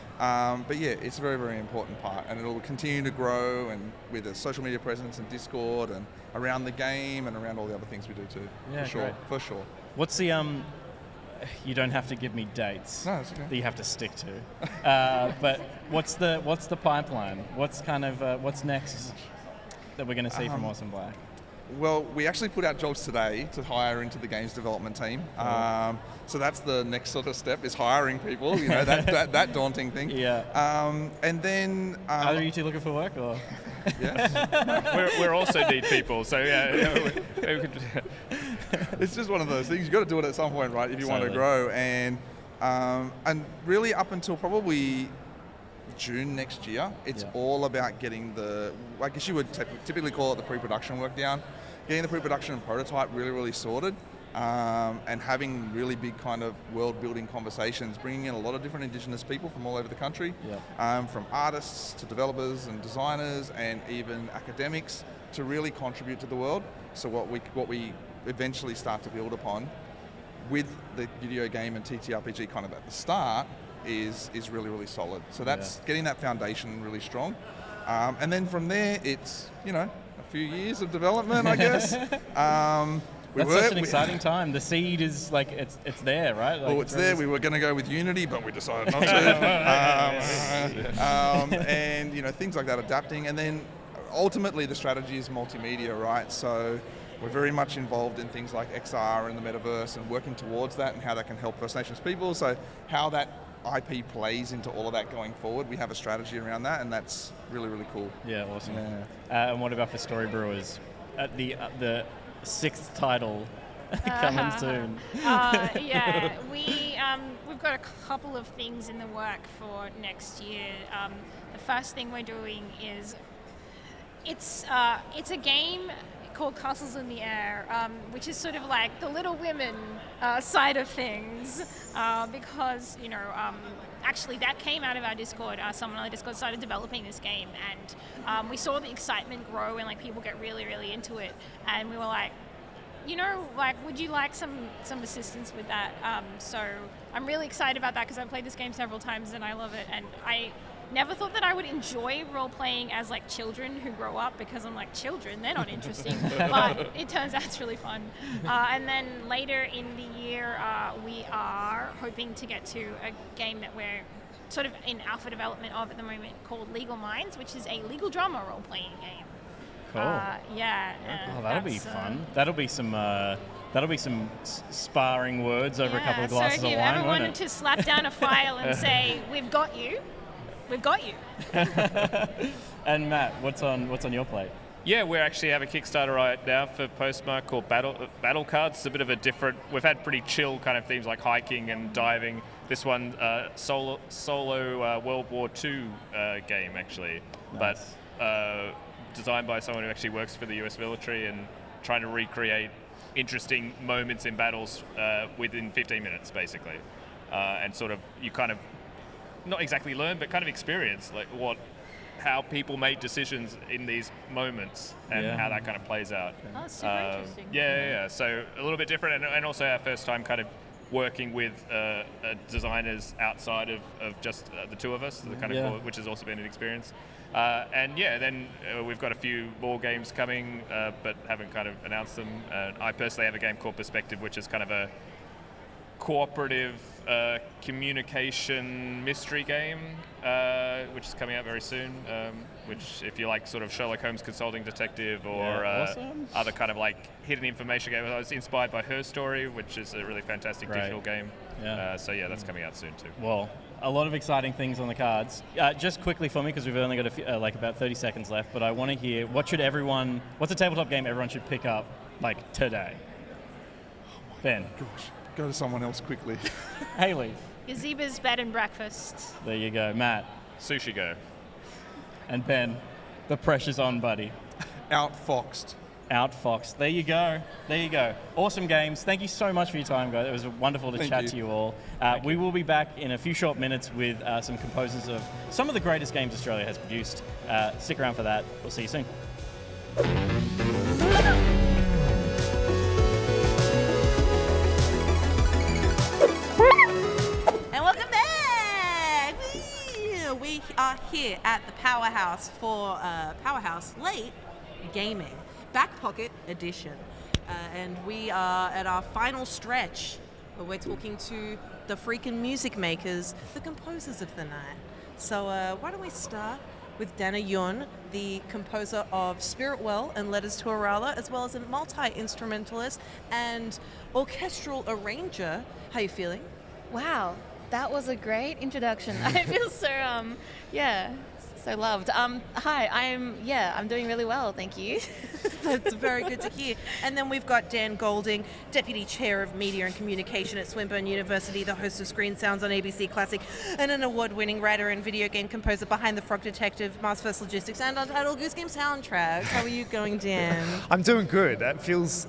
Speaker 10: But yeah, it's a very, very important part, and it'll continue to grow, and with a social media presence and Discord and around the game and around all the other things we do too.
Speaker 2: Yeah,
Speaker 10: for sure,
Speaker 2: great.
Speaker 10: for sure.
Speaker 2: What's the you don't have to give me dates.
Speaker 10: No, it's okay.
Speaker 2: That you have to stick to. But what's the pipeline? What's kind of what's next that we're going to see from Awesome Black?
Speaker 10: Well, we actually put out jobs today to hire into the games development team. So that's the next sort of step, is hiring people. You know, that daunting thing.
Speaker 2: Yeah.
Speaker 10: And then
Speaker 2: are you two looking for work, or?
Speaker 10: Yes.
Speaker 12: we're also need people. So yeah.
Speaker 10: It's just one of those things. You've got to do it at some point, right? If you want to grow, and really up until probably June next year, it's all about getting I guess you would typically call it the pre-production work down, getting the pre-production and prototype really, really sorted, and having really big kind of world-building conversations, bringing in a lot of different Indigenous people from all over the country, from artists to developers and designers and even academics, to really contribute to the world. So what we eventually start to build upon with the video game and TTRPG kind of at the start is really, really solid. So that's getting that foundation really strong. And then from there, it's, you know, a few years of development, I guess.
Speaker 2: That's such an exciting time. The seed is like, it's there, right? Like,
Speaker 10: it's there. We were going to go with Unity, but we decided not to. And, you know, things like that, adapting. And then ultimately the strategy is multimedia, right? So we're very much involved in things like XR and the metaverse and working towards that and how that can help First Nations people. So how that IP plays into all of that going forward, we have a strategy around that, and that's really, really cool.
Speaker 2: Yeah, awesome.
Speaker 10: Yeah.
Speaker 2: And what about for Story Brewers? The 6th title coming soon.
Speaker 11: Yeah, we've got a couple of things in the work for next year. The first thing we're doing is it's a game called Castles in the Air, which is sort of like the Little Women side of things, because actually that came out of our Discord. Someone on the Discord started developing this game, and we saw the excitement grow and like people get really, really into it, and we were like, would you like some assistance with that? So I'm really excited about that because I've played this game several times and I love it, and I never thought that I would enjoy role-playing as like children who grow up, because I'm like, children, they're not interesting. But it turns out it's really fun. And then later in the year, we are hoping to get to a game that we're sort of in alpha development of at the moment called Legal Minds, which is a legal drama role-playing game.
Speaker 2: Cool.
Speaker 11: Yeah.
Speaker 2: Oh, that'll be fun. That'll be some sparring words over a couple of glasses of wine,
Speaker 11: so if you ever
Speaker 2: won't
Speaker 11: wanted
Speaker 2: it?
Speaker 11: to slap down a file and say, we've got you.
Speaker 2: And Matt, what's on your plate?
Speaker 12: Yeah, we actually have a Kickstarter right now for Postmark called Battle Cards. It's a bit of a different. We've had pretty chill kind of themes like hiking and diving. This one, solo World War II game actually,
Speaker 2: Nice.
Speaker 12: but designed by someone who actually works for the US military and trying to recreate interesting moments in battles within 15 minutes, basically, and sort of you kind of not exactly learn, but kind of experience like how people made decisions in these moments and how that kind of plays out.
Speaker 11: Oh, super interesting.
Speaker 12: Yeah. So a little bit different, and also our first time kind of working with designers outside of just the two of us, the kind of which has also been an experience. Then we've got a few more games coming, but haven't kind of announced them. I personally have a game called Perspective, which is kind of a cooperative communication mystery game, which is coming out very soon, which if you like sort of Sherlock Holmes consulting detective or
Speaker 2: awesome.
Speaker 12: other kind of like hidden information game. I was inspired by Her Story, which is a really fantastic digital game. That's coming out soon too.
Speaker 2: Well, a lot of exciting things on the cards. Just quickly for me, because we've only got about 30 seconds left, but I want to hear, what's a tabletop game everyone should pick up like today? Ben.
Speaker 10: Gosh, go to someone else quickly.
Speaker 2: Hayley.
Speaker 11: Gazebo's Bed and Breakfast.
Speaker 2: There you go. Matt.
Speaker 12: Sushi Go.
Speaker 2: And Ben. The pressure's on, buddy.
Speaker 10: Outfoxed.
Speaker 2: Outfoxed. There you go. Awesome games. Thank you so much for your time, guys. It was wonderful to chat to you all. We will be back in a few short minutes with some composers of some of the greatest games Australia has produced. Stick around for that. We'll see you soon.
Speaker 3: And welcome back! We are here at the Powerhouse for Powerhouse Late Gaming. Back Pocket Edition. And we are at our final stretch where we're talking to the freaking music makers, the composers of the night. So why don't we start with Danna Yun, the composer of Spirit Well and Letters to Arala, as well as a multi-instrumentalist and orchestral arranger. How are you feeling?
Speaker 13: Wow, that was a great introduction. I feel so so loved. Hi, I'm doing really well, thank you.
Speaker 3: That's very good to hear. And then we've got Dan Golding, Deputy Chair of Media and Communication at Swinburne University, the host of Screen Sounds on ABC Classic, and an award-winning writer and video game composer behind The Frog Detective, Mars First Logistics, and Untitled Goose Game soundtracks. How are you going, Dan?
Speaker 14: I'm doing good. That feels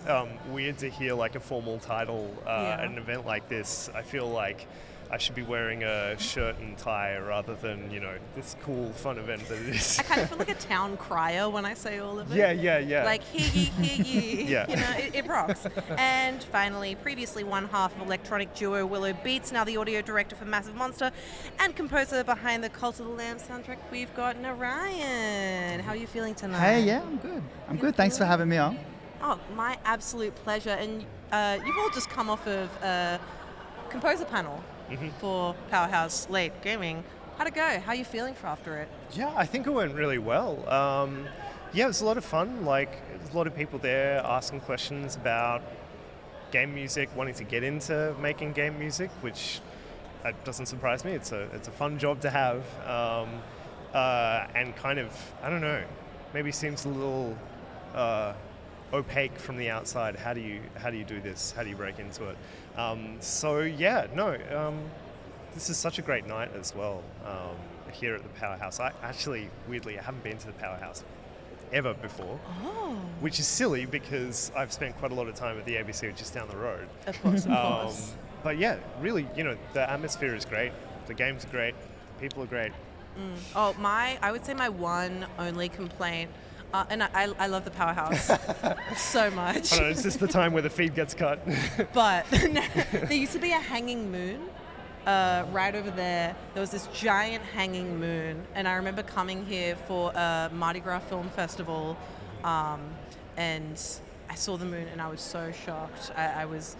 Speaker 14: weird to hear like a formal title at an event like this. I feel like I should be wearing a shirt and tie rather than, this cool, fun event that it is.
Speaker 3: I kind of feel like a town crier when I say all of it.
Speaker 14: Yeah.
Speaker 3: Like, hear ye.
Speaker 14: Yeah.
Speaker 3: It rocks. And finally, previously one half of electronic duo Willow Beats, now the audio director for Massive Monster, and composer behind the Cult of the Lamb soundtrack, we've got Narayana. How are you feeling tonight?
Speaker 15: Hey, yeah, I'm good. I'm good. Thanks for having me on.
Speaker 3: Oh, my absolute pleasure. And you've all just come off of a composer panel. For Powerhouse Late Gaming. How'd it go? How are you feeling after it?
Speaker 14: Yeah, I think it went really well. Yeah, it was a lot of fun. Like, there's a lot of people there asking questions about game music, wanting to get into making game music, which doesn't surprise me. It's a fun job to have, and kind of, I don't know, maybe seems a little opaque from the outside. How do you do this? How do you break into it? This is such a great night as well here at the Powerhouse. I haven't been to the Powerhouse ever before, which is silly because I've spent quite a lot of time at the ABC, which is down the road.
Speaker 3: Of course.
Speaker 14: But yeah, really, the atmosphere is great, the games are great, people are great.
Speaker 3: I would say my one only complaint, and I love the Powerhouse so much.
Speaker 14: I don't know, it's just the time where the feed gets cut.
Speaker 3: But there used to be a hanging moon. Right over there was this giant hanging moon, and I remember coming here for a Mardi Gras film festival, and I saw the moon and I was so shocked. I was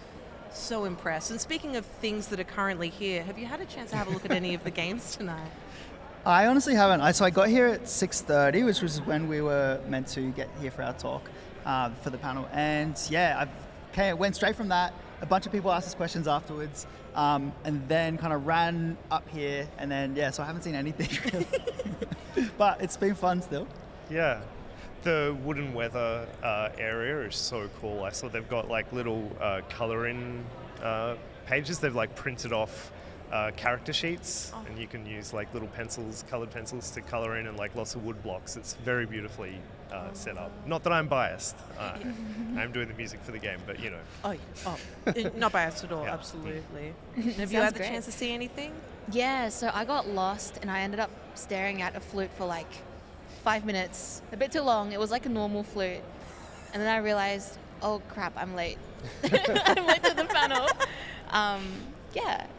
Speaker 3: so impressed. And speaking of things that are currently here, have you had a chance to have a look at any of the games tonight?
Speaker 15: I honestly haven't. So I got here at 6:30, which was when we were meant to get here for our talk for the panel. And yeah, went straight from that. A bunch of people asked us questions afterwards, and then kind of ran up here, and then so I haven't seen anything really. But it's been fun still.
Speaker 14: Yeah, the wooden weather area is so cool. I saw they've got like little coloring pages. They've like printed off character sheets, and you can use like little pencils, colored pencils to color in, and like lots of wood blocks. It's very beautifully set up. Not that I'm biased. I'm doing the music for the game, but
Speaker 3: Not biased at all,
Speaker 14: Yeah.
Speaker 3: absolutely. Have you had the chance to see anything?
Speaker 13: Yeah, so I got lost and I ended up staring at a flute for like 5 minutes. A bit too long. It was like a normal flute. And then I realized, oh crap, I'm late. I'm late to the panel.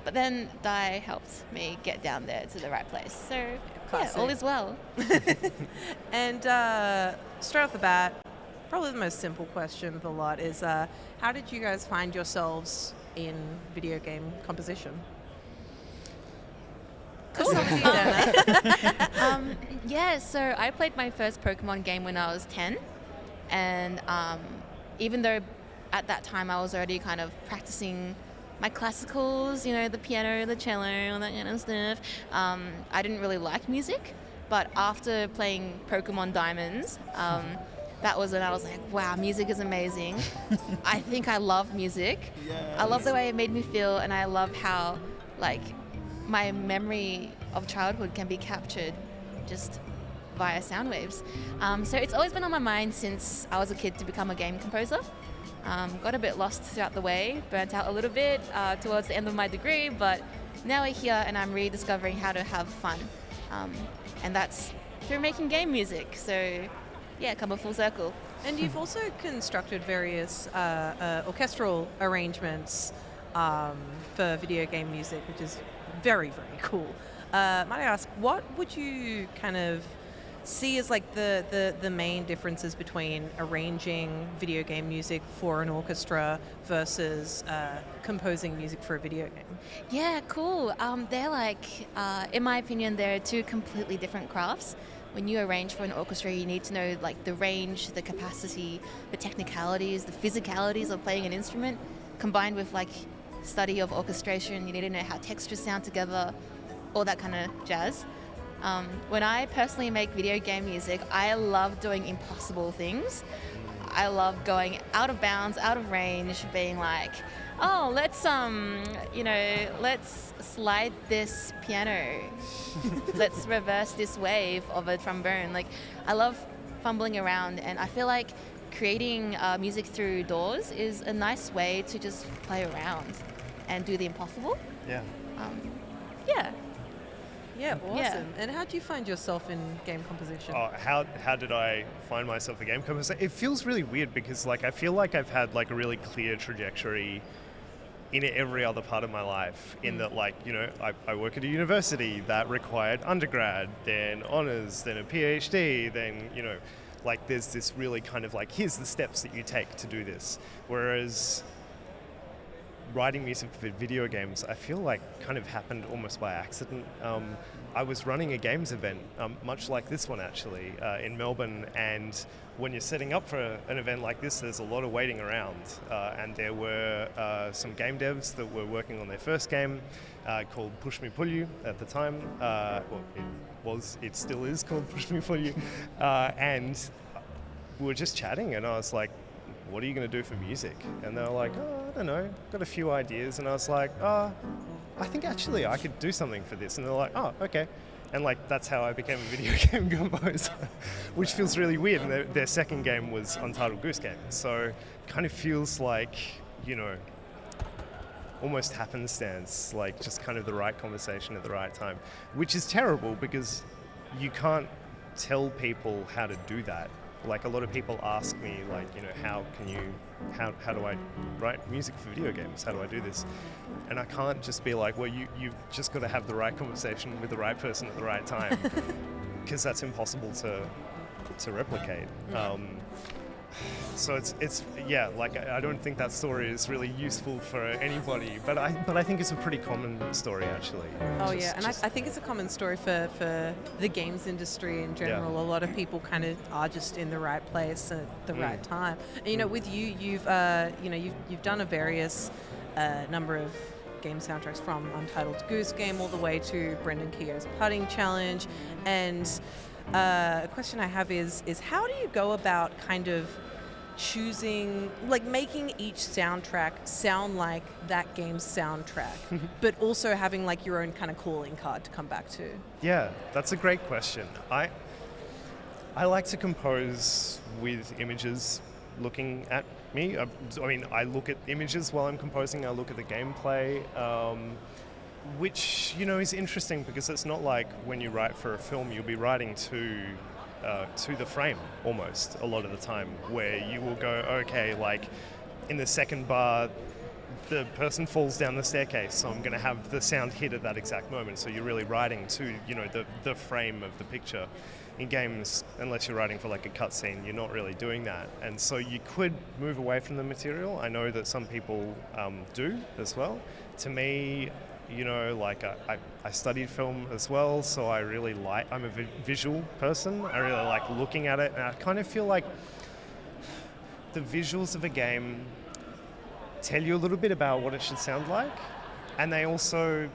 Speaker 13: But then Dai helped me get down there to the right place. So, all is well.
Speaker 3: And straight off the bat, probably the most simple question of the lot is, how did you guys find yourselves in video game composition?
Speaker 13: Cool. So I played my first Pokemon game when I was 10. And even though at that time I was already kind of practicing my classicals, the piano, the cello, all that kind of stuff, I didn't really like music. But after playing Pokemon Diamonds, that was when I was like, wow, music is amazing. I think I love music. Yes. I love the way it made me feel, and I love how, like, my memory of childhood can be captured just via sound waves. So it's always been on my mind since I was a kid to become a game composer. Got a bit lost throughout the way, burnt out a little bit towards the end of my degree, but now we're here and I'm rediscovering how to have fun. And that's through making game music. So yeah, come a full circle.
Speaker 3: And you've also constructed various orchestral arrangements for video game music, which is very, very cool. Might I ask, what would you kind of see as like the main differences between arranging video game music for an orchestra versus composing music for a video game?
Speaker 13: Yeah, cool. They're like, in my opinion, they're two completely different crafts. When you arrange for an orchestra, you need to know like the range, the capacity, the technicalities, the physicalities of playing an instrument, combined with like study of orchestration. You need to know how textures sound together, all that kind of jazz. When I personally make video game music, I love doing impossible things. I love going out of bounds, out of range, being like, oh, let's slide this piano. Let's reverse this wave of a trombone. Like, I love fumbling around, and I feel like creating music through doors is a nice way to just play around and do the impossible.
Speaker 14: Yeah.
Speaker 3: Yeah, awesome. Yeah. And how do you find yourself in game composition?
Speaker 14: Oh, how did I find myself in game composition? It feels really weird because like I feel like I've had like a really clear trajectory in every other part of my life. In that, like, I work at a university that required undergrad, then honors, then a PhD, then like there's this really kind of like, here's the steps that you take to do this. Whereas writing music for video games, I feel like kind of happened almost by accident. I was running a games event, much like this one actually, in Melbourne, and when you're setting up for an event like this, there's a lot of waiting around, and there were some game devs that were working on their first game called Push Me Pull You at the time. It still is called Push Me Pull You, and we were just chatting, and I was like, what are you going to do for music? And they were like, oh, I don't know, got a few ideas. And I was like, oh, I think actually I could do something for this. And they're like, oh, okay. And like that's how I became a video game composer, which feels really weird. And their second game was Untitled Goose Game. So it kind of feels like, you know, almost happenstance, like just kind of the right conversation at the right time, which is terrible because you can't tell people how to do that. Like a lot of people ask me, like, you know, how do I write music for video games? How do I do this? And I can't just be like, well, you've just got to have the right conversation with the right person at the right time, because that's impossible to replicate. So it's yeah, like I don't think that story is really useful for anybody, but I think it's a pretty common story actually.
Speaker 3: Oh yeah, and I think it's a common story for the games industry in general.
Speaker 14: Yeah.
Speaker 3: A lot of people kind of are just in the right place at the right time. And you know, with you've done a various number of game soundtracks, from Untitled Goose Game all the way to Brendan Keogh's Putting Challenge. And a question I have is how do you go about kind of choosing, like making each soundtrack sound like that game's soundtrack, but also having like your own kind of calling card to come back to?
Speaker 14: Yeah, that's a great question. I like to compose with images looking at me. I mean, I look at images while I'm composing. I look at the gameplay, which, you know, is interesting because it's not like when you write for a film, you'll be writing to the frame almost a lot of the time, where you will go, okay, like in the second bar, the person falls down the staircase, so I'm going to have the sound hit at that exact moment. So you're really writing to, you know, the frame of the picture. In games, unless you're writing for like a cutscene, you're not really doing that. And so you could move away from the material. I know that some people do as well. To me, you know, like I studied film as well, so I'm a visual person. I really like looking at it, and I kind of feel like the visuals of a game tell you a little bit about what it should sound like, and they also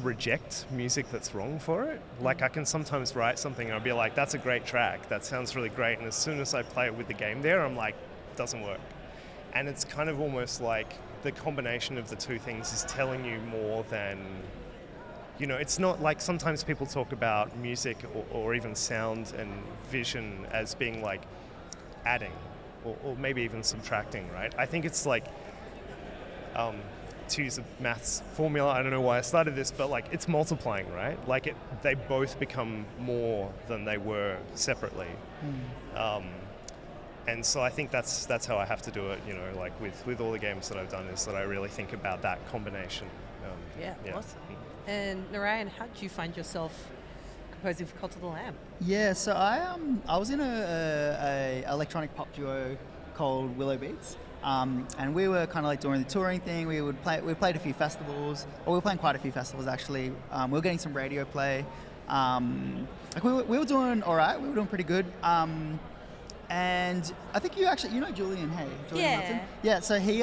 Speaker 14: reject music that's wrong for it. Like I can sometimes write something and I'll be like, that's a great track, that sounds really great, and as soon as I play it with the game there, I'm like, doesn't work. And it's kind of almost like the combination of the two things is telling you more than, you know, it's not like sometimes people talk about music or even sound and vision as being like adding or maybe even subtracting, right? I think it's like, to use a maths formula, I don't know why I started this, but like it's multiplying, right? Like they both become more than they were separately. And so I think that's how I have to do it, you know, like with all the games that I've done, is that I really think about that combination.
Speaker 3: Awesome. And Narayana, how did you find yourself composing for Cult of the Lamb?
Speaker 15: Yeah, so I was in a electronic pop duo called Willow Beats. And we were kind of like doing the touring thing. We played a few festivals, or we were playing quite a few festivals actually. We were getting some radio play. Like we were doing all right. We were doing pretty good. And I think you know Julian Hay. Julian Hudson? Yeah. So he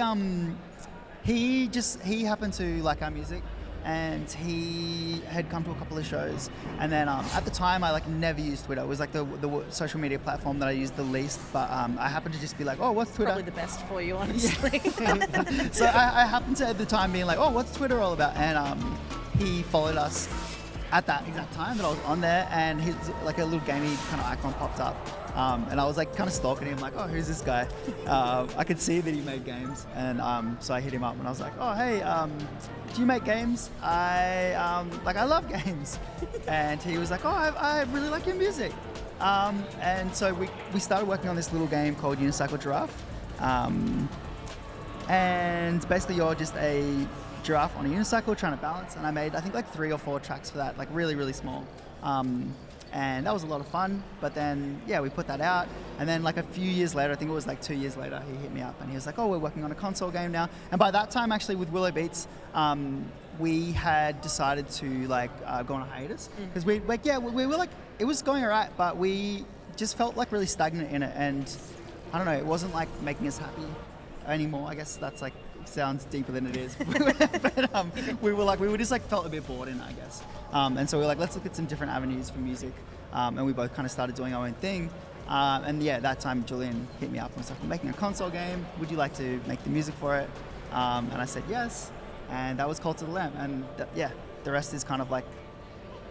Speaker 15: happened to like our music, and he had come to a couple of shows. And then at the time, I like never used Twitter. It was like the social media platform that I used the least. But I happened to just be like, oh, what's Twitter?
Speaker 3: Probably the best for you, honestly.
Speaker 15: So I happened to at the time being like, oh, what's Twitter all about? And he followed us at that exact time that I was on there, and his like a little gamey kind of icon popped up. And I was like kind of stalking him, like, oh, who's this guy? I could see that he made games, and so I hit him up and I was like, oh, hey, do you make games? I love games. And he was like, oh, I really like your music. And so we started working on this little game called Unicycle Giraffe. And basically you're just a giraffe on a unicycle trying to balance, and I made I think like 3 or 4 tracks for that, like really, really small. and that was a lot of fun. But then, yeah, we put that out, and then like a few years later, I think it was like 2 years later, he hit me up and he was like, oh, we're working on a console game now. And by that time, actually, with Willow Beats, we had decided to like go on a hiatus because we were like, it was going all right, but we just felt like really stagnant in it, and I don't know, it wasn't like making us happy anymore. I guess that's like sounds deeper than it is. But we just like felt a bit bored in it, I guess. And so we were like, let's look at some different avenues for music. And we both kind of started doing our own thing. And yeah, that time Julian hit me up and was like, I'm making a console game. Would you like to make the music for it? And I said yes. And that was Cult of the Lamb. And the rest is kind of like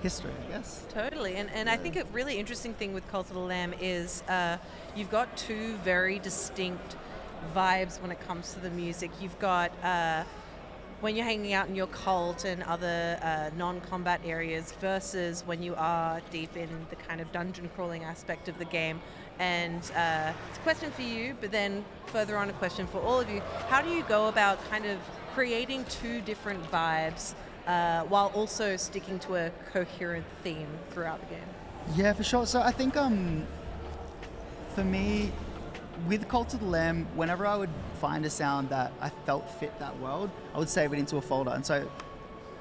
Speaker 15: history, I guess.
Speaker 3: Totally. And I think a really interesting thing with Cult of the Lamb is you've got two very distinct vibes when it comes to the music. You've got when you're hanging out in your cult and other non-combat areas versus when you are deep in the kind of dungeon crawling aspect of the game. And it's a question for you, but then further on a question for all of you. How do you go about kind of creating two different vibes while also sticking to a coherent theme throughout the game?
Speaker 15: Yeah, for sure. So I think for me, with Cult of the Lamb, whenever I would find a sound that I felt fit that world, I would save it into a folder. And so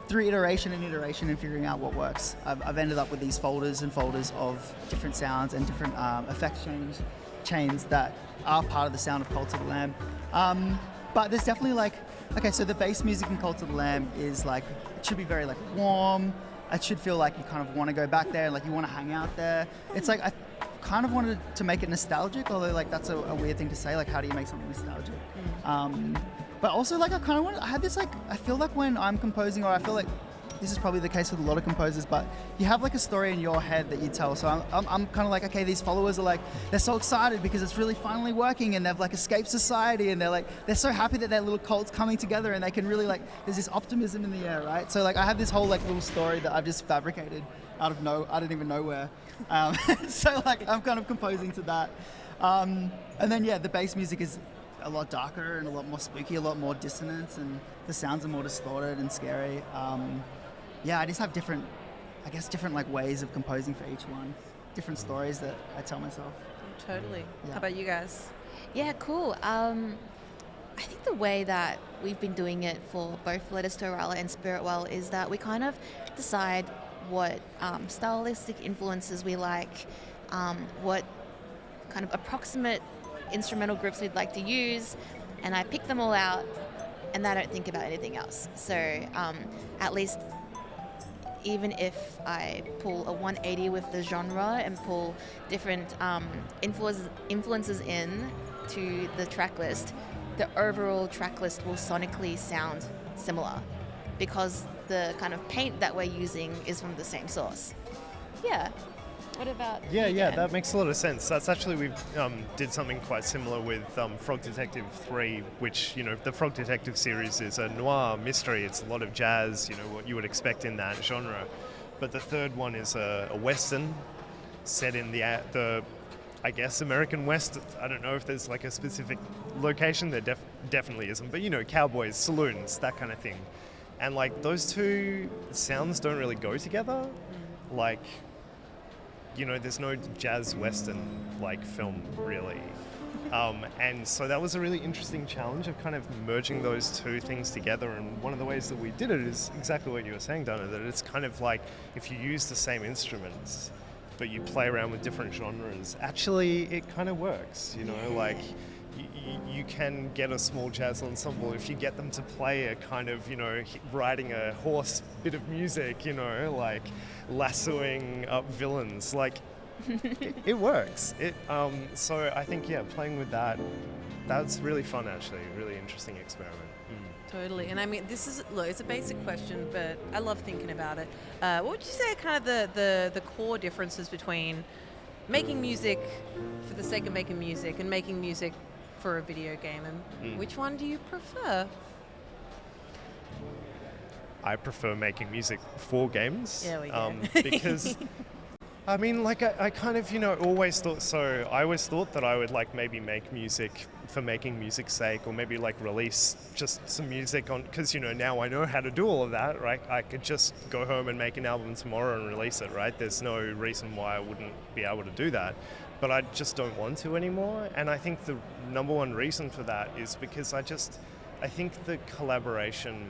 Speaker 15: through iteration and figuring out what works, I've ended up with these folders and folders of different sounds and different effects chains that are part of the sound of Cult of the Lamb. But there's definitely like, okay, so the bass music in Cult of the Lamb is like, it should be very like warm. It should feel like you kind of want to go back there, like you want to hang out there. It's like, I kind of wanted to make it nostalgic, although like that's a weird thing to say, like how do you make something nostalgic? But also like I had this like, I feel like when I'm composing, or I feel like this is probably the case with a lot of composers, but you have like a story in your head that you tell. So I'm kind of like, okay, these followers are like, they're so excited because it's really finally working, and they've like escaped society, and they're so happy that their little cult's coming together, and they can really like, there's this optimism in the air, right? So like I have this whole like little story that I've just fabricated I didn't even know where. So like I'm kind of composing to that. And then yeah, the bass music is a lot darker and a lot more spooky, a lot more dissonance, and the sounds are more distorted and scary. I just have different like ways of composing for each one, different stories that I tell myself.
Speaker 3: Totally.
Speaker 15: Yeah.
Speaker 3: How about you guys?
Speaker 13: Yeah, cool. I think the way that we've been doing it for both Letters to Orala and Spiritwell is that we kind of decide what stylistic influences we like, what kind of approximate instrumental groups we'd like to use, and I pick them all out, and I don't think about anything else. So at least even if I pull a 180 with the genre and pull different influences in to the track list, the overall track list will sonically sound similar because the kind of paint that we're using is from the same source. Yeah. What about
Speaker 14: Yeah, that makes a lot of sense. That's actually, we did something quite similar with Frog Detective 3, which, the Frog Detective series is a noir mystery. It's a lot of jazz, what you would expect in that genre. But the third one is a Western set in the I guess, American West. I don't know if there's like a specific location. There definitely isn't. But, cowboys, saloons, that kind of thing. And like those two sounds don't really go together. Like, there's no jazz Western like film really. And so that was a really interesting challenge of kind of merging those two things together. And one of the ways that we did it is exactly what you were saying, Danna, that it's kind of like if you use the same instruments, but you play around with different genres, actually it kind of works, like you can get a small jazz ensemble if you get them to play a kind of, riding a horse bit of music, like lassoing up villains, like it works. So I think, playing with that's really fun actually, really interesting experiment.
Speaker 3: Totally. And I mean, it's a basic question, but I love thinking about it. What would you say are kind of the core differences between making music for the sake of making music and making music for a video game, and which one do you prefer?
Speaker 14: I prefer making music for games.
Speaker 3: There we go.
Speaker 14: Because I mean, like I kind of, always thought, so I always thought that I would like maybe make music for making music's sake, or maybe like release just some music on, because now I know how to do all of that, right? I could just go home and make an album tomorrow and release it, right? There's no reason why I wouldn't be able to do that, but I just don't want to anymore. And I think the number one reason for that is because I think the collaboration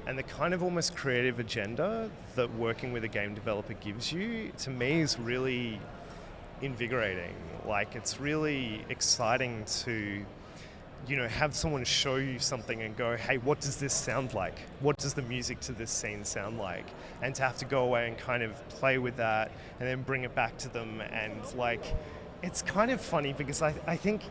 Speaker 14: and the kind of almost creative agenda that working with a game developer gives you, to me, is really invigorating. Like, it's really exciting to, have someone show you something and go, hey, what does this sound like? What does the music to this scene sound like? And to have to go away and kind of play with that and then bring it back to them. And like, it's kind of funny because I think,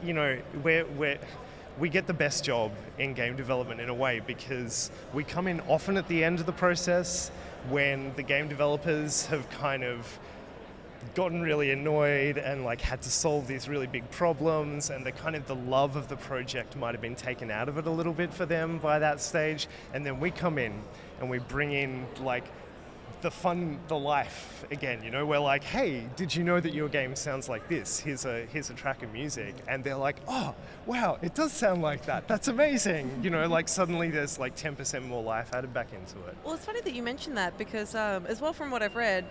Speaker 14: we get the best job in game development in a way, because we come in often at the end of the process when the game developers have kind of gotten really annoyed and like had to solve these really big problems, and the love of the project might have been taken out of it a little bit for them by that stage. And then we come in and we bring in like the fun, the life again, we're like, hey, did you know that your game sounds like this? Here's a track of music. And they're like, oh, wow, it does sound like that. That's amazing. Like suddenly there's like 10% more life added back into it.
Speaker 3: Well, it's funny that you mentioned that because as well from what I've read,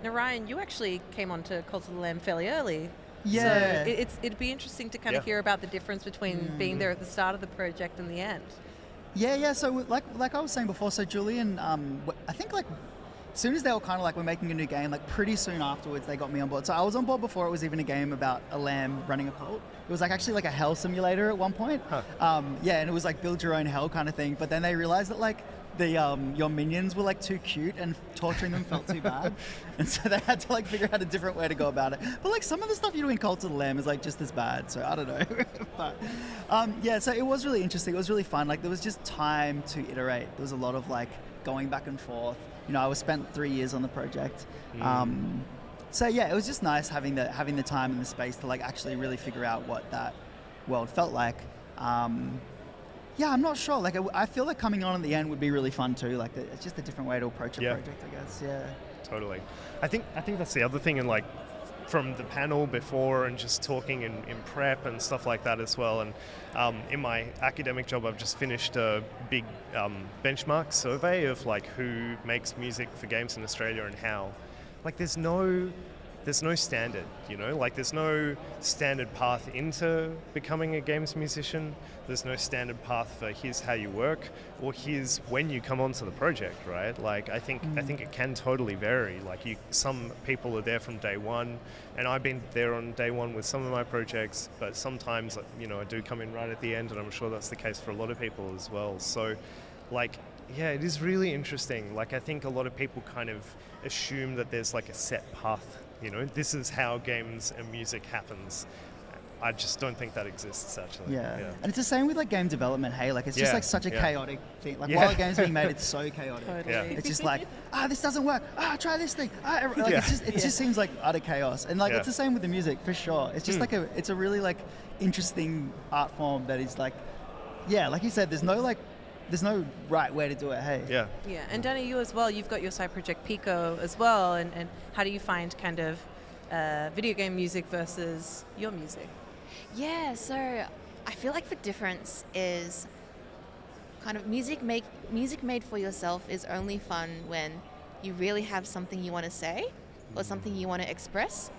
Speaker 3: Narayana, you actually came onto Cult of the Lamb fairly early.
Speaker 15: Yeah.
Speaker 3: So it'd be interesting to kind of hear about the difference between being there at the start of the project and the end.
Speaker 15: Yeah. So like I was saying before, so Julian, I think like as soon as they were kind of like, we're making a new game, like pretty soon afterwards they got me on board. So I was on board before it was even a game about a lamb running a cult. It was like actually like a hell simulator at one point. And it was like build your own hell kind of thing. But then they realized that like the your minions were like too cute and torturing them felt too bad. And so they had to like figure out a different way to go about it. But like some of the stuff you do in Cult of the Lamb is like just as bad. So I don't know. But so it was really interesting. It was really fun. Like there was just time to iterate. There was a lot of like going back and forth. I was spent 3 years on the project. So yeah, it was just nice having the time and the space to like actually really figure out what that world felt like. I'm not sure. Like I feel like coming on at the end would be really fun too. Like it's just a different way to approach a project, I guess. Yeah.
Speaker 14: Totally. I think that's the other thing, and like from the panel before and just talking in prep and stuff like that as well. And in my academic job, I've just finished a big benchmark survey of like who makes music for games in Australia and how. Like there's no standard, like there's no standard path into becoming a games musician. There's no standard path for here's how you work or here's when you come onto the project, right? Like I think it can totally vary. Like some people are there from day one, and I've been there on day one with some of my projects, but sometimes I do come in right at the end, and I'm sure that's the case for a lot of people as well. So like it is really interesting. Like I think a lot of people kind of assume that there's like a set path. This is how games and music happens. I just don't think that exists, actually.
Speaker 15: Yeah. And it's the same with like game development, hey? Like it's just like such a chaotic thing. Like while a game's being made, it's so chaotic.
Speaker 3: Totally.
Speaker 15: It's just like, this doesn't work. Try this thing. It just seems like utter chaos. And like it's the same with the music, for sure. It's just it's a really like interesting art form that is like, like you said, there's no right way to do it, hey?
Speaker 3: Yeah, and Danna, you as well, you've got your side project Pico as well, and how do you find kind of video game music versus your music?
Speaker 13: Yeah, so I feel like the difference is kind of music made for yourself is only fun when you really have something you want to say or something you want to express.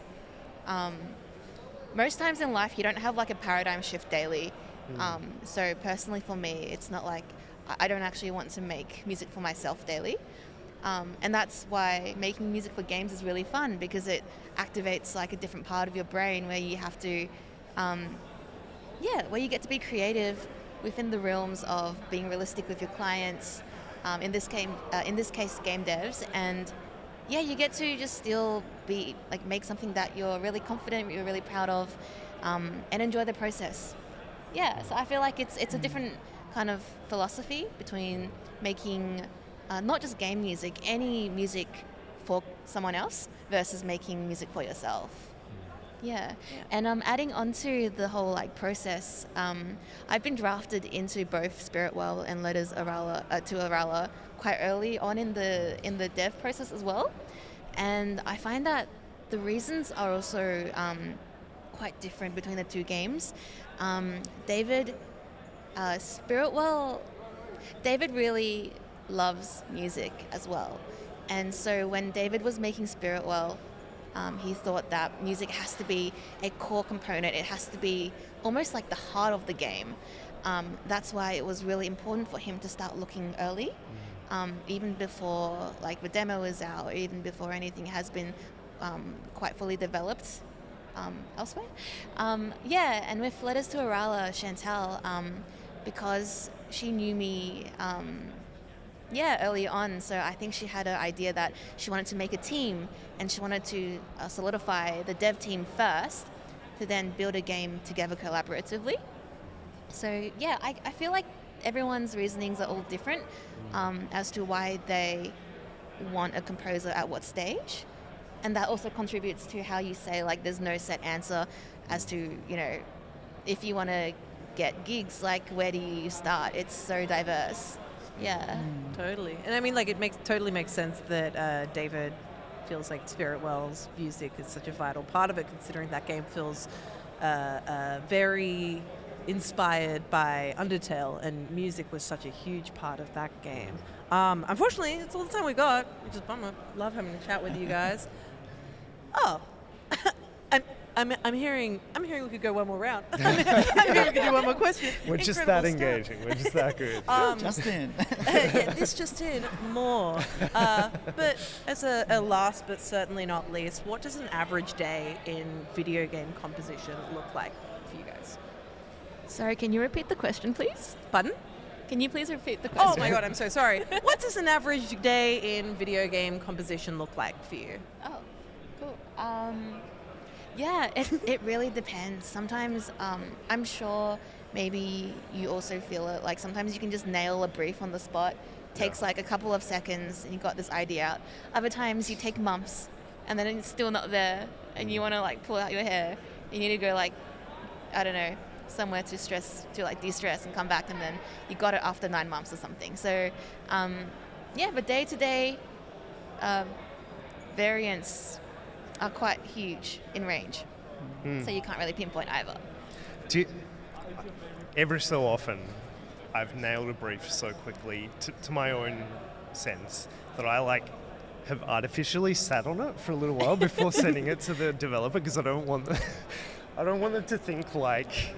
Speaker 13: Most times in life you don't have like a paradigm shift daily. So personally for me, it's not like I don't actually want to make music for myself daily. And that's why making music for games is really fun, because it activates like a different part of your brain where you have to, where you get to be creative within the realms of being realistic with your clients, in this case game devs, and you get to just still be like make something that you're really confident, you're really proud of, and enjoy the process. So I feel like it's a different kind of philosophy between making not just game music, any music for someone else versus making music for yourself. And adding on to the whole like process, I've been drafted into both Spirit Well and Letters to Arala quite early on in the dev process as well, and I find that the reasons are also quite different between the two games. David really loves music as well. And so when David was making Spiritwell, he thought that music has to be a core component. It has to be almost like the heart of the game. That's why it was really important for him to start looking early, even before like the demo is out, or even before anything has been quite fully developed elsewhere. And with Letters to Arala, Chantal, because she knew me early on, so I think she had an idea that she wanted to make a team, and she wanted to solidify the dev team first to then build a game together collaboratively. So yeah, I feel like everyone's reasonings are all different as to why they want a composer at what stage. And that also contributes to how you say, like, there's no set answer as to, you know, if you want to get gigs, like, where do you start? It's so diverse. Yeah.
Speaker 3: Totally. And I mean, like, it totally makes sense that David feels like Spiritwell's music is such a vital part of it, considering that game feels very inspired by Undertale, and music was such a huge part of that game. Unfortunately, it's all the time we got, which is a bummer. Love having a chat with you guys. Oh, I'm hearing we could go one more round. I'm hearing we could do one more question.
Speaker 14: We're just that engaging. We're just that good.
Speaker 15: Just in.
Speaker 3: This just in, more. But as a last but certainly not least, what does an average day in video game composition look like for you guys?
Speaker 13: Sorry, can you repeat the question, please?
Speaker 3: Pardon?
Speaker 13: Can you please repeat the question?
Speaker 3: Oh my god, I'm so sorry. What does an average day in video game composition look like for you?
Speaker 13: Oh, cool. It really depends. Sometimes I'm sure maybe you also feel it, like sometimes you can just nail a brief on the spot. Takes like a couple of seconds and you got this idea out. Other times you take months and then it's still not there and you want to like pull out your hair. You need to go like, I don't know, somewhere to de-stress and come back, and then you got it after 9 months or something. So but day to day variants are quite huge in range, so you can't really pinpoint either.
Speaker 14: Every so often I've nailed a brief so quickly to my own sense that I like have artificially sat on it for a little while before sending it to the developer, because I don't want them to think like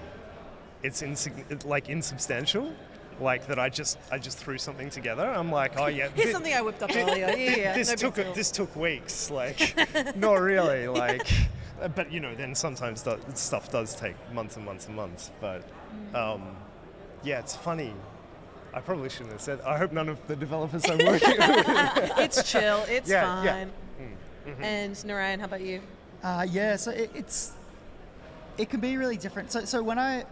Speaker 14: it's insubstantial, like that I just threw something together. I'm like, oh yeah,
Speaker 3: here's something I whipped up earlier. Yeah.
Speaker 14: This took weeks, like not really, like. But you know, then sometimes stuff does take months and months and months. But it's funny. I probably shouldn't have said. I hope none of the developers I'm working with.
Speaker 3: It's chill. It's fine.
Speaker 14: Yeah. Mm-hmm.
Speaker 3: And Narayan, how about you?
Speaker 15: So it can be really different. So when I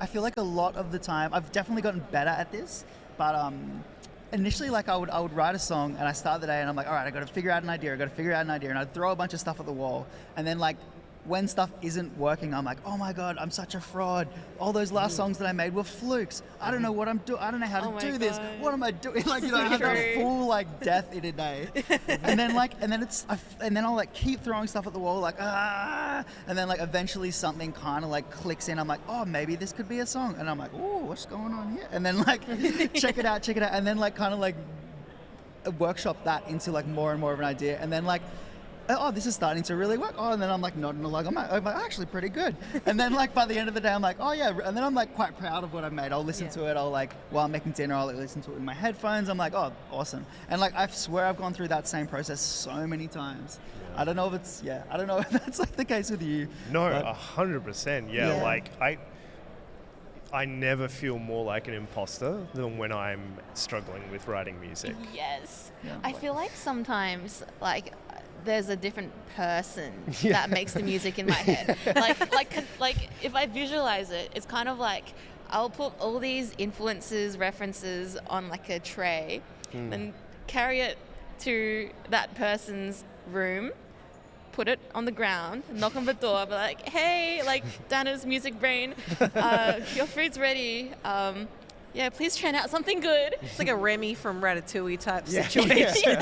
Speaker 15: feel like a lot of the time I've definitely gotten better at this, but initially, like I would write a song and I start the day and I'm like, all right, I got to figure out an idea, and I'd throw a bunch of stuff at the wall, and then like when stuff isn't working, I'm like, oh my god, I'm such a fraud. All those last songs that I made were flukes. I don't know what I'm doing. I don't know how to do this. What am I doing? Like, you know, I have that full like death in a day, and then I'll like keep throwing stuff at the wall, like and then like eventually something kind of like clicks in. I'm like, oh, maybe this could be a song, and I'm like, oh, what's going on here? And then like check it out, and then like kind of like workshop that into like more and more of an idea, and then like, oh, this is starting to really work. Oh, and then I'm like nodding along. I'm like, actually pretty good. And then like by the end of the day, I'm like, oh yeah. And then I'm like quite proud of what I made. I'll listen to it. I'll like, while I'm making dinner, I'll like, listen to it in my headphones. I'm like, oh, awesome. And like, I swear I've gone through that same process so many times. I don't know if that's like the case with you.
Speaker 14: No, 100%. Yeah, like I never feel more like an imposter than when I'm struggling with writing music.
Speaker 13: Yes. I feel like sometimes like there's a different person that makes the music in my head. like if I visualize it, it's kind of like I'll put all these influences, references on like a tray, and carry it to that person's room, put it on the ground, knock on the door, be like, hey, like Danna's music brain, your food's ready. yeah, please churn out something good.
Speaker 3: It's like a Remy from Ratatouille type
Speaker 13: Yeah.
Speaker 3: situation.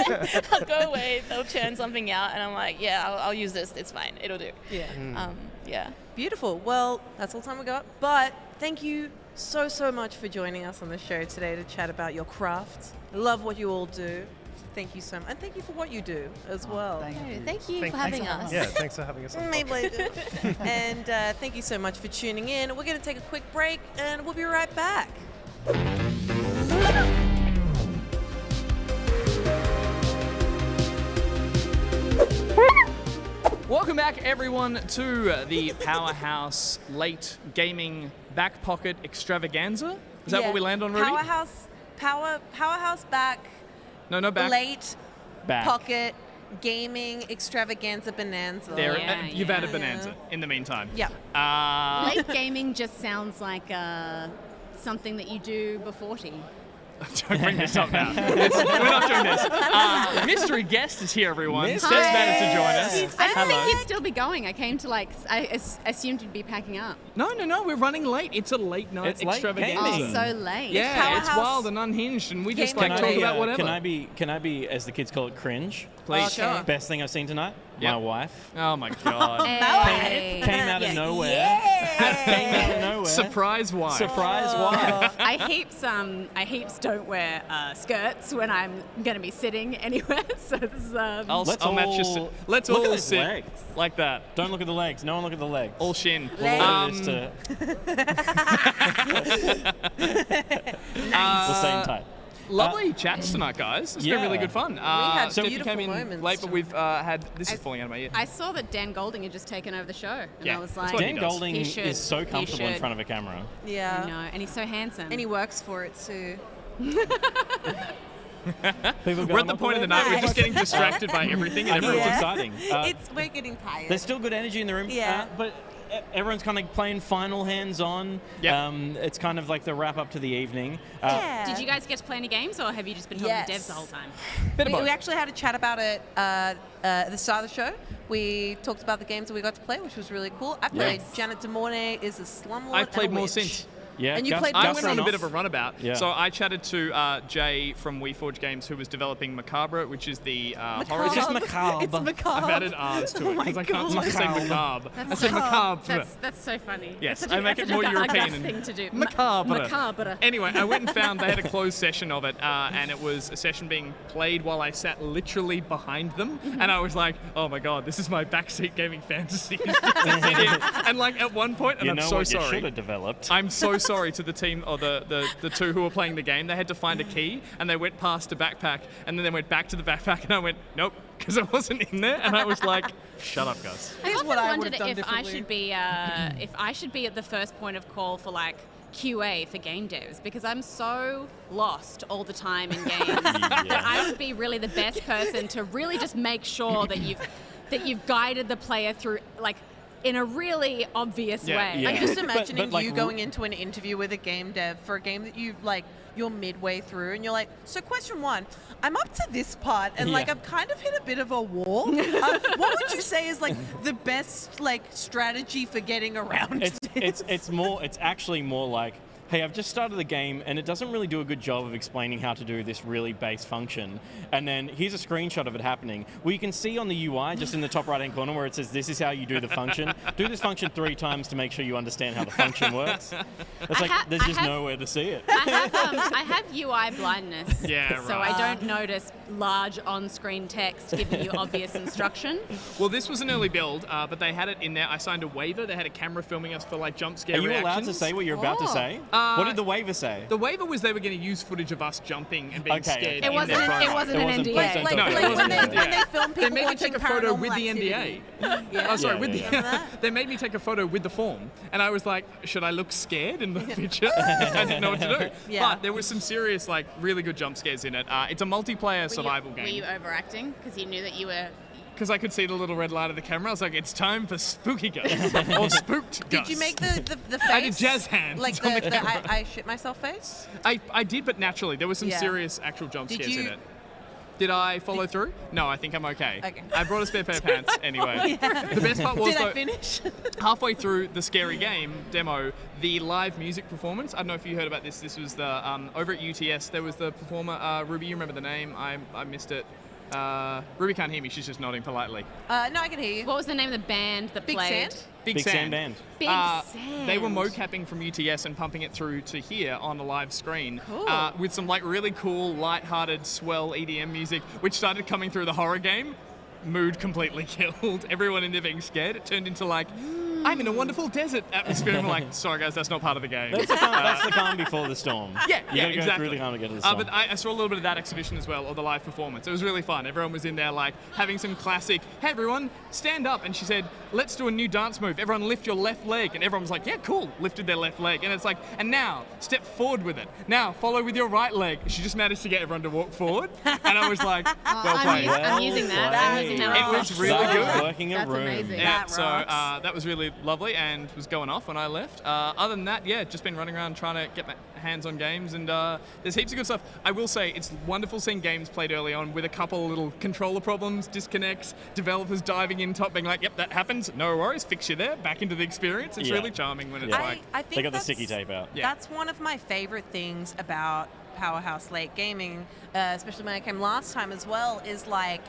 Speaker 13: I'll go away, they'll churn something out, and I'm like, yeah, I'll use this. It's fine. It'll do.
Speaker 3: Yeah.
Speaker 13: Yeah.
Speaker 3: Beautiful. Well, that's all the time we got. But thank you so much for joining us on the show today to chat about your craft. I love what you all do. Thank you so much. And thank you for what you do as well.
Speaker 13: Thank you for having us.
Speaker 14: Yeah, thanks for having us on.
Speaker 3: My pleasure. And thank you so much for tuning in. We're going to take a quick break and we'll be right back.
Speaker 1: Welcome back, everyone, to the Powerhouse Late Gaming Back Pocket Extravaganza. Is that what we land on, Rudy?
Speaker 3: Powerhouse back.
Speaker 1: No, back.
Speaker 3: Late
Speaker 1: Back.
Speaker 3: pocket gaming extravaganza bonanza.
Speaker 1: You've added bonanza in the meantime.
Speaker 3: Yeah.
Speaker 16: Late gaming just sounds like something that you do before tea.
Speaker 1: Don't bring this up now. We're not doing this. Mystery guest is here, everyone. Steph's managed to join us.
Speaker 16: I didn't
Speaker 1: Hello.
Speaker 16: think you'd still be going. I came to I assumed you'd be packing up.
Speaker 1: No, we're running late. It's a late night
Speaker 2: It's late
Speaker 1: extravaganza.
Speaker 2: gaming.
Speaker 16: Oh, so late.
Speaker 1: Yeah, it's wild and unhinged, and we just talk about whatever.
Speaker 2: Can I be, as the kids call it, cringe?
Speaker 1: Please.
Speaker 3: Sure.
Speaker 2: Best thing I've seen tonight?
Speaker 1: Yep.
Speaker 2: My wife.
Speaker 1: Oh my god.
Speaker 2: Came out of nowhere. Came out of nowhere.
Speaker 1: Surprise wife.
Speaker 2: Surprise wife.
Speaker 16: I heaps don't wear skirts when I'm going to be sitting anywhere. So this is
Speaker 1: I'll match your. Let's
Speaker 2: look
Speaker 1: all
Speaker 2: at
Speaker 1: sit
Speaker 2: legs.
Speaker 1: like that.
Speaker 2: Don't look at the legs. No one look at the legs.
Speaker 1: All shin.
Speaker 2: We'll
Speaker 1: Nice.
Speaker 2: We'll stay in tight.
Speaker 1: Lovely chats tonight, guys. It's been really good fun.
Speaker 3: had
Speaker 1: Steph, you
Speaker 3: beautiful
Speaker 1: came in
Speaker 3: moments.
Speaker 1: late, but we've had. This is falling out of my ear.
Speaker 16: I saw that Dan Golding had just taken over the show, and
Speaker 1: Yeah,
Speaker 16: I was
Speaker 1: that's
Speaker 16: like,
Speaker 1: what he
Speaker 2: Dan
Speaker 1: does.
Speaker 2: Golding
Speaker 16: He should.
Speaker 2: is so
Speaker 16: He
Speaker 2: comfortable in
Speaker 16: should.
Speaker 2: front of a camera.
Speaker 3: Yeah.
Speaker 16: I know, and he's so handsome.
Speaker 3: And he works for it too.
Speaker 1: We're at the point of the night. We're just getting distracted by everything. And
Speaker 2: I know, it's
Speaker 1: everyone.
Speaker 2: exciting.
Speaker 3: We're getting tired.
Speaker 2: There's still good energy in the room.
Speaker 3: Yeah.
Speaker 2: But everyone's kind of playing final hands-on.
Speaker 1: Yep.
Speaker 2: It's kind of like the wrap-up to the evening.
Speaker 16: Did you guys get to play any games, or have you just been talking to devs the whole time?
Speaker 3: We actually had a chat about it at the start of the show. We talked about the games that we got to play, which was really cool. I played Janet DeMornay is a slumlord.
Speaker 1: I've played
Speaker 3: and a
Speaker 1: more
Speaker 3: witch.
Speaker 1: since.
Speaker 2: Yeah,
Speaker 3: And you played
Speaker 1: I
Speaker 3: more
Speaker 1: went on a
Speaker 3: since.
Speaker 1: bit of a runabout.
Speaker 2: Yeah.
Speaker 1: So I chatted to Jay from WeForge Games, who was developing Macabre, which is the horror.
Speaker 2: It's just macabre.
Speaker 3: It's macabre.
Speaker 1: I've added R's to it because I can't say macabre. I
Speaker 16: That's
Speaker 1: say
Speaker 16: so-
Speaker 1: macabre.
Speaker 16: That's so funny.
Speaker 1: Yes,
Speaker 16: That's
Speaker 1: I make
Speaker 16: that's
Speaker 1: it more
Speaker 16: such a
Speaker 1: European
Speaker 16: August
Speaker 1: and
Speaker 16: thing to do.
Speaker 1: macabre.
Speaker 16: Macabre.
Speaker 1: Anyway, I went and found they had a closed session of it, and it was a session being played while I sat literally behind them, and I was like, "Oh my god, this is my backseat gaming fantasy." And like at one point, and
Speaker 2: You
Speaker 1: I'm
Speaker 2: know
Speaker 1: so
Speaker 2: what you
Speaker 1: sorry.
Speaker 2: should have developed.
Speaker 1: I'm so sorry to the team or the two who were playing the game. They had to find a key, and they went past a backpack, and then they went back to the backpack, and I went, "Nope," because it wasn't in there, and I was like, "Shut up, guys."
Speaker 16: I've often
Speaker 3: what I
Speaker 16: wondered
Speaker 3: would've done
Speaker 16: if I
Speaker 3: differently.
Speaker 16: should be if I should be at the first point of call for like QA for game devs, because I'm so lost all the time in games that I would be really the best person to really just make sure that you've guided the player through like in a really obvious way.
Speaker 2: Yeah.
Speaker 3: I'm just imagining
Speaker 2: But, like,
Speaker 3: you going into an interview with a game dev for a game that you're midway through, and you're like, so question one, I'm up to this part, and like
Speaker 2: Yeah.
Speaker 3: I've kind of hit a bit of a wall. What would you say is like the best like strategy for getting around this?
Speaker 2: It's actually more like, hey, I've just started the game and it doesn't really do a good job of explaining how to do this really base function. And then here's a screenshot of it happening. Well, you can see on the UI, just in the top right-hand corner, where it says, this is how you do the function. Do this function 3 times to make sure you understand how the function works. It's like, there's just nowhere to see it.
Speaker 16: I have UI blindness,
Speaker 1: Yeah,
Speaker 16: so
Speaker 1: right.
Speaker 16: I don't notice large on-screen text giving you obvious instruction.
Speaker 1: Well, this was an early build, but they had it in there. I signed a waiver. They had a camera filming us for like jump scare
Speaker 2: Are you allowed to
Speaker 1: reactions.
Speaker 2: say what you're about to say? What did the waiver say?
Speaker 1: The waiver was they were going to use footage of us jumping and being
Speaker 2: Okay,
Speaker 1: scared.
Speaker 16: It
Speaker 1: in
Speaker 16: wasn't.
Speaker 1: their
Speaker 16: It
Speaker 1: promo.
Speaker 16: wasn't an NDA.
Speaker 3: Like,
Speaker 1: No,
Speaker 3: like
Speaker 1: it wasn't
Speaker 3: when
Speaker 1: an
Speaker 3: they
Speaker 1: NDA.
Speaker 3: film
Speaker 1: They
Speaker 3: people
Speaker 1: made me
Speaker 3: watching
Speaker 1: take a photo
Speaker 3: paranormal
Speaker 1: with the
Speaker 3: activity.
Speaker 1: NDA.
Speaker 3: Yeah.
Speaker 1: Oh, sorry,
Speaker 2: Yeah,
Speaker 1: with
Speaker 2: yeah,
Speaker 1: the. They made me take a photo with the form, and I was like, should I look scared in the picture? I didn't know what to do.
Speaker 3: Yeah.
Speaker 1: But there was some serious, like, really good jump scares in it. It's a multiplayer survival
Speaker 16: Were you
Speaker 1: game.
Speaker 16: overacting because you knew that you were?
Speaker 1: Because I could see the little red light of the camera, I was like, it's time for spooky Gus or spooked Gus.
Speaker 3: Did you make the face?
Speaker 1: I did jazz hands
Speaker 3: Like
Speaker 1: on the
Speaker 3: the
Speaker 1: camera.
Speaker 3: I shit myself face?
Speaker 1: I did, but naturally. There was some
Speaker 3: Yeah.
Speaker 1: serious actual jump
Speaker 3: Did
Speaker 1: scares in
Speaker 3: you-
Speaker 1: it. Did I follow through? No, I think I'm okay.
Speaker 3: Okay.
Speaker 1: I brought a spare pair of pants anyway.
Speaker 3: Yeah.
Speaker 1: The best part was
Speaker 3: Did I
Speaker 1: though,
Speaker 3: finish?
Speaker 1: halfway through the scary game demo, the live music performance. I don't know if you heard about this. This was the over at UTS. There was the performer Ruby. You remember the name? I missed it. Ruby can't hear me. She's just nodding politely.
Speaker 3: No, I can hear you.
Speaker 16: What was the name of the band that
Speaker 3: Big
Speaker 16: played?
Speaker 3: Sand?
Speaker 1: Big Sand
Speaker 2: Band.
Speaker 16: Big Sand.
Speaker 1: They were mocapping from UTS and pumping it through to here on a live screen
Speaker 3: Cool.
Speaker 1: with some like really cool, light-hearted, swell EDM music, which started coming through the horror game. Mood completely killed. Everyone in there being scared. It turned into like, I'm in a wonderful desert atmosphere. And we're like, sorry guys, that's not part of the game.
Speaker 2: That's the calm before the storm.
Speaker 1: Yeah,
Speaker 2: you gotta go
Speaker 1: exactly.
Speaker 2: through the calm to get to the storm.
Speaker 1: But I saw a little bit of that exhibition as well, or the live performance. It was really fun. Everyone was in there like having some classic, hey everyone, stand up. And she said, let's do a new dance move. Everyone lift your left leg. And everyone was like, yeah, cool. Lifted their left leg. And it's like, and now step forward with it. Now follow with your right leg. She just managed to get everyone to walk forward. And I was like, well played.
Speaker 16: I'm using that. I'm using that.
Speaker 1: It was really good.
Speaker 2: Working a
Speaker 16: That's
Speaker 2: room.
Speaker 16: amazing.
Speaker 1: Yeah,
Speaker 3: That
Speaker 1: so
Speaker 3: rocks.
Speaker 1: that was really lovely and was going off when I left. Other than that, yeah, just been running around trying to get my hands on games, and there's heaps of good stuff. I will say it's wonderful seeing games played early on with a couple of little controller problems, disconnects, developers diving in top being like, yep, that happens, no worries, fix you there, back into the experience. It's
Speaker 2: Yeah.
Speaker 1: really charming when it's
Speaker 2: Yeah.
Speaker 1: like...
Speaker 3: I think
Speaker 2: They got the
Speaker 3: that's-
Speaker 2: sticky tape out.
Speaker 1: Yeah.
Speaker 3: That's one of my favorite things about Powerhouse Late Gaming, especially when I came last time as well, is like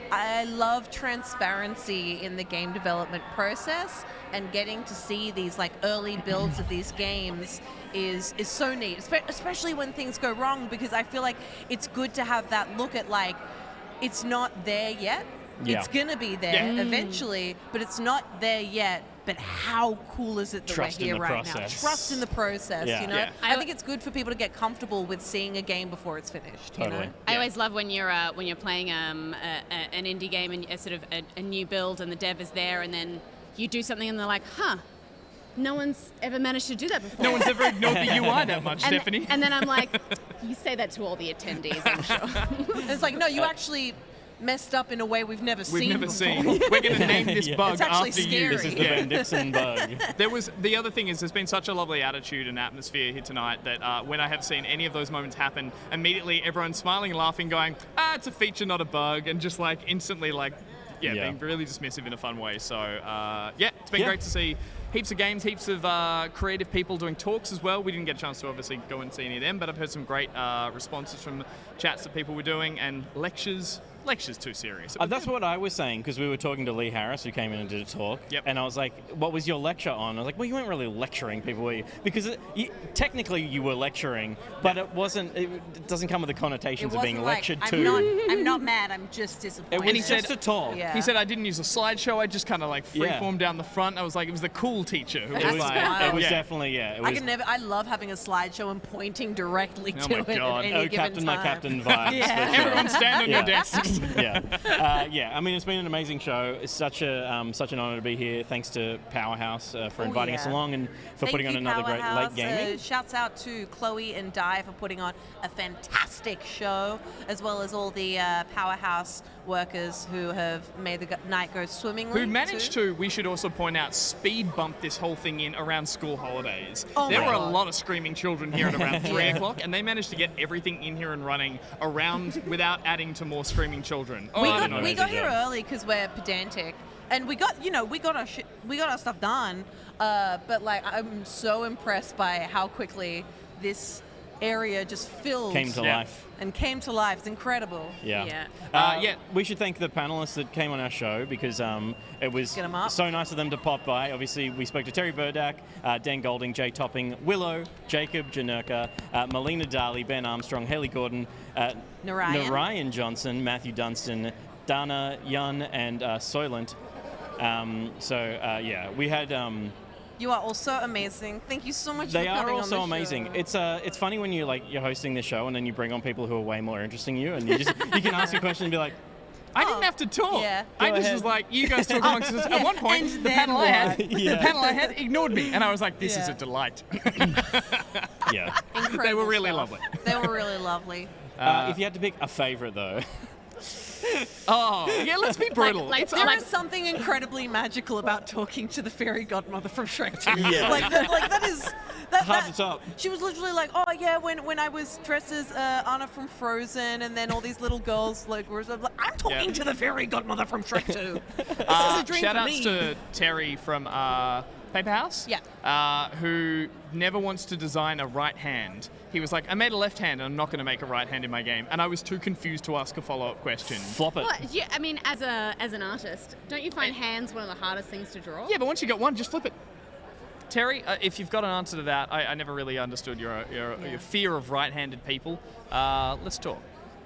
Speaker 3: I love transparency in the game development process, and getting to see these like early builds of these games is so neat, especially when things go wrong, because I feel like it's good to have that look at like it's not there yet.
Speaker 2: Yeah.
Speaker 3: It's gonna be there
Speaker 1: Yeah.
Speaker 3: eventually, but it's not there yet. But how cool is it that
Speaker 2: Trust
Speaker 3: we're
Speaker 2: in
Speaker 3: here
Speaker 2: the
Speaker 3: right
Speaker 2: process.
Speaker 3: now? Trust in the process,
Speaker 2: Yeah.
Speaker 3: you know?
Speaker 1: Yeah.
Speaker 3: I think it's good for people to get comfortable with seeing a game before it's finished, you
Speaker 2: Totally.
Speaker 3: know?
Speaker 16: I always love when you're playing an indie game and a sort of a new build and the dev is there, and then you do something and they're like, huh, no one's ever managed to do that before.
Speaker 1: No one's ever ignored the UI that much,
Speaker 16: and,
Speaker 1: Stephanie.
Speaker 16: And then I'm like, you say that to all the attendees, I'm sure.
Speaker 3: It's like, no, you actually messed up in a way we've never
Speaker 1: We've
Speaker 3: seen
Speaker 1: never
Speaker 3: before.
Speaker 1: seen. We're going to name this bug
Speaker 3: It's actually
Speaker 1: after you.
Speaker 3: scary.
Speaker 2: This is the Ben Dixon bug.
Speaker 1: There was the other thing is there's been such a lovely attitude and atmosphere here tonight that when I have seen any of those moments happen, immediately everyone's smiling and laughing, going, it's a feature, not a bug, and just like instantly like, being really dismissive in a fun way. So it's been great to see heaps of games, heaps of creative people doing talks as well. We didn't get a chance to obviously go and see any of them, but I've heard some great responses from chats that people were doing, and lectures too serious.
Speaker 2: That's what I was saying, because we were talking to Lee Harris, who came in and did a talk.
Speaker 1: Yep.
Speaker 2: And I was like, what was your lecture on? I was like, well, you weren't really lecturing people, were you? Because technically you were lecturing, but it doesn't come with the connotations of being lectured to.
Speaker 3: I'm not mad, I'm just disappointed.
Speaker 2: It was just a talk.
Speaker 3: Yeah.
Speaker 1: He said I didn't use a slideshow. I just kind of like freeformed down the front. I was like, it was the cool teacher who was like,
Speaker 2: it was definitely, It was,
Speaker 3: I love having a slideshow and pointing directly
Speaker 1: Oh
Speaker 3: to
Speaker 1: my
Speaker 3: it
Speaker 1: God.
Speaker 3: at any given
Speaker 2: Captain,
Speaker 3: time.
Speaker 2: my Captain vibes.
Speaker 3: Yeah.
Speaker 2: for sure.
Speaker 1: Everyone stand on your desks.
Speaker 2: I mean, it's been an amazing show. It's such an honor to be here. Thanks to Powerhouse for inviting us along and for
Speaker 3: Thank
Speaker 2: putting on
Speaker 3: you,
Speaker 2: another great
Speaker 3: Powerhouse.
Speaker 2: late gaming.
Speaker 3: Shouts out to Chloe and Di for putting on a fantastic show, as well as all the Powerhouse workers who have made the night go swimmingly.
Speaker 1: Who managed
Speaker 3: too.
Speaker 1: to, we should also point out, speed bump this whole thing in around school holidays.
Speaker 3: Oh
Speaker 1: there
Speaker 3: my
Speaker 1: were
Speaker 3: God.
Speaker 1: a lot of screaming children here at around 3 o'clock, and they managed to get everything in here and running around without adding to more screaming children. Oh, I don't know.
Speaker 3: We got here early because we're pedantic, and we got our stuff done. But like, I'm so impressed by how quickly this area just filled.
Speaker 2: Came to life.
Speaker 3: And came to life. It's incredible.
Speaker 2: Yeah.
Speaker 3: Yeah.
Speaker 2: We should thank the panelists that came on our show, because it was
Speaker 3: Get 'em up.
Speaker 2: so nice of them to pop by. Obviously, we spoke to Terry Burdak, Dan Golding, Jay Topping, Willow, Jacob, Janerka, Marlena, Dali, Ben Armstrong, Hayley Gordon, Narayan Johnson, Matthew Dunstan, Danna, Yun, and Soylent. We had...
Speaker 3: You are all so amazing. Thank you so much for
Speaker 2: They
Speaker 3: coming
Speaker 2: are
Speaker 3: on
Speaker 2: also
Speaker 3: the
Speaker 2: amazing.
Speaker 3: show.
Speaker 2: It's funny when you're hosting the show and then you bring on people who are way more interesting than you, and you can ask a question and be like,
Speaker 1: I didn't have to talk.
Speaker 3: Yeah.
Speaker 1: I
Speaker 2: Go
Speaker 1: just
Speaker 2: ahead.
Speaker 1: was like, you guys talk amongst us. At one point,
Speaker 3: And
Speaker 1: the panel I had,
Speaker 3: then
Speaker 1: ignored me, and I was like, this is
Speaker 3: Yeah.
Speaker 1: a delight.
Speaker 2: yeah.
Speaker 3: Incredible
Speaker 1: They were really
Speaker 3: stuff.
Speaker 1: lovely.
Speaker 3: They were really lovely.
Speaker 2: If you had to pick a favorite, though,
Speaker 1: Oh, yeah, let's be brutal.
Speaker 3: There is something incredibly magical about talking to the fairy godmother from Shrek 2.
Speaker 2: Yeah.
Speaker 3: That is...
Speaker 2: Hard to top.
Speaker 3: She was literally like, oh yeah, when I was dressed as Anna from Frozen, and then all these little girls like were like, I'm talking to the fairy godmother from Shrek 2. This is a dream
Speaker 1: Shout
Speaker 3: for
Speaker 1: outs
Speaker 3: me.
Speaker 1: to Terry from Powerhouse, who never wants to design a right hand. He was like, I made a left hand, and I'm not going to make a right hand in my game. And I was too confused to ask a follow-up question.
Speaker 2: Flop it.
Speaker 16: Well, yeah, I mean, as an artist, don't you find hands one of the hardest things to draw?
Speaker 1: Yeah, but once you got one, just flip it. Terry, if you've got an answer to that, I never really understood your fear of right-handed people. Let's talk.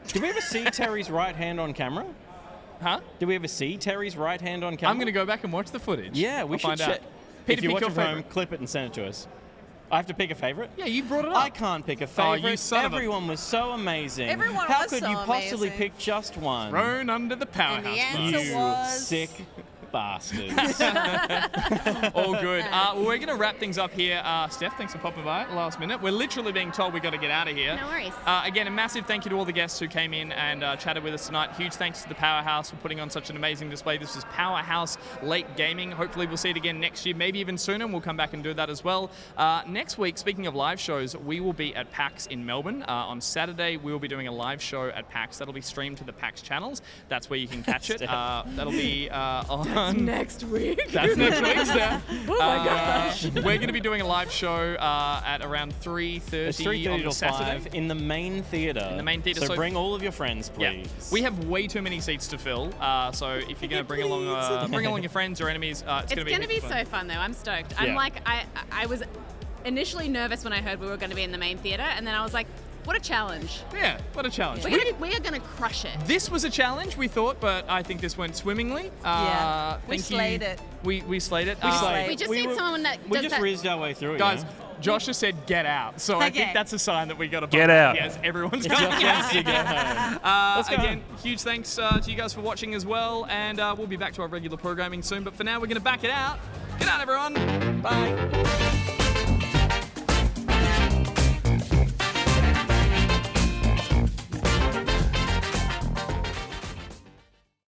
Speaker 2: Did we ever see Terry's right hand on camera?
Speaker 1: Huh?
Speaker 2: Did we ever see Terry's right hand on camera?
Speaker 1: I'm going to go back and watch the footage.
Speaker 2: Yeah, we
Speaker 1: I'll
Speaker 2: should
Speaker 1: find out. Peter,
Speaker 2: if you
Speaker 1: pick
Speaker 2: watch
Speaker 1: your
Speaker 2: it from home,
Speaker 1: favourite.
Speaker 2: clip it and send it to us. I have to pick a favourite?
Speaker 1: Yeah, you brought it up.
Speaker 2: I can't pick a
Speaker 1: Oh,
Speaker 2: favourite.
Speaker 1: you son of a-
Speaker 2: Everyone was so amazing.
Speaker 3: Everyone
Speaker 2: How
Speaker 3: was
Speaker 2: could
Speaker 3: so
Speaker 2: you possibly
Speaker 3: amazing.
Speaker 2: pick just one?
Speaker 1: Thrown under the Powerhouse.
Speaker 3: And the answer
Speaker 2: you
Speaker 3: was...
Speaker 2: sick bastards.
Speaker 1: All good. Well, we're going to wrap things up here. Steph, thanks for popping by at the last minute. We're literally being told we've got to get out of here.
Speaker 16: No worries.
Speaker 1: Again, a massive thank you to all the guests who came in and chatted with us tonight. Huge thanks to the Powerhouse for putting on such an amazing display. This is Powerhouse Late Gaming. Hopefully we'll see it again next year, maybe even sooner, and we'll come back and do that as well. Next week, speaking of live shows, we will be at PAX in Melbourne. On Saturday, we will be doing a live show at PAX. That'll be streamed to the PAX channels. That's where you can catch it. That'll be on...
Speaker 3: next week.
Speaker 1: That's next week, Steph.
Speaker 3: Oh my gosh.
Speaker 1: We're going to be doing a live show at around 3:30
Speaker 2: It's 3:30
Speaker 1: on
Speaker 2: to
Speaker 1: Saturday.
Speaker 2: 5 in the main theatre.
Speaker 1: In the main theatre.
Speaker 2: So bring all of your friends, please.
Speaker 1: Yeah. We have way too many seats to fill, so if you're going to bring along your friends or enemies, it's going to be
Speaker 16: so fun though. I'm stoked. I'm like, I was initially nervous when I heard we were going to be in the main theatre, and then I was like, what a challenge.
Speaker 1: Yeah, what a challenge.
Speaker 16: We are going to crush it.
Speaker 1: This was a challenge, we thought, but I think this went swimmingly.
Speaker 3: We slayed it.
Speaker 1: We slayed it.
Speaker 16: We just need someone that
Speaker 2: We
Speaker 16: does
Speaker 2: just
Speaker 16: that.
Speaker 2: rizzed our way through it.
Speaker 1: Guys,
Speaker 2: you know?
Speaker 1: Josh has said get out, so I
Speaker 3: Okay.
Speaker 1: think that's a sign that we got to
Speaker 14: Get out.
Speaker 1: Yes, everyone's
Speaker 2: Josh
Speaker 1: going to
Speaker 2: wants to go home. Let's go.
Speaker 1: Again, huge thanks to you guys for watching as well, and we'll be back to our regular programming soon. But for now, we're going to back it out. Get out, everyone. Bye.